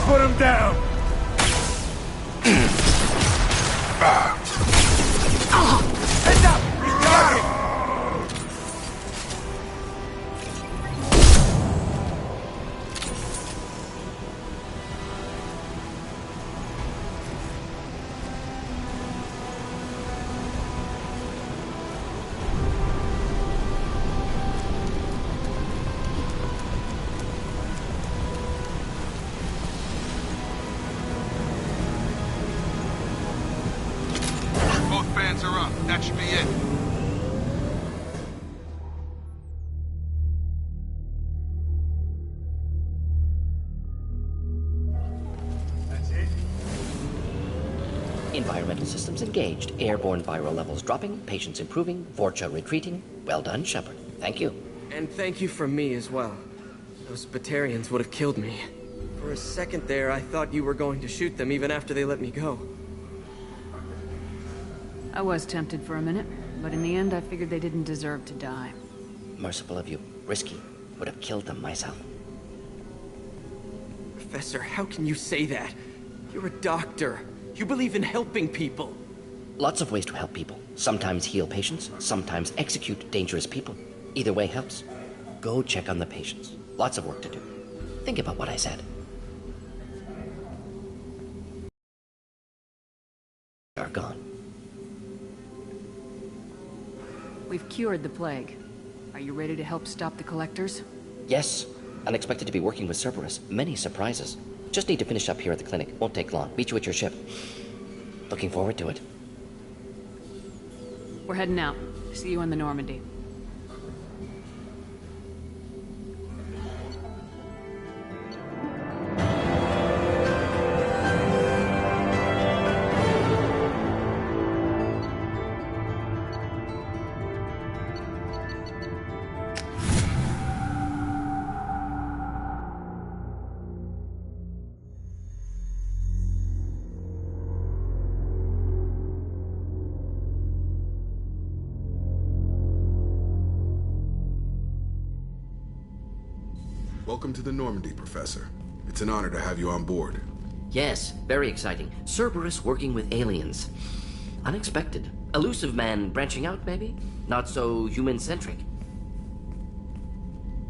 Put him down! Heads up! He's talking! Both fans are up. That should be it. That's it? Environmental systems engaged. Airborne viral levels dropping. Patients improving. Vorcha retreating. Well done, Shepard. Thank you. And thank you from me as well. Those Batarians would have killed me. For a second there, I thought you were going to shoot them even after they let me go. I was tempted for a minute, but in the end I figured they didn't deserve to die. Merciful of you. Risky. Would have killed them myself. Professor, how can you say that? You're a doctor. You believe in helping people. Lots of ways to help people. Sometimes heal patients, sometimes execute dangerous people. Either way helps. Go check on the patients. Lots of work to do. Think about what I said. Are gone. We've cured the plague. Are you ready to help stop the collectors? Yes. Unexpected to be working with Cerberus. Many surprises. Just need to finish up here at the clinic. Won't take long. Meet you at your ship. Looking forward to it. We're heading out. See you in the Normandy. Welcome to the Normandy, Professor. It's an honor to have you on board. Yes, very exciting. Cerberus working with aliens. Unexpected. Elusive man branching out, maybe? Not so human-centric.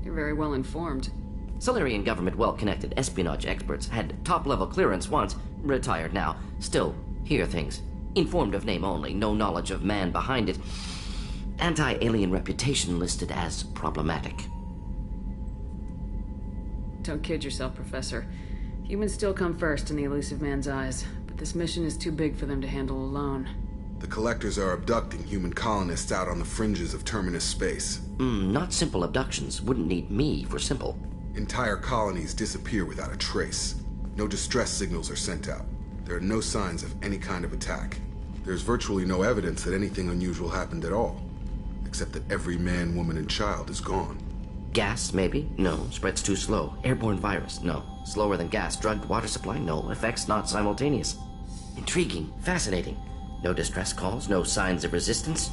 You're very well informed. Solarian government well-connected espionage experts had top-level clearance once, retired now. Still, hear things. Informed of name only, no knowledge of man behind it. Anti-alien reputation listed as problematic. Don't kid yourself, Professor. Humans still come first in the elusive man's eyes, but this mission is too big for them to handle alone. The Collectors are abducting human colonists out on the fringes of Terminus space. Not simple abductions. Wouldn't need me for simple. Entire colonies disappear without a trace. No distress signals are sent out. There are no signs of any kind of attack. There's virtually no evidence that anything unusual happened at all. Except that every man, woman, and child is gone. Gas, maybe? No. Spreads too slow. Airborne virus? No. Slower than gas. Drugged water supply? No. Effects not simultaneous. Intriguing. Fascinating. No distress calls. No signs of resistance.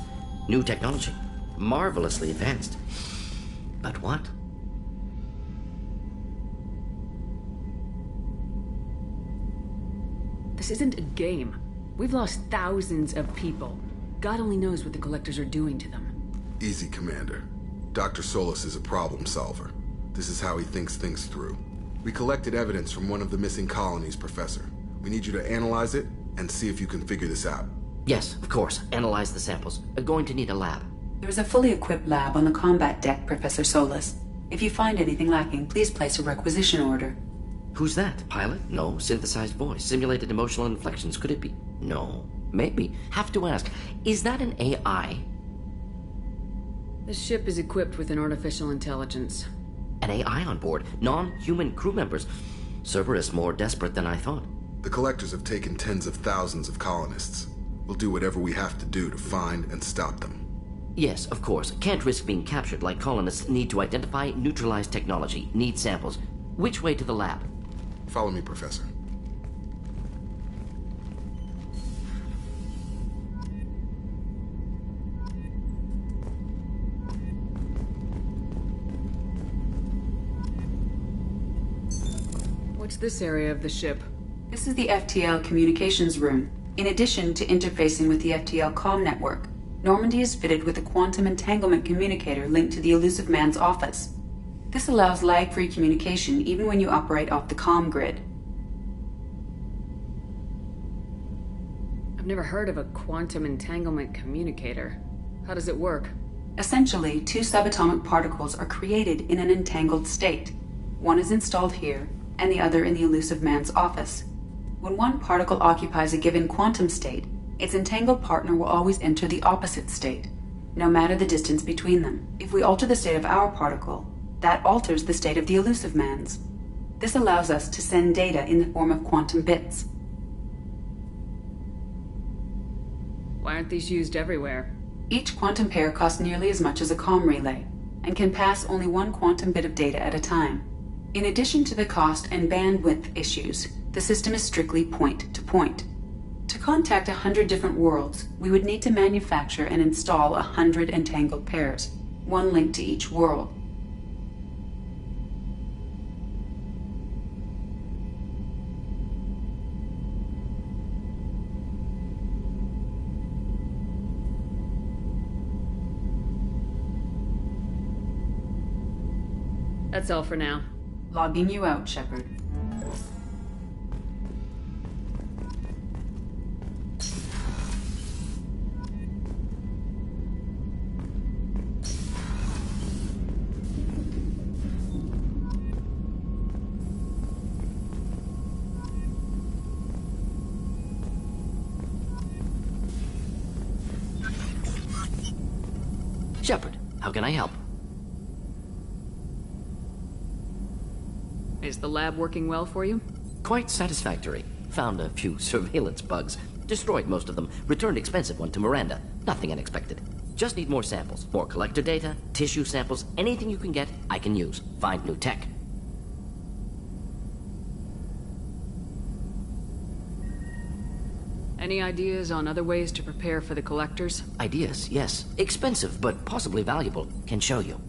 New technology. Marvelously advanced. But what? This isn't a game. We've lost thousands of people. God only knows what the Collectors are doing to them. Easy, Commander. Dr. Solis is a problem solver. This is how he thinks things through. We collected evidence from one of the missing colonies, Professor. We need you to analyze it and see if you can figure this out. Yes, of course. Analyze the samples. Going to need a lab. There's a fully equipped lab on the combat deck, Professor Solis. If you find anything lacking, please place a requisition order. Who's that? Pilot? No. Synthesized voice. Simulated emotional inflections. Could it be? No. Maybe. Have to ask. Is that an AI? This ship is equipped with an artificial intelligence. An AI on board. Non-human crew members. Cerberus more desperate than I thought. The Collectors have taken tens of thousands of colonists. We'll do whatever we have to do to find and stop them. Yes, of course. Can't risk being captured like colonists need to identify, neutralize technology, need samples. Which way to the lab? Follow me, Professor. What's this area of the ship? This is the FTL communications room. In addition to interfacing with the FTL comm network, Normandy is fitted with a quantum entanglement communicator linked to the Elusive Man's office. This allows lag-free communication even when you operate off the comm grid. I've never heard of a quantum entanglement communicator. How does it work? Essentially, two subatomic particles are created in an entangled state. One is installed here, and the other in the Elusive Man's office. When one particle occupies a given quantum state, its entangled partner will always enter the opposite state, no matter the distance between them. If we alter the state of our particle, that alters the state of the Elusive Man's. This allows us to send data in the form of quantum bits. Why aren't these used everywhere? Each quantum pair costs nearly as much as a comm relay, and can pass only one quantum bit of data at a time. In addition to the cost and bandwidth issues, the system is strictly point-to-point. To contact 100 different worlds, we would need to manufacture and install 100 entangled pairs, one link to each world. That's all for now. Logging you out, Shepard. Shepard, how can I help? Is the lab working well for you? Quite satisfactory. Found a few surveillance bugs. Destroyed most of them. Returned expensive one to Miranda. Nothing unexpected. Just need more samples. More collector data, tissue samples, anything you can get, I can use. Find new tech. Any ideas on other ways to prepare for the collectors? Ideas, yes. Expensive, but possibly valuable. Can show you.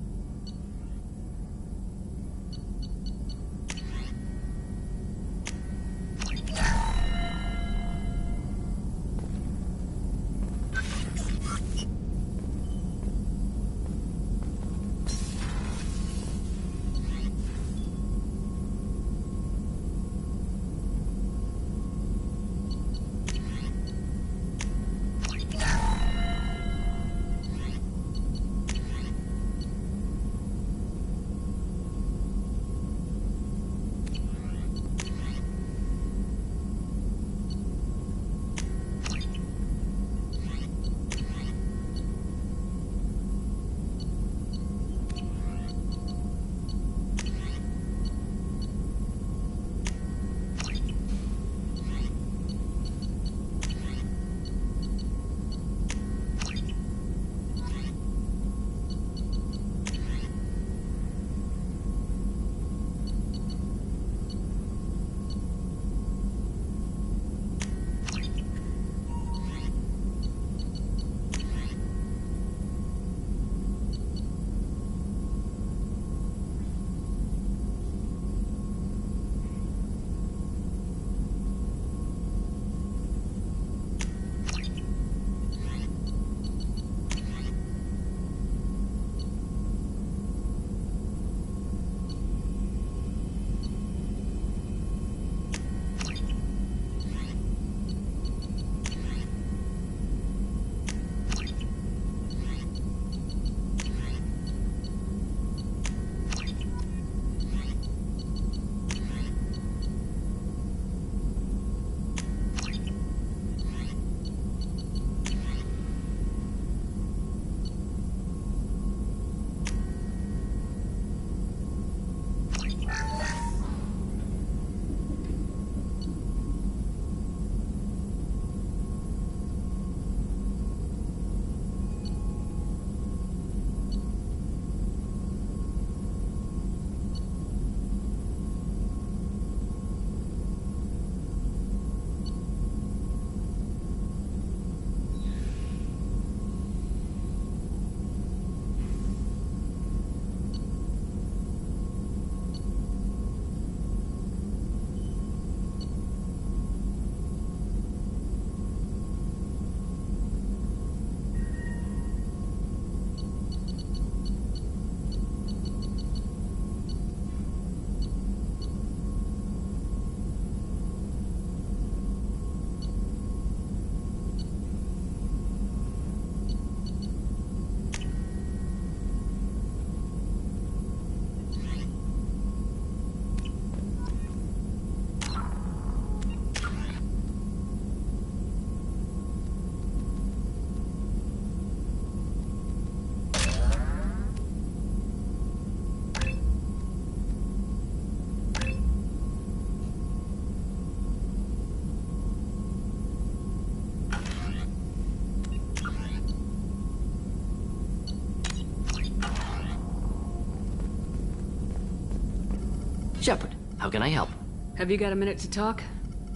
How can I help? Have you got a minute to talk?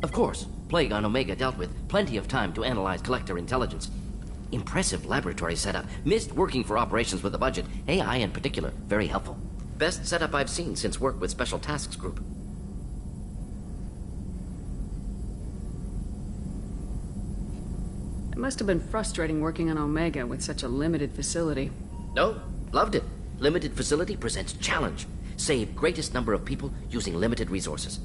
Of course. Plague on Omega dealt with. Plenty of time to analyze collector intelligence. Impressive laboratory setup. Missed working for operations with a budget. AI in particular. Very helpful. Best setup I've seen since work with Special Tasks Group. It must have been frustrating working on Omega with such a limited facility. No, loved it. Limited facility presents challenge. Save greatest number of people using limited resources.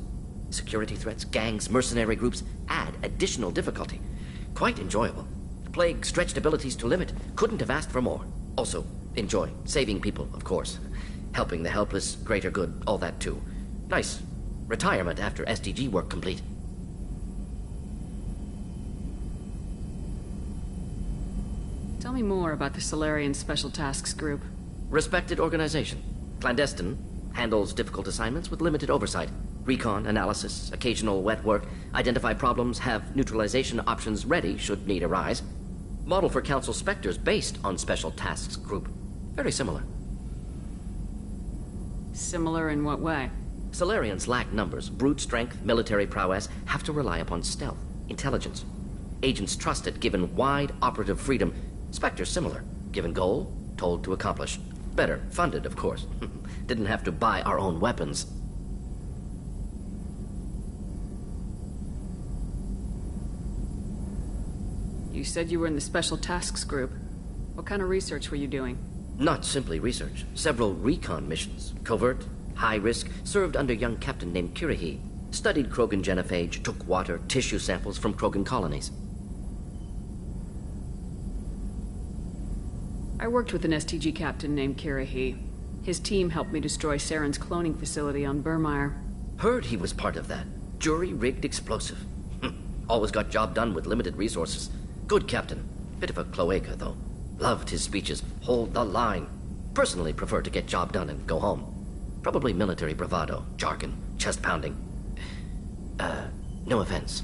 Security threats, gangs, mercenary groups add additional difficulty. Quite enjoyable. Plague stretched abilities to limit. Couldn't have asked for more. Also, enjoy. Saving people, of course. Helping the helpless, greater good, all that too. Nice. Retirement after SDG work complete. Tell me more about the Solarian Special Tasks Group. Respected organization. Clandestine. Handles difficult assignments with limited oversight. Recon, analysis, occasional wet work. Identify problems, have neutralization options ready should need arise. Model for Council Spectres based on Special Tasks Group. Very similar. Similar in what way? Solarians lack numbers, brute strength, military prowess, have to rely upon stealth, intelligence. Agents trusted, given wide operative freedom. Spectres similar, given goal, told to accomplish. Better, funded, of course. Didn't have to buy our own weapons. You said you were in the Special Tasks Group. What kind of research were you doing? Not simply research. Several recon missions. Covert, high risk, served under a young captain named Kirahi. Studied Krogan genophage, took water, tissue samples from Krogan colonies. I worked with an STG captain named Kirahi. His team helped me destroy Saren's cloning facility on Burmire. Heard he was part of that. Jury-rigged explosive. Always got job done with limited resources. Good captain. Bit of a cloaca, though. Loved his speeches. Hold the line. Personally prefer to get job done and go home. Probably military bravado, jargon, chest pounding. No offense.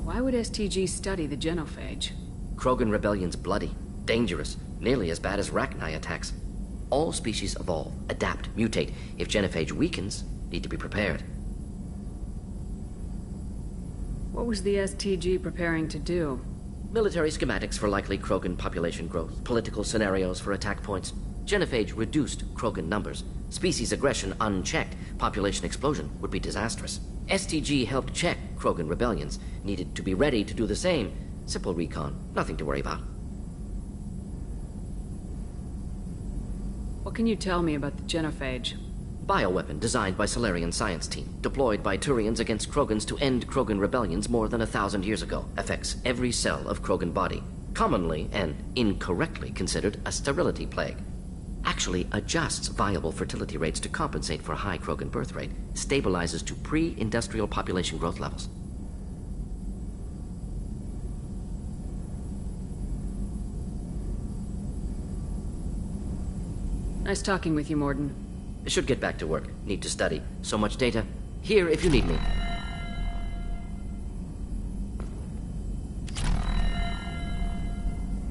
Why would STG study the genophage? Krogan rebellion's bloody, dangerous, nearly as bad as Rachni attacks. All species evolve, adapt, mutate. If genophage weakens, need to be prepared. What was the STG preparing to do? Military schematics for likely Krogan population growth, political scenarios for attack points. Genophage reduced Krogan numbers. Species aggression unchecked, population explosion would be disastrous. STG helped check Krogan rebellions, needed to be ready to do the same. Simple recon, nothing to worry about. What can you tell me about the genophage? Bioweapon designed by Solarian science team, deployed by Turians against Krogans to end Krogan rebellions more than 1,000 years ago. Affects every cell of Krogan body. Commonly and incorrectly considered a sterility plague. Actually adjusts viable fertility rates to compensate for a high Krogan birth rate. Stabilizes to pre-industrial population growth levels. Nice talking with you, Morden. Should get back to work. Need to study. So much data. Here if you need me.